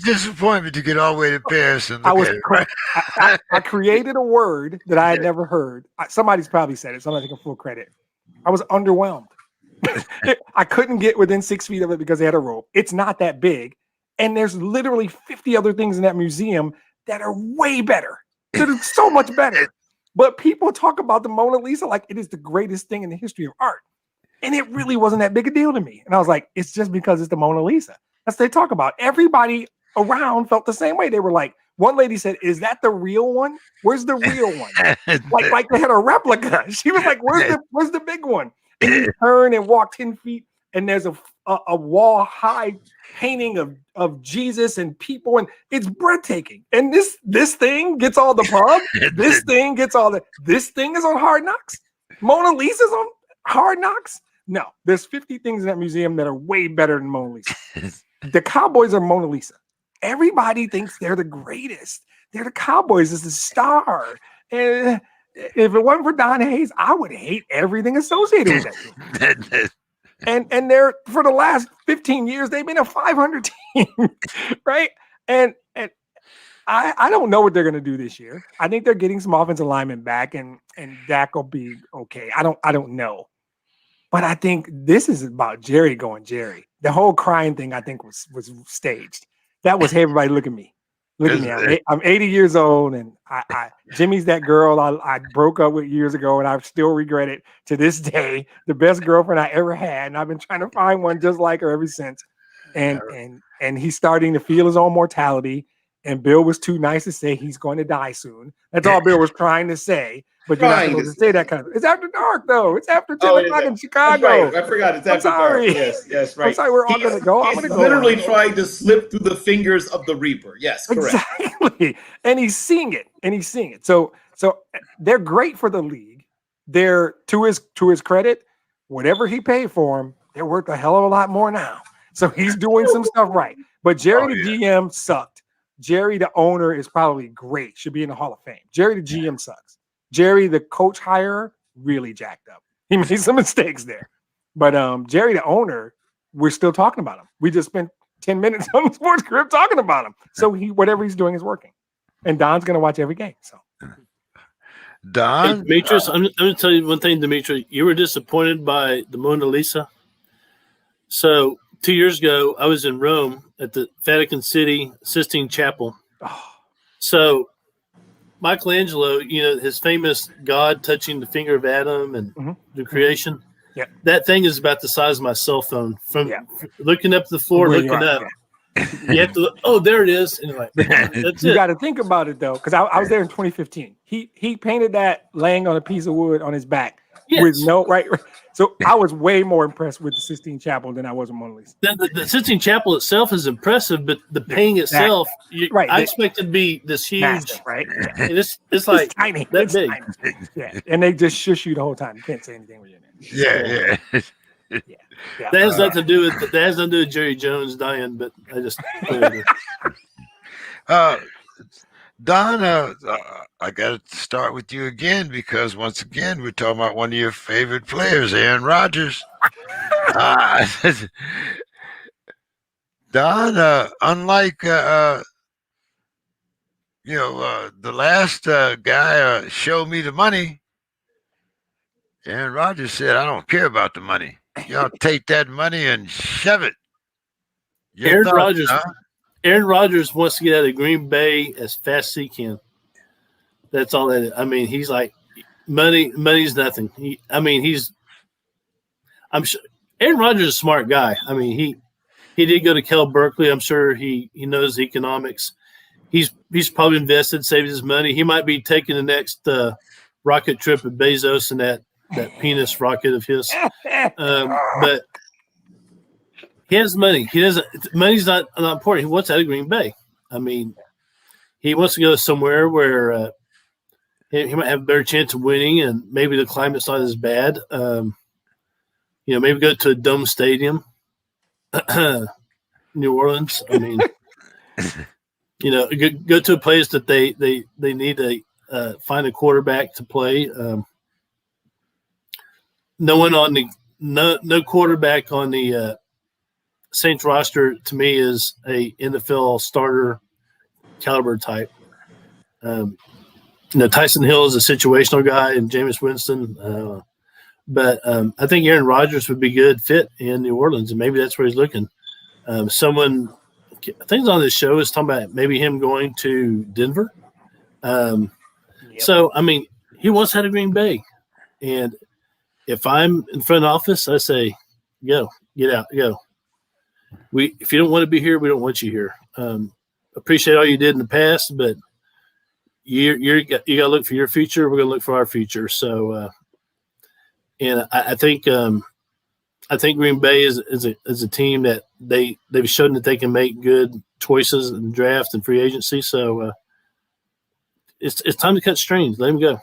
disappointment to get all the way to Paris and look at it. Right? I created a word that I had never heard. Somebody's probably said it, so I'm not taking full credit. I was underwhelmed. I couldn't get within 6 feet of it because they had a rope. It's not that big. And there's literally 50 other things in that museum that are way better. That are so much better. But people talk about the Mona Lisa like it is the greatest thing in the history of art. And it really wasn't that big a deal to me. And I was like, it's just because it's the Mona Lisa. That's what they talk about. Everybody around felt the same way. They were like, one lady said, is that the real one? Where's the real one? like they had a replica. She was like, where's the big one? And you turn and walk 10 feet, and there's a wall-high painting of Jesus and people, and it's breathtaking. And this thing gets all the pub. This thing gets all the. This thing is on Hard Knocks. Mona Lisa's on Hard Knocks. No, there's 50 things in that museum that are way better than Mona Lisa. The Cowboys are Mona Lisa. Everybody thinks they're the greatest. They're the Cowboys as the star. And if it wasn't for Don Hayes, I would hate everything associated with that team. And they're for the last 15 years, they've been a 500 team, right? And I don't know what they're going to do this year. I think they're getting some offensive linemen back, and Dak will be okay. I don't know, but I think this is about Jerry going Jerry. The whole crying thing, I think, was staged. That was, hey, everybody, look at me. Look at me. I'm 80 years old, and Jimmy's that girl I broke up with years ago, and I still regret it to this day. The best girlfriend I ever had, and I've been trying to find one just like her ever since. And he's starting to feel his own mortality. And Bill was too nice to say he's going to die soon. That's all Bill was trying to say. But you're not supposed to say that kind of. It's after dark, though. It's after 10 o'clock in Chicago. Right. I forgot. It's after dark. Yes, right. I'm sorry. We're all going to go. I'm going to go. Literally trying to slip through the fingers of the Reaper. Yes, correct. Exactly. And he's seeing it. So they're great for the league. They're to his credit, whatever he paid for them, they're worth a hell of a lot more now. So he's doing some stuff right. But Jerry the GM sucked. Jerry the owner is probably great. Should be in the Hall of Fame. Jerry the GM sucks. Jerry the coach hirer really jacked up. He made some mistakes there. But Jerry the owner, we're still talking about him. We just spent 10 minutes on the SPORTSKRIB talking about him. So whatever he's doing is working. And Don's going to watch every game. So Don? Hey, Demetrius, I'm going to tell you one thing, Demetrius. You were disappointed by the Mona Lisa. So 2 years ago, I was in Rome at the Vatican City Sistine Chapel. So Michelangelo, his famous God touching the finger of Adam and the creation. Yeah. That thing is about the size of my cell phone. From looking up the floor, looking up. Yeah. You have to look, oh, there it is. And you're like, that's you it. got to think about it, though, because I was there in 2015. He painted that laying on a piece of wood on his back with no right. So I was way more impressed with the Sistine Chapel than I was with Mona Lisa. The Sistine Chapel itself is impressive, but the painting itself, I expect it to be this huge, massive, right? Yeah. And it's like tiny, that big. Tiny. Yeah, and they just shush you the whole time. You can't say anything when you're in there. Yeah. That has nothing to do with Jerry Jones dying, but I just Don, I got to start with you again because once again we're talking about one of your favorite players, Aaron Rodgers. Don, unlike the last guy, show me the money. Aaron Rodgers said, "I don't care about the money. Y'all take that money and shove it." Your Aaron thoughts, Rodgers. huh? Aaron Rodgers wants to get out of Green Bay as fast as he can. That's all that is. I mean, he's like money's nothing. I'm sure Aaron Rodgers is a smart guy. I mean, he did go to Cal Berkeley. I'm sure he knows economics. He's probably invested, saved his money. He might be taking the next rocket trip with Bezos and that penis rocket of his. But he has money. He doesn't. Money's not important. He wants out of Green Bay. I mean, he wants to go somewhere where he might have a better chance of winning, and maybe the climate's not as bad. Maybe go to a dome stadium, New Orleans. I mean, go to a place that they need to find a quarterback to play. No quarterback on the Saints roster to me is a NFL starter caliber type. Tyson Hill is a situational guy, and Jameis Winston. But I think Aaron Rodgers would be a good fit in New Orleans, and maybe that's where he's looking. Someone, I think, on this show is talking about maybe him going to Denver. So, I mean, he wants out of Green Bay. And if I'm in front office, I say, go, get out, go. If you don't want to be here, we don't want you here. Appreciate all you did in the past, but you got to look for your future. We're going to look for our future. So, and I think Green Bay is a team that they've shown that they can make good choices in draft and free agency. So it's time to cut strings. Let him go.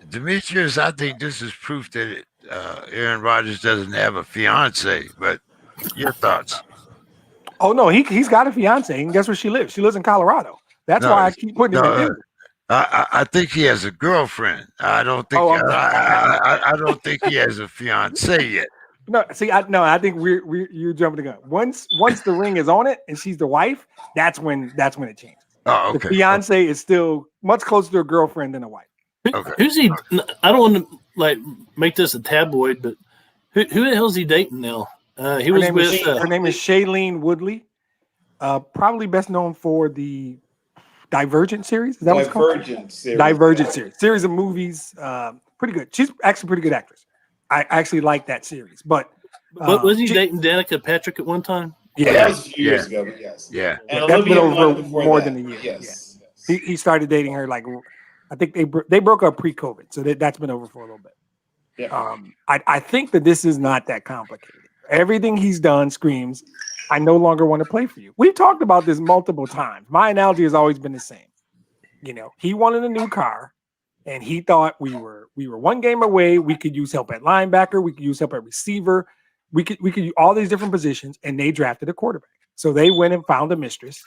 Demetrius, I think this is proof that Aaron Rodgers doesn't have a fiance. But your thoughts? Oh no, he's got a fiance, and guess where she lives? She lives in Colorado. That's why I keep putting him in Denver. I think he has a girlfriend. I don't think. I don't think he has a fiance yet. No, see, I think you're jumping the gun. Once the ring is on it and she's the wife, that's when it changes. Oh, okay. The fiance is still much closer to a girlfriend than a wife. Okay. Who's he? I don't want to make this a tabloid, but who the hell is he dating now? Her name is Shailene Woodley. Probably best known for the Divergent series. Is that what it's called? Divergent series. Series of movies. Pretty good. She's actually a pretty good actress. I actually like that series. But was he dating Danica Patrick at one time? Yeah, that was a few years ago. But yes. Yeah. And that's been over more that. than a year. Yes. Yeah. He started dating her I think they broke up pre-COVID, so that's been over for a little bit. Yeah. I think that this is not that complicated. Everything he's done screams, I no longer want to play for you. We've talked about this multiple times. My analogy has always been the same. He wanted a new car, and he thought we were one game away. We could use help at linebacker. We could use help at receiver. We could use all these different positions, and they drafted a quarterback. So they went and found a mistress,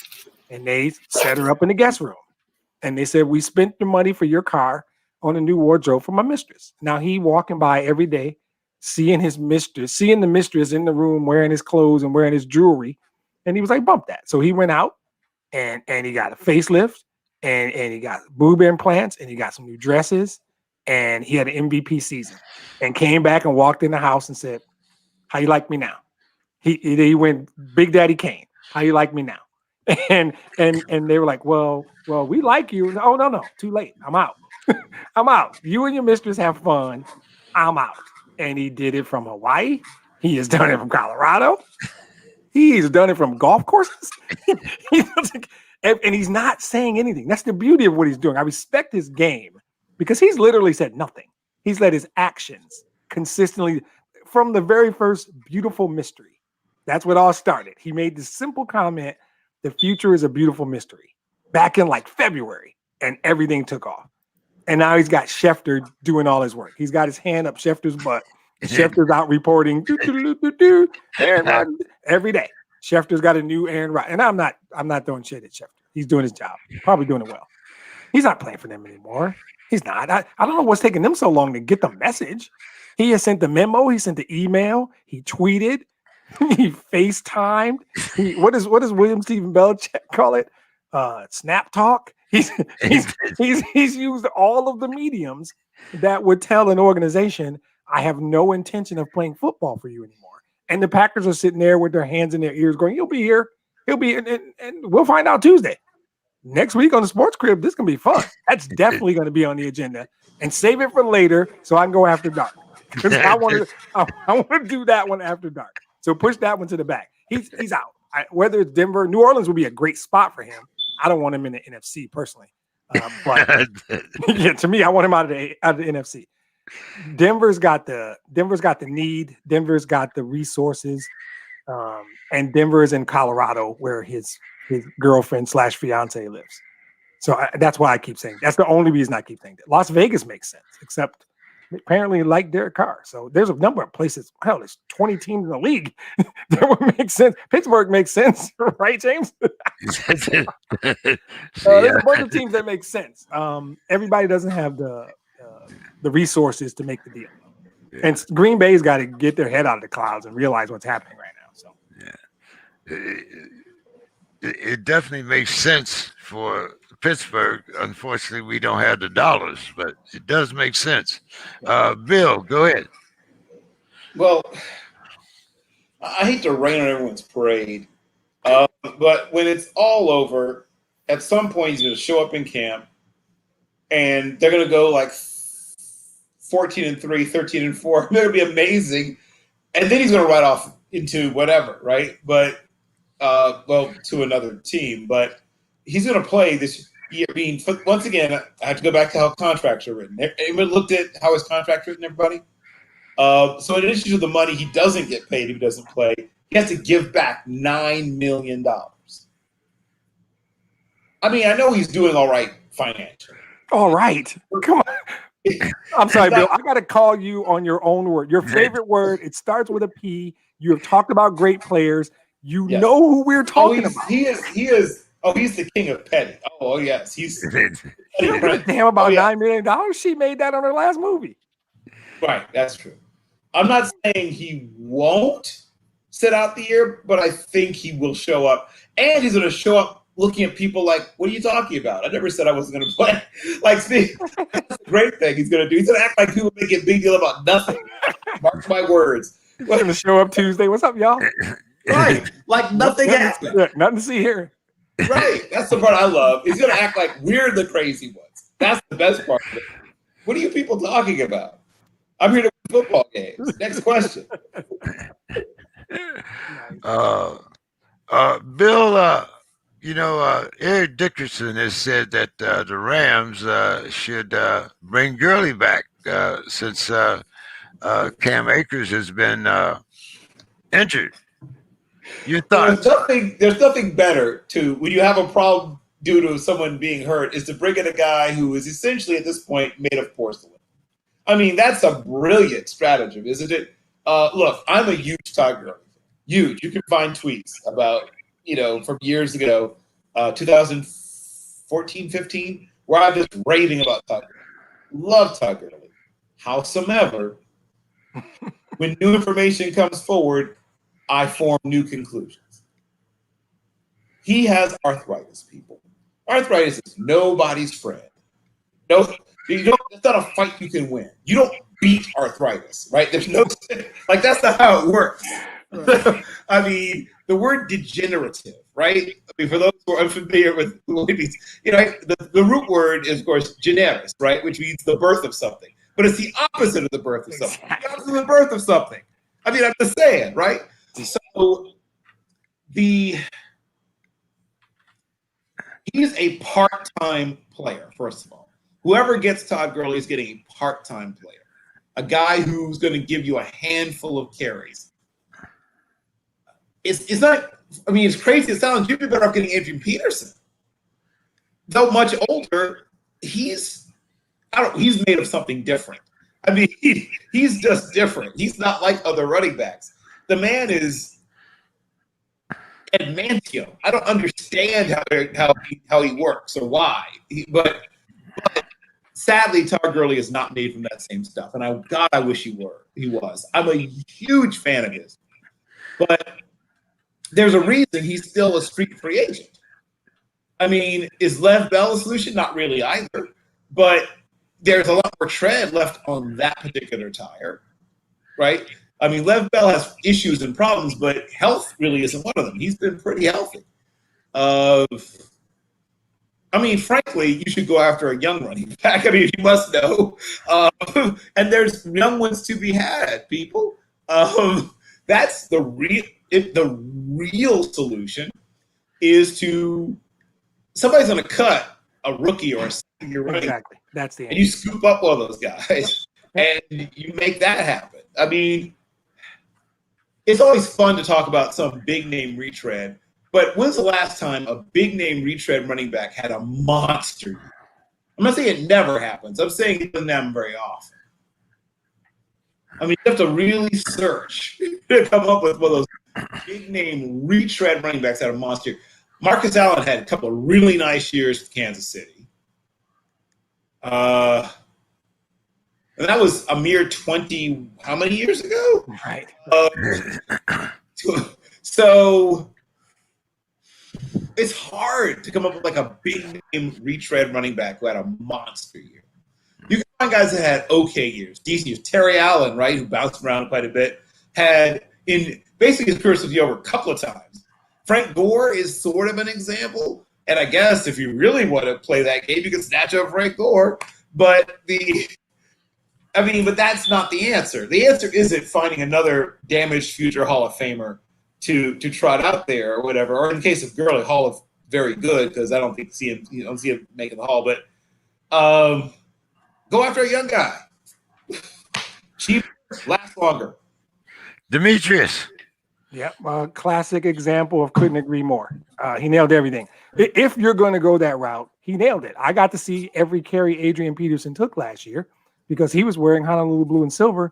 and they set her up in the guest room. And they said, we spent the money for your car on a new wardrobe for my mistress. Now he walking by every day, seeing the mistress in the room wearing his clothes and wearing his jewelry. And he was like, bump that. So he went out and he got a facelift and he got boob implants and he got some new dresses and he had an MVP season and came back and walked in the house and said, how you like me now? He went Big Daddy Kane. How you like me now? And they were like, well, we like you. Oh, no, too late. I'm out. I'm out. You and your mistress have fun. I'm out. And he did it from Hawaii. He has done it from Colorado. He's done it from golf courses. And he's not saying anything. That's the beauty of what he's doing. I respect his game because he's literally said nothing. He's let his actions consistently from the very first beautiful mystery. That's what all started. He made this simple comment, the future is a beautiful mystery, back in like February, and everything took off. And now he's got Schefter doing all his work. He's got his hand up Schefter's butt. Schefter's out reporting Aaron Rodgers every day. Schefter's got a new Aaron Rodgers. And I'm not throwing shit at Schefter. He's doing his job. Probably doing it well. He's not playing for them anymore. He's not. I don't know what's taking them so long to get the message. He has sent the memo. He sent the email. He tweeted. He FaceTimed. What does William Stephen Belichick call it? Snap talk. He's used all of the mediums that would tell an organization, I have no intention of playing football for you anymore. And the Packers are sitting there with their hands in their ears going, he'll be here. He'll be, and we'll find out Tuesday. Next week on the Sports Crib, this can be fun. That's definitely going to be on the agenda. And save it for later so I can go after dark. Because I want to do that one after dark. So push that one to the back. He's out. Whether it's Denver, New Orleans would be a great spot for him. I don't want him in the NFC personally. But yeah, to me, I want him out of the NFC. Denver's got the need. Denver's got the resources. And Denver is in Colorado where his girlfriend / fiance lives. So that's why I keep saying that's the only reason I keep saying that. Las Vegas makes sense, except apparently like Derek Carr. So there's a number of places. Hell, there's 20 teams in the league that would make sense. Pittsburgh makes sense, right, James? There's a bunch of teams that make sense. Everybody doesn't have the resources to make the deal. Yeah. And Green Bay's got to get their head out of the clouds and realize what's happening right now. So it definitely makes sense for Pittsburgh. Unfortunately, we don't have the dollars, but it does make sense. Bill, go ahead. Well, I hate to rain on everyone's parade, but when it's all over, at some point he's going to show up in camp, and they're going to go like 14-3, 13-4. They're going to be amazing, and then he's going to ride off into whatever, right? But to another team. But he's going to play this year. I mean, once again, I have to go back to how contracts are written. Everybody looked at how his contract's written, everybody? So in addition to the money he doesn't get paid if he doesn't play, he has to give back $9 million. I mean, I know he's doing all right financially. All right. Come on. I'm sorry, Bill. I got to call you on your own word. Your favorite word. It starts with a P. You have talked about great players. You know who we're talking about. He is. Oh, he's the king of petty. Oh yes. He's damn about $9 million. She made that on her last movie. Right. That's true. I'm not saying he won't sit out the year, but I think he will show up. And he's going to show up looking at people like, what are you talking about? I never said I wasn't going to play. Like, Steve, that's a great thing he's going to do. He's going to act like people make a big deal about nothing. Mark my words. He's going to show up Tuesday. What's up, y'all? Right. Like nothing happened. Yeah, nothing to see here. Right. That's the part I love. He's going to act like we're the crazy ones. That's the best part of it. What are you people talking about? I'm here to win football games. Next question. Bill, Eric Dickerson has said that the Rams should bring Gurley back since Cam Akers has been injured. Your thoughts? There's nothing better to when you have a problem due to someone being hurt is to bring in a guy who is essentially at this point made of porcelain. I mean, that's a brilliant stratagem, isn't it? Look, I'm a huge Todd Gurley fan. Huge. You can find tweets about, from years ago, 2014, 15, where I'm just raving about Todd Gurley. Love Todd Gurley. Howsoever, when new information comes forward, I form new conclusions. He has arthritis, people. Arthritis is nobody's friend. No, it's not a fight you can win. You don't beat arthritis, right? There's no, that's not how it works. I mean, the word degenerative, right? I mean, for those who are unfamiliar with what it means, the root word is, of course, generis, right? Which means the birth of something. But it's the opposite of the birth of something. The opposite of the birth of something. I mean, I'm just saying, right? So he's a part-time player, first of all. Whoever gets Todd Gurley is getting a part-time player, a guy who's going to give you a handful of carries. It's not. I mean, it's crazy. It sounds you'd be better off getting Adrian Peterson. Though much older, he's made of something different. I mean, he's just different. He's not like other running backs. The man is adamantio. I don't understand how he works or why. But sadly, Todd Gurley is not made from that same stuff. And I wish he was. I'm a huge fan of his. But there's a reason he's still a street free agent. I mean, is Lev Bell a solution? Not really either. But there's a lot more tread left on that particular tire, right? I mean, Lev Bell has issues and problems, but health really isn't one of them. He's been pretty healthy. I mean, frankly, you should go after a young running back. I mean, you must know. And there's young ones to be had, people. That's the real solution is to somebody's going to cut a rookie or a second-year running. Exactly. That's the answer. And you scoop up one of those guys, and you make that happen. I mean, it's always fun to talk about some big-name retread, but when's the last time a big-name retread running back had a monster year? I'm not saying it never happens. I'm saying it doesn't happen very often. I mean, you have to really search to come up with one of those big-name retread running backs that had a monster year. Marcus Allen had a couple of really nice years with Kansas City. And that was a mere 20, how many years ago? Right. So it's hard to come up with like a big name retread running back who had a monster year. You can find guys that had okay years, decent years. Terry Allen, right, who bounced around quite a bit, had in basically his career was over a couple of times. Frank Gore is sort of an example. And I guess if you really want to play that game, you can snatch up Frank Gore. But but that's not the answer. The answer isn't finding another damaged future Hall of Famer to trot out there or whatever. Or in the case of Gurley, Hall of very good because I don't see him making the Hall. But go after a young guy. Cheap, last longer. Demetrius. Yeah, classic example of couldn't agree more. He nailed everything. If you're going to go that route, he nailed it. I got to see every carry Adrian Peterson took last year because he was wearing Honolulu blue and silver,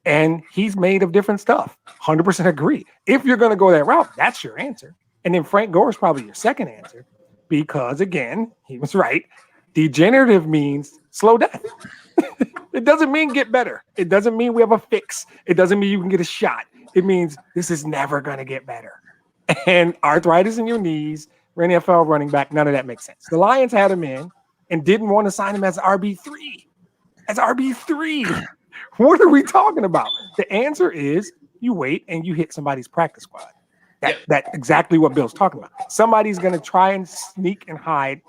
and he's made of different stuff. 100% agree. If you're going to go that route, that's your answer. And then Frank Gore is probably your second answer because, again, he was right. Degenerative means slow death. It doesn't mean get better. It doesn't mean we have a fix. It doesn't mean you can get a shot. It means this is never going to get better. And arthritis in your knees, for NFL running back, none of that makes sense. The Lions had him in and didn't want to sign him as RB3. As RB3. What are we talking about? The answer is you wait and you hit somebody's practice squad. That's exactly what Bill's talking about. Somebody's going to try and sneak and hide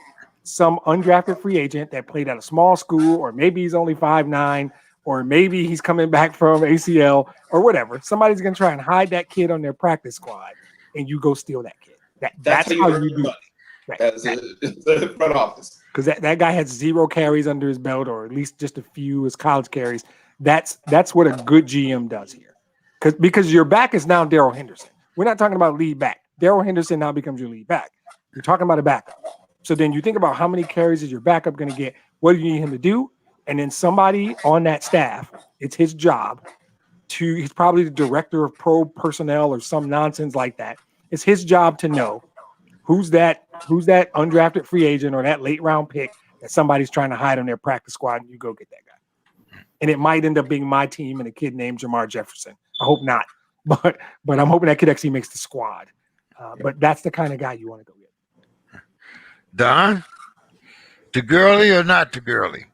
some undrafted free agent that played at a small school, or maybe he's only 5'9", or maybe he's coming back from ACL or whatever. Somebody's going to try and hide that kid on their practice squad, and you go steal that kid. That's how you do it. Right. As the front office. Because that guy had 0 carries under his belt, or at least just a few as college carries. That's what a good GM does here. Because your back is now Darrell Henderson. We're not talking about lead back. Darrell Henderson now becomes your lead back. You're talking about a backup. So then you think about how many carries is your backup going to get? What do you need him to do? And then somebody on that staff, it's his job he's probably the director of pro personnel or some nonsense like that. It's his job to know who's that undrafted free agent or that late round pick that somebody's trying to hide on their practice squad, and you go get that guy. And it might end up being my team and a kid named Jamar Jefferson. I hope not, but I'm hoping that kid actually makes the squad. But that's the kind of guy you want to go get. Don, to Gurley or not to Gurley?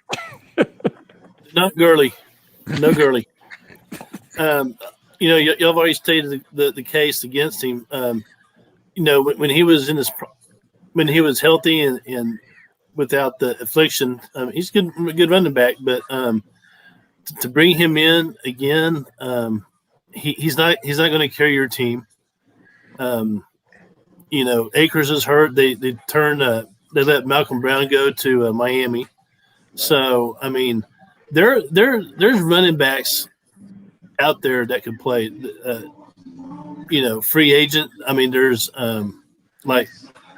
Not Gurley. No Gurley. Y'all have already stated the case against him. When he was when he was healthy and without the affliction, he's a good running back. But to bring him in again, he's not going to carry your team. Akers is hurt. They let Malcolm Brown go to Miami. So I mean, there's running backs out there that could play. Free agent. I mean, there's like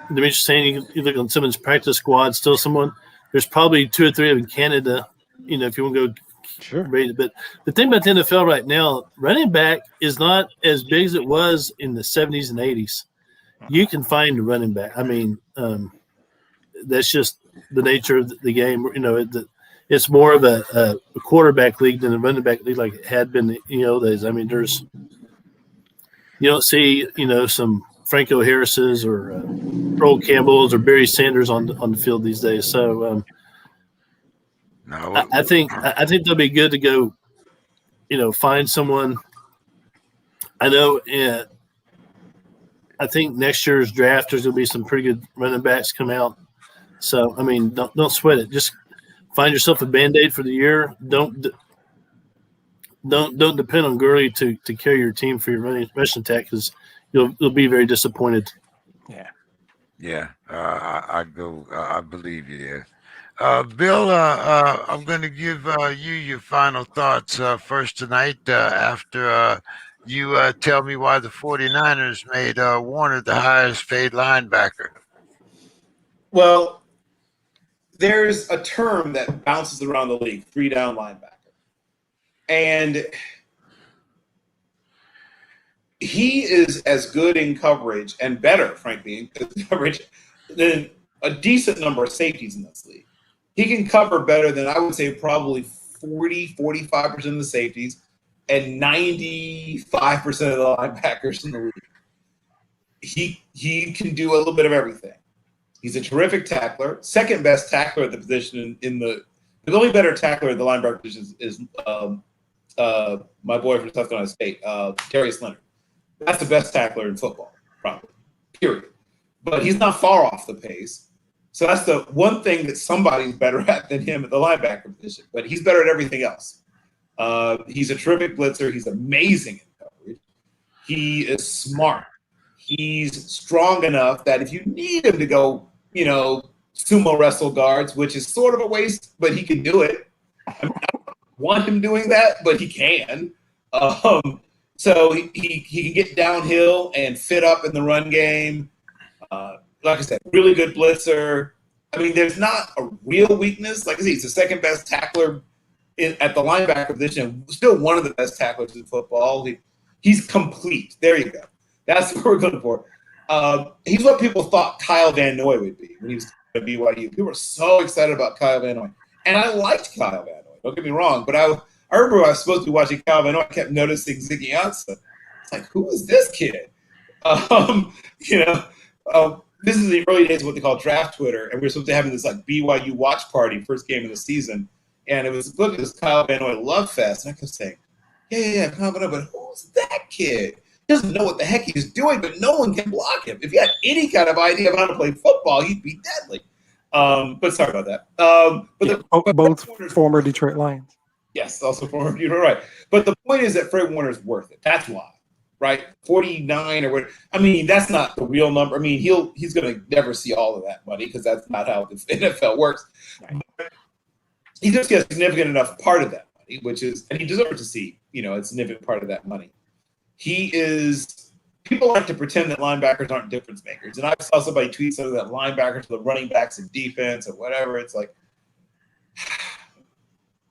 Demetrius saying, you look on someone's practice squad, still someone. There's probably 2 or 3 of them in Canada. If you want to go. Sure. But the thing about the NFL right now, running back is not as big as it was in the 70s and 80s. You can find a running back. I mean, that's just the nature of the game. It's more of a quarterback league than a running back league like it had been in the old days. I mean, you don't see, some Franco Harris's or Earl Campbell's or Barry Sanders on the field these days. So No. I think they'll be good to go, find someone I know. I think next year's draft there's going to be some pretty good running backs come out. So I mean, don't sweat it. Just find yourself a Band-Aid for the year. Don't depend on Gurley to carry your team for your rushing attack because you'll be very disappointed. Yeah. I believe you there. Bill, I'm going to give you your final thoughts first tonight after you tell me why the 49ers made Warner the highest paid linebacker. Well, there's a term that bounces around the league, 3-down linebacker. And he is as good in coverage and better, frankly, in coverage than a decent number of safeties in this league. He can cover better than I would say probably 45% of the safeties and 95% of the linebackers in the league. He can do a little bit of everything. He's a terrific tackler, second best tackler at the position in the only better tackler at the linebacker position is my boy from South Carolina State, Darius Leonard. That's the best tackler in football, probably, period. But he's not far off the pace. So that's the one thing that somebody's better at than him at the linebacker position. But he's better at everything else. He's a terrific blitzer. He's amazing in coverage. He is smart. He's strong enough that if you need him to go, sumo wrestle guards, which is sort of a waste, but he can do it. I don't want him doing that, but he can. So he can get downhill and fit up in the run game. Like I said, really good blitzer. I mean, there's not a real weakness. Like I said, he's the second best tackler at the linebacker position. Still one of the best tacklers in football. He's complete. There you go. That's what we're looking for. He's what people thought Kyle Van Noy would be when he was at BYU. People were so excited about Kyle Van Noy. And I liked Kyle Van Noy. Don't get me wrong. But I remember when I was supposed to be watching Kyle Van Noy, I kept noticing Ziggy Ansah. It's like, who is this kid? This is the early days of what they call draft Twitter, and we were supposed to have this like BYU watch party, first game of the season, and it was look at this Kyle Van Noy love fest, and I kept saying, yeah, Kyle Van Noy, but who's that kid? He doesn't know what the heck he's doing, but no one can block him. If he had any kind of idea of how to play football, he'd be deadly. But sorry about that. Both former Detroit Lions. Yes, also former Detroit, right. But the point is that Fred Warner's worth it. That's why. Right, 49 or what? I mean, that's not the real number. I mean, he's going to never see all of that money because that's not how the NFL works. Right. He just gets a significant enough part of that money, and he deserves to see, a significant part of that money. People like to pretend that linebackers aren't difference makers, and I saw somebody tweet something that linebackers are the running backs in defense or whatever. It's like,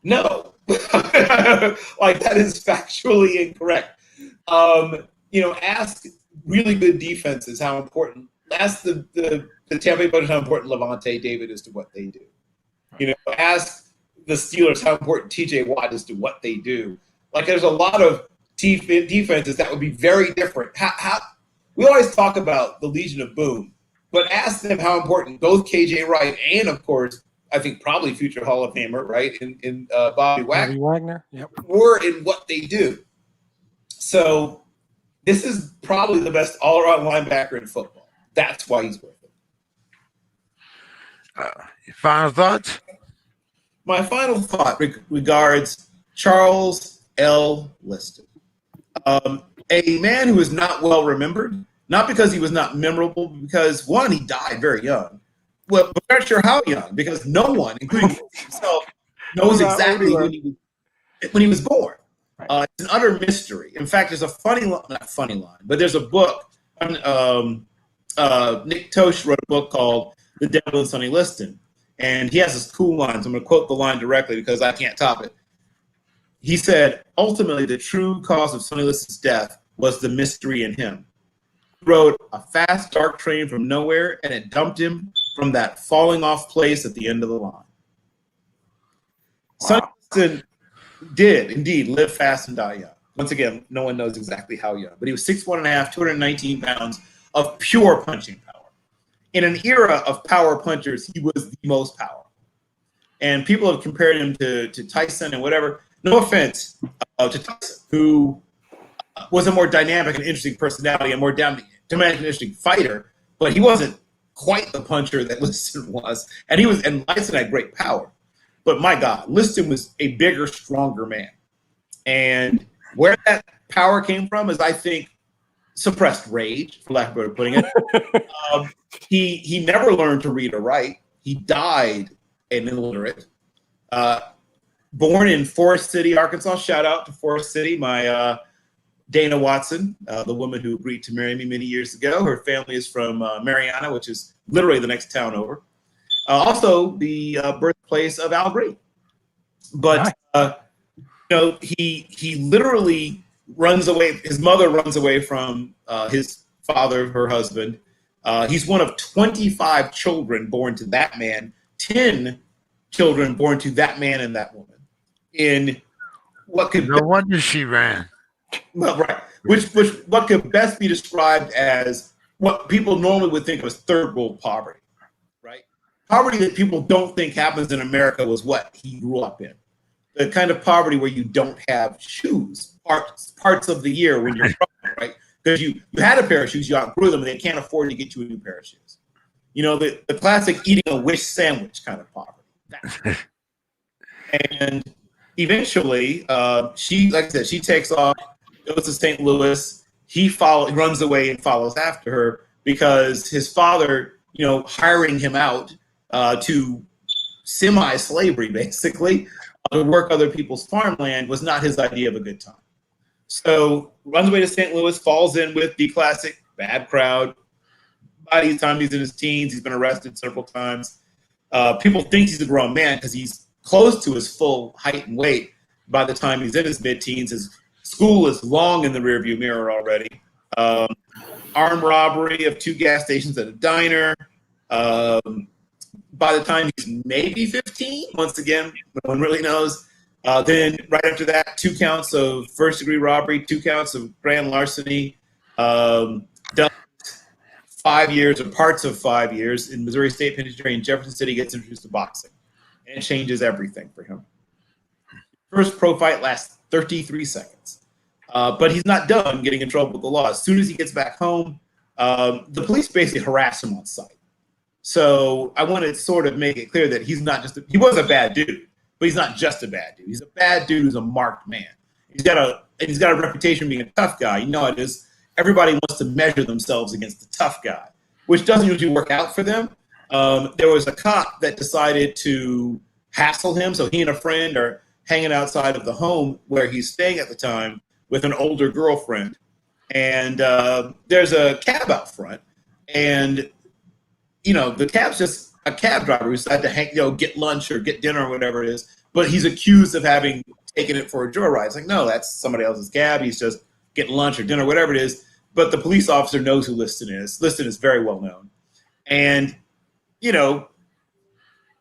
no, like that is factually incorrect. Ask really good defenses how important. Ask the Tampa Bay Buccaneers how important Levante David is to what they do. Ask the Steelers how important T.J. Watt is to what they do. Like there's a lot of defenses that would be very different. How we always talk about the Legion of Boom, but ask them how important both K.J. Wright and, of course, I think probably future Hall of Famer, right, in Bobby Wagner, yep, were in what they do. So this is probably the best all-around linebacker in football. That's why he's worth it. Your final thoughts? My final thought regards Charles L. Liston, a man who is not well remembered, not because he was not memorable, but because, one, he died very young. Well, we're not sure how young, because no one, including himself, knows exactly when he was born. It's an utter mystery. In fact, there's a not funny line, but there's a book. Nick Tosh wrote a book called The Devil and Sonny Liston, and he has this cool line. So I'm going to quote the line directly because I can't top it. He said, ultimately, the true cause of Sonny Liston's death was the mystery in him. He rode a fast, dark train from nowhere, and it dumped him from that falling off place at the end of the line. Wow. Sonny Liston did indeed live fast and die young. Once again, no one knows exactly how young, but he was 6'1.5", 219 pounds of pure punching power. In an era of power punchers, he was the most powerful. And people have compared him to Tyson and whatever. No offense to Tyson, who was a more dynamic and interesting personality, a more dynamic and interesting fighter, but he wasn't quite the puncher that Liston was. And Liston had great power. But my God, Liston was a bigger, stronger man. And where that power came from is, I think, suppressed rage, for lack of a better putting it. He never learned to read or write. He died an illiterate. Born in Forest City, Arkansas. Shout out to Forest City, my Dana Watson, the woman who agreed to marry me many years ago. Her family is from Mariana, which is literally the next town over. Also, the birthplace of Al Green. But he literally runs away. His mother runs away from his father, her husband. He's one of 25 children born to that man, 10 children born to that man and that woman. In what could No wonder she ran. Well, right. Which what could best be described as what people normally would think of as third world poverty, right? Poverty that people don't think happens in America was what he grew up in. The kind of poverty where you don't have shoes parts of the year when you're struggling, right? Because you had a pair of shoes, you outgrew them, and they can't afford to get you a new pair of shoes. You know, the classic eating a wish sandwich kind of poverty. And eventually, she, like I said, she takes off, goes to St. Louis. He runs away and follows after her because his father, hiring him out to semi-slavery, basically, to work other people's farmland was not his idea of a good time. So runs away to St. Louis, falls in with the classic bad crowd. By the time he's in his teens, he's been arrested several times. People think he's a grown man because he's close to his full height and weight by the time he's in his mid-teens. His school is long in the rearview mirror already. Armed robbery of 2 gas stations at a diner. By the time he's maybe 15, once again, no one really knows. Then right after that, 2 counts of first-degree robbery, 2 counts of grand larceny, done 5 years or parts of 5 years in Missouri State Penitentiary in Jefferson City, gets introduced to boxing. And it changes everything for him. First pro fight lasts 33 seconds. But he's not done getting in trouble with the law. As soon as he gets back home, the police basically harass him on sight. So I want to sort of make it clear that he's not just he was a bad dude, but he's not just a bad dude. He's a bad dude who's a marked man. He's got a reputation of being a tough guy. You know it is. Everybody wants to measure themselves against the tough guy, which doesn't usually work out for them. There was a cop that decided to hassle him. So he and a friend are hanging outside of the home where he's staying at the time with an older girlfriend. And there's a cab out front. And, the cab's just a cab driver who decided to get lunch or get dinner or whatever it is. But he's accused of having taken it for a joyride. It's like, no, that's somebody else's cab. He's just getting lunch or dinner, whatever it is. But the police officer knows who Liston is. Liston is very well known. And,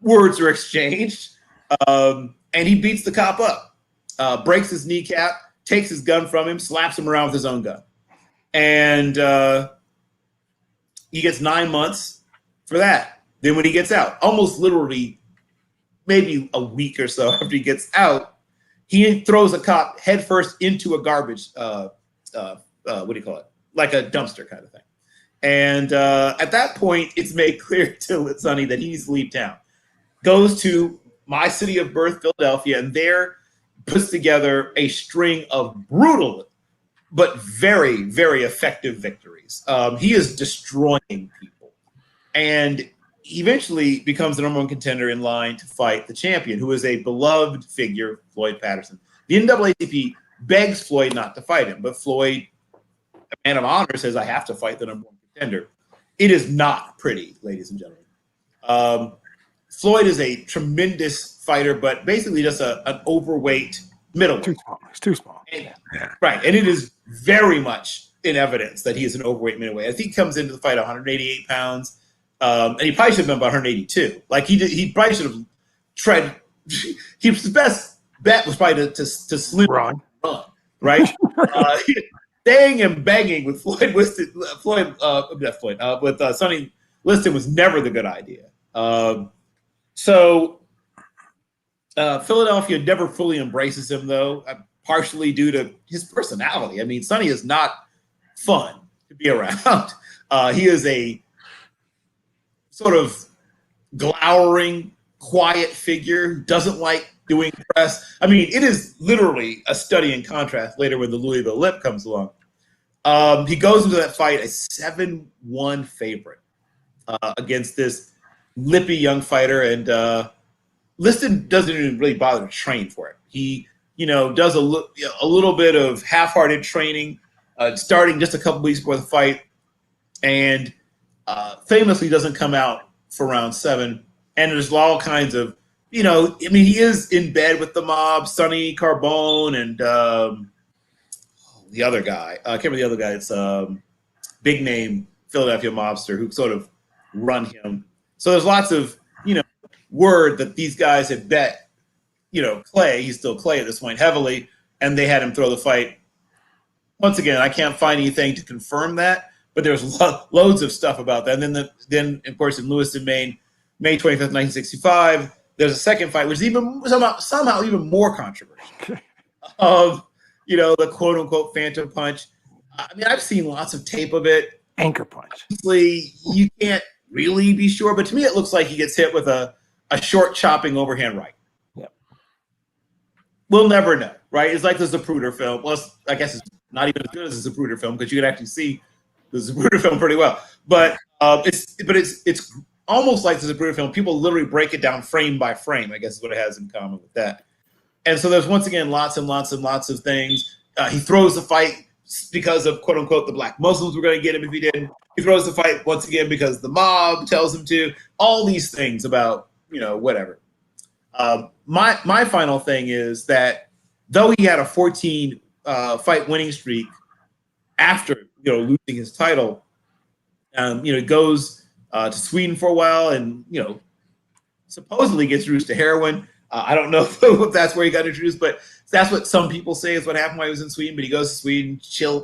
words are exchanged. And he beats the cop up, breaks his kneecap, takes his gun from him, slaps him around with his own gun. And he gets 9 months for that. Then when he gets out, almost literally maybe a week or so after he gets out, he throws a cop headfirst into a garbage, what do you call it? Like a dumpster kind of thing. And at that point, it's made clear to Sonny that he needs to leave town. Goes to my city of birth, Philadelphia, and there puts together a string of brutal but very, very effective victories. He is destroying people. And eventually becomes the number 1 contender in line to fight the champion, who is a beloved figure, Floyd Patterson. The NAACP begs Floyd not to fight him, but Floyd, a man of honor, says, I have to fight the number 1 contender. It is not pretty, ladies and gentlemen. Floyd is a tremendous fighter, but basically just an overweight middleweight. Too small. He's too small. Right. And it is very much in evidence that he is an overweight middleweight. I think he comes into the fight 188 pounds. And he probably should have been about 182. Like he probably should have tried. His best bet was probably to slim run, right? Staying and banging with Sonny Liston was never the good idea. So Philadelphia never fully embraces him, though. partially due to his personality. I mean, Sonny is not fun to be around. He is a sort of glowering, quiet figure who doesn't like doing press. I mean, it is literally a study in contrast later when the Louisville Lip comes along. He goes into that fight a 7-1 favorite against this lippy young fighter, and Liston doesn't even really bother to train for it. He, does a little bit of half-hearted training, starting just a couple weeks before the fight, and famously doesn't come out for round 7. And there's all kinds of, he is in bed with the mob, Sonny Carbone, and the other guy. I can't remember the other guy. It's big name Philadelphia mobster who sort of run him. So there's lots of, word that these guys had bet, Clay, he's still Clay at this point, heavily, and they had him throw the fight. Once again, I can't find anything to confirm that, but there's loads of stuff about that. And then of course, in Lewiston, Maine, May 25th, 1965, there's a second fight, which is even somehow even more controversial. Of, the quote-unquote phantom punch. I mean, I've seen lots of tape of it. Anchor punch. Obviously, you can't really be sure, but to me it looks like he gets hit with a short chopping overhand right. Yep. We'll never know, right? It's like the Zapruder film. Well, I guess it's not even as good as the Zapruder film because you can actually see the Zapruder film pretty well. But it's almost like the Zapruder film. People literally break it down frame by frame, I guess is what it has in common with that. And so there's once again lots and lots and lots of things. He throws the fight because of quote unquote the black Muslims were going to get him if he didn't. He throws the fight once again because the mob tells him to. All these things about whatever. My final thing is that though he had a 14 fight winning streak after losing his title, he goes to Sweden for a while and supposedly gets introduced to heroin. I don't know if that's where he got introduced, but that's what some people say is what happened while he was in Sweden. But he goes to Sweden,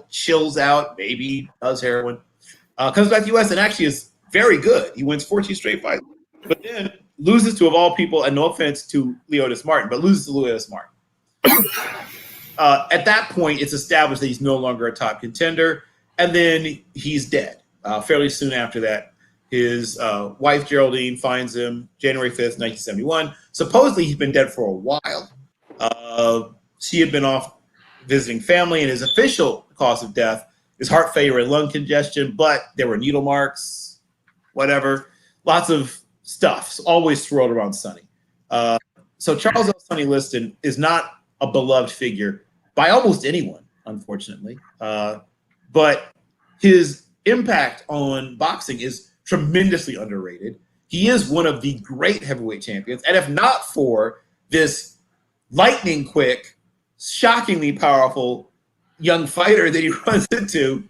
chills out, maybe does heroin, comes back to the U.S. and actually is very good. He wins 14 straight fights, but then loses to, of all people, and no offense to Leotis Martin, but loses to Leotis Martin. At that point, it's established that he's no longer a top contender, and then he's dead. Fairly soon after that, his wife, Geraldine, finds him January 5th, 1971. Supposedly, he's been dead for a while. She had been off visiting family, and his official cause of death is heart failure and lung congestion, but there were needle marks, whatever. Lots of stuff always swirled around Sonny. So Charles L. Sonny Liston is not a beloved figure by almost anyone, unfortunately. But his impact on boxing is tremendously underrated. He is one of the great heavyweight champions. And if not for this lightning quick, shockingly powerful young fighter that he runs into,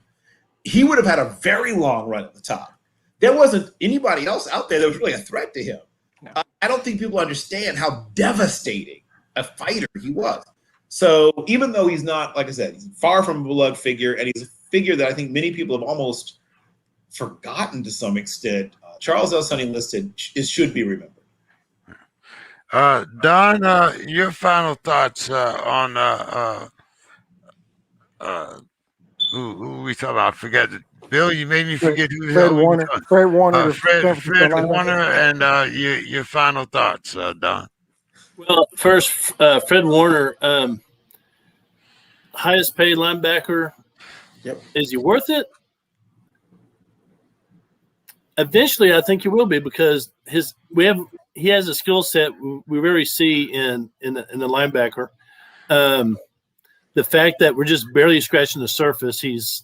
he would have had a very long run at the top. There wasn't anybody else out there that was really a threat to him. No. I don't think people understand how devastating a fighter he was. So even though he's not, like I said, he's far from a beloved figure, and he's a figure that I think many people have almost forgotten to some extent, Charles L. Sonny Liston should be remembered. Don, your final thoughts on who we talking about? I forget it. Bill, you made me forget who Fred Warner. Fred Warner. Fred Warner, and your final thoughts, Don. Well, first, Fred Warner, highest paid linebacker. Yep. Is he worth it? Eventually, I think he will be because he has a skill set we rarely see in the linebacker. The fact that we're just barely scratching the surface. He's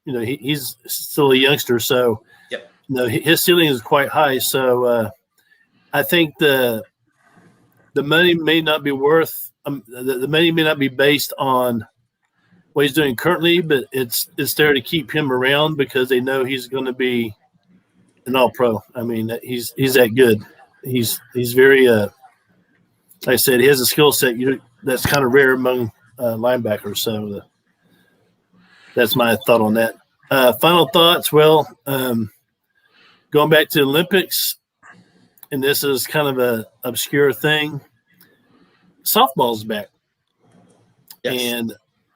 he's still a youngster, so yep. His ceiling is quite high. So I think the money may not be worth the money may not be based on what he's doing currently, but it's there to keep him around because they know he's going to be an all-pro. I mean, he's that good. He's very like I said, he has a skill set that's kind of rare among linebackers. So that's my thought on that. Final thoughts. Well, going back to the Olympics, and this is kind of a obscure thing. Softball's back. Yes.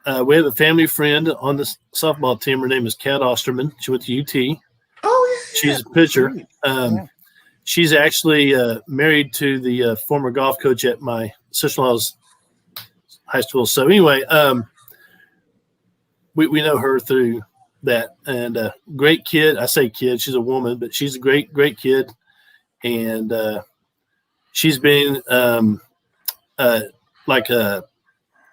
And we have a family friend on the softball team. Her name is Kat Osterman. She went to UT. Oh, yeah. She's a pitcher. Sweet. Yeah. She's actually married to the former golf coach at my sister-in-law's high school. So anyway, we know her through that. And great kid. I say kid. She's a woman, but she's a great kid. And she's been like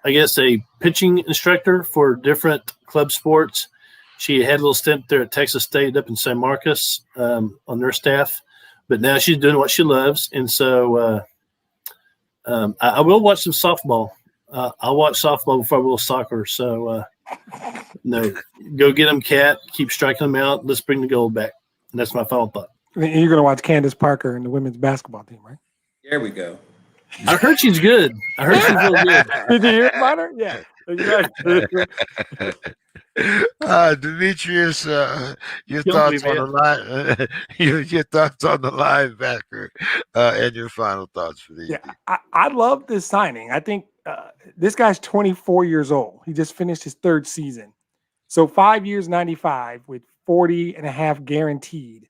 I guess a pitching instructor for different club sports. She had a little stint there at Texas State up in San Marcos on their staff, but now she's doing what she loves. And so I will watch some softball. I'll watch softball before I will soccer. So no, go get them, Cat. Keep striking them out. Let's bring the gold back. And that's my final thought. And you're going to watch Candace Parker and the women's basketball team, right? There we go. I heard she's good. I heard she's real good. Did you hear about her? Yeah. Exactly. Demetrius, your Kill thoughts me, on the line, your thoughts on the linebacker, and your final thoughts for the Yeah, I love this signing. I think this guy's 24 years old. He just finished his third season. So 5 years, 95 with 40 and a half guaranteed.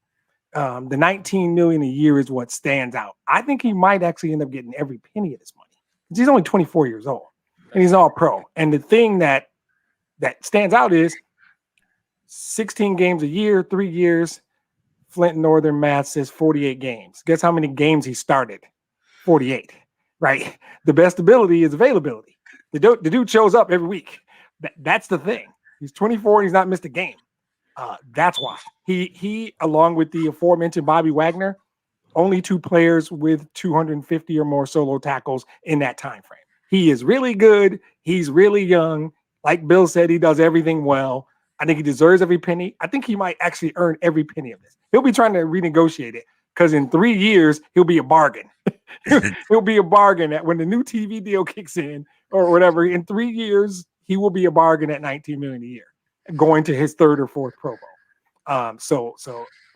The 19 million a year is what stands out. I think he might actually end up getting every penny of this money. He's only 24 years old and he's all pro. And the thing that stands out is 16 games a year, 3 years. Flint Northern math says 48 games. Guess how many games he started? 48, right? The best ability is availability. The dude shows up every week. That's the thing. He's 24 and he's not missed a game. That's why he, along with the aforementioned Bobby Wagner, only 2 players with 250 or more solo tackles in that time frame. He is really good. He's really young. Like Bill said, he does everything well. I think he deserves every penny. I think he might actually earn every penny of this. He'll be trying to renegotiate it because in 3 years, he'll be a bargain. He'll be a bargain that when the new TV deal kicks in or whatever, in 3 years, he will be a bargain at $19 million a year, going to his 3rd or 4th Pro Bowl.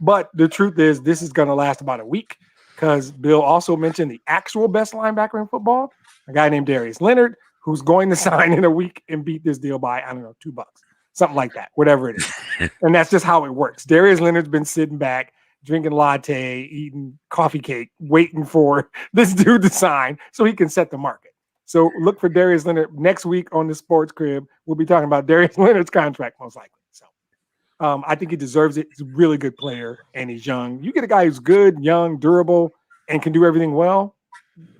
But the truth is, this is going to last about a week because Bill also mentioned the actual best linebacker in football, a guy named Darius Leonard, who's going to sign in a week and beat this deal by, I don't know, $2, something like that, whatever it is. And that's just how it works. Darius Leonard's been sitting back, drinking latte, eating coffee cake, waiting for this dude to sign so he can set the market. So look for Darius Leonard next week on the Sports Crib. We'll be talking about Darius Leonard's contract most likely. So I think he deserves it. He's a really good player and he's young. You get a guy who's good, young, durable, and can do everything well.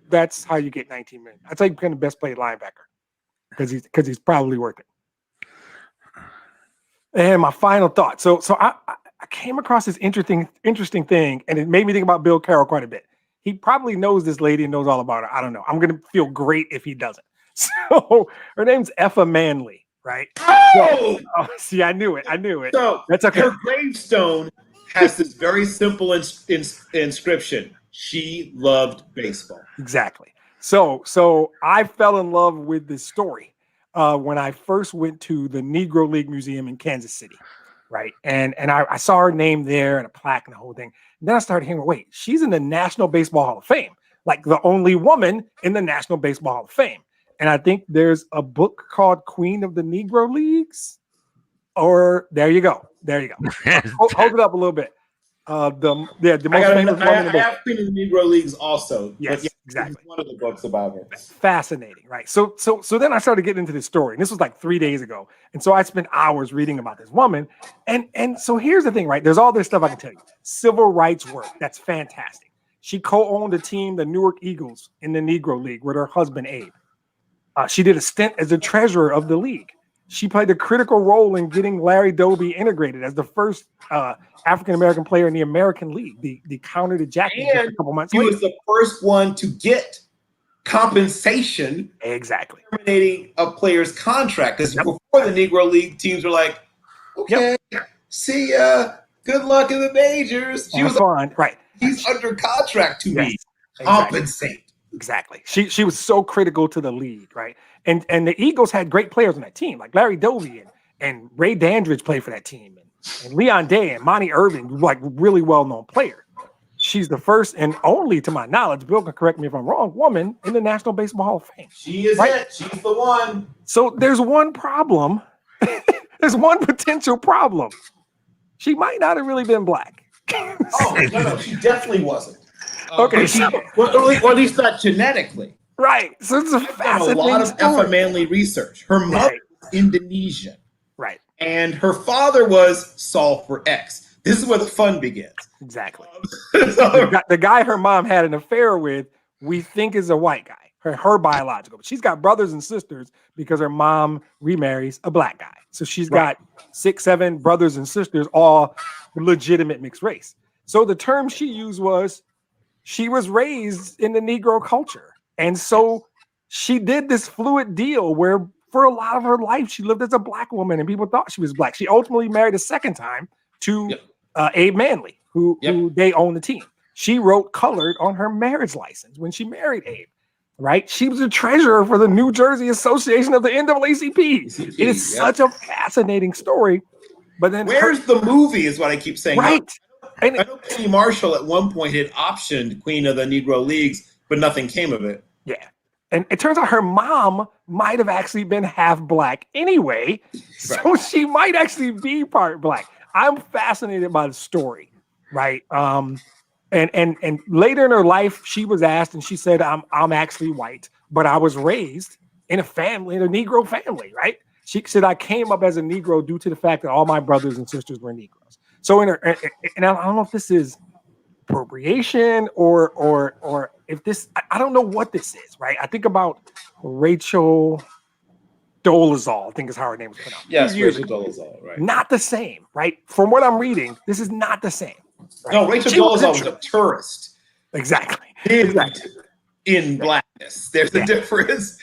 That's how you get 19 million. I'd say he's the best played linebacker because he's probably worth it. And my final thought. So I came across this interesting thing, and it made me think about Bill Carroll quite a bit. He probably knows this lady and knows all about her. I don't know. I'm going to feel great if he doesn't. So her name's Effa Manley, right? Oh! See, I knew it. So that's okay. Her gravestone has this very simple inscription. She loved baseball. Exactly. So I fell in love with this story when I first went to the Negro League Museum in Kansas City, right? And I saw her name there and a plaque and the whole thing. And then I started hearing, wait, she's in the National Baseball Hall of Fame, like the only woman in the National Baseball Hall of Fame. And I think there's a book called Queen of the Negro Leagues. Or there you go. Hold it up a little bit. The most famous woman in the I have Queen of the Negro Leagues also. Yes, exactly. One of the books about her. Fascinating, right? So then I started getting into this story, and this was like 3 days ago. And so I spent hours reading about this woman. And so here's the thing, right? There's all this stuff I can tell you. Civil rights work. That's fantastic. She co-owned a team, the Newark Eagles, in the Negro League with her husband, Abe. She did a stint as the treasurer of the league. She played a critical role in getting Larry Doby integrated as the first African-American player in the American League, the counter to Jackie a couple months later. He was the first one to get compensation. Exactly. Terminating a player's contract. Because before the Negro League teams were like, okay, see ya. Good luck in the majors. She was fun. Right. He's under contract to me. Exactly. Compensate. Exactly. She was so critical to the league, right? And the Eagles had great players on that team, like Larry Doby and Ray Dandridge played for that team, and Leon Day and Monty Irving, like really well-known player. She's the first and only, to my knowledge, Bill can correct me if I'm wrong, woman in the National Baseball Hall of Fame. She is it. She's the one. So there's one problem. There's one potential problem. She might not have really been black. Oh, no, she definitely wasn't. Okay, or at least not genetically. Right. So it's a fascinating a lot of story. Effa Manley research. Her mother was Indonesian. Right. And her father was Sulfur X. This is where the fun begins. Exactly. The guy her mom had an affair with, we think is a white guy, her biological. But she's got brothers and sisters because her mom remarries a black guy. So she's got 6, 7 brothers and sisters, all legitimate mixed race. So the term she used was she was raised in the Negro culture. And so she did this fluid deal where for a lot of her life, she lived as a black woman and people thought she was black. She ultimately married a second time to Abe Manley, who they own the team. She wrote colored on her marriage license when she married Abe, right? She was a treasurer for the New Jersey Association of the NAACP. It is such a fascinating story. But then where's the movie is what I keep saying. Right. I know Penny Marshall at one point had optioned Queen of the Negro Leagues, but nothing came of it. Yeah. And it turns out her mom might have actually been half black anyway. So she might actually be part black. I'm fascinated by the story, right? And later in her life, she was asked, and she said, I'm actually white, but I was raised in a family, in a Negro family, right? She said, I came up as a Negro due to the fact that all my brothers and sisters were Negroes. So and I don't know if this is appropriation or if this, I don't know what this is, right? I think about Rachel Dolezal, I think is how her name was pronounced. Yes, Rachel Dolezal, right. Not the same, right? From what I'm reading, this is not the same. Right? No, Rachel Dolezal was a tourist. Exactly. In blackness. There's a difference.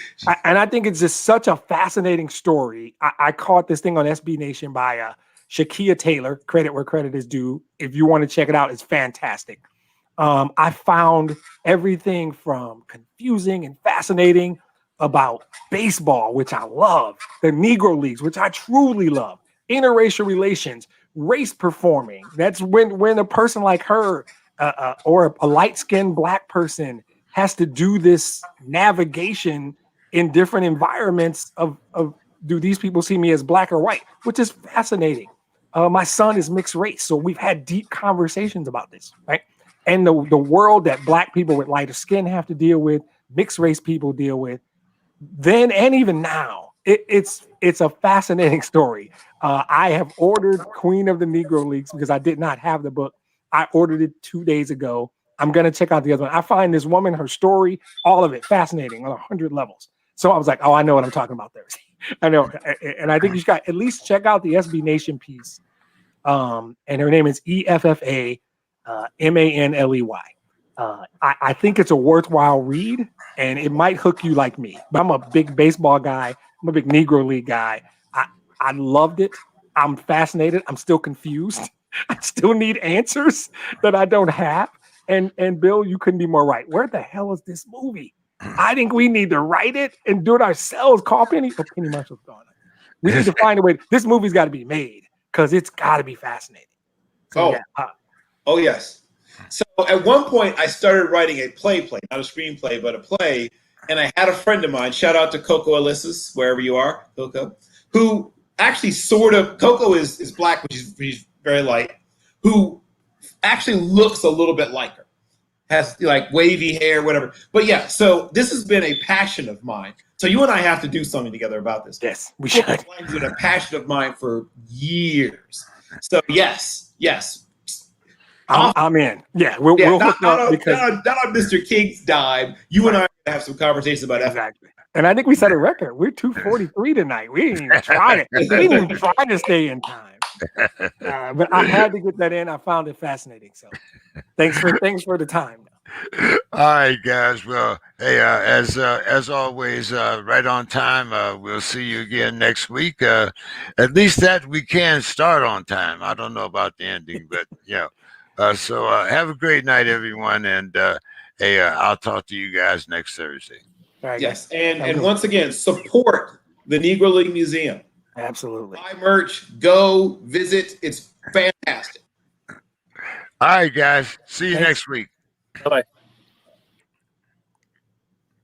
And I think it's just such a fascinating story. I caught this thing on SB Nation by Shakia Taylor, credit where credit is due. If you want to check it out, it's fantastic. I found everything from confusing and fascinating about baseball, which I love, the Negro Leagues, which I truly love, interracial relations, race performing. That's when a person like her or a light-skinned black person has to do this navigation in different environments of do these people see me as black or white, which is fascinating. My son is mixed race, so we've had deep conversations about this, right? And the world that black people with lighter skin have to deal with, mixed race people deal with, then and even now, it's a fascinating story. I have ordered Queen of the Negro Leagues because I did not have the book. I ordered it 2 days ago. I'm going to check out the other one. I find this woman, her story, all of it fascinating on 100 levels. So I was like, oh, I know what I'm talking about there. I know. And I think you should at least check out the SB Nation piece. And her name is EFFA Manley. I think it's a worthwhile read, and it might hook you like me. But I'm a big baseball guy. I'm a big Negro League guy. I loved it. I'm fascinated. I'm still confused. I still need answers that I don't have. And Bill, you couldn't be more right. Where the hell is this movie? I think we need to write it and do it ourselves. Call Penny. Oh, Penny Marshall's gone. We need to find a way. This movie's got to be made because it's got to be fascinating. So, oh, yes. So at one point, I started writing a play, not a screenplay, but a play. And I had a friend of mine, shout out to Coco Alyssus, wherever you are, Coco, who actually Coco is black, but she's very light, who actually looks a little bit like her. Has like wavy hair, whatever. But yeah, so this has been a passion of mine. So you and I have to do something together about this. Yes, we should. It's been a passion of mine for years. So yes. I'm in. Yeah, we'll hook up because not on Mr. King's dime. You and I have some conversations about exactly. And I think we set a record. We're 2:43 tonight. We didn't even try it. We didn't even try to stay in time. But I had to get that in. I found it fascinating. So thanks for the time. All right, guys. Well, hey, as always, right on time. We'll see you again next week. At least that we can start on time. I don't know about the ending, but so have a great night, everyone. And hey, I'll talk to you guys next Thursday. All right, yes, and once again, support the Negro League Museum. Absolutely. Buy merch. Go visit. It's fantastic. All right, guys. See you Thanks. next week. Bye bye.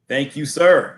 Thank you, sir.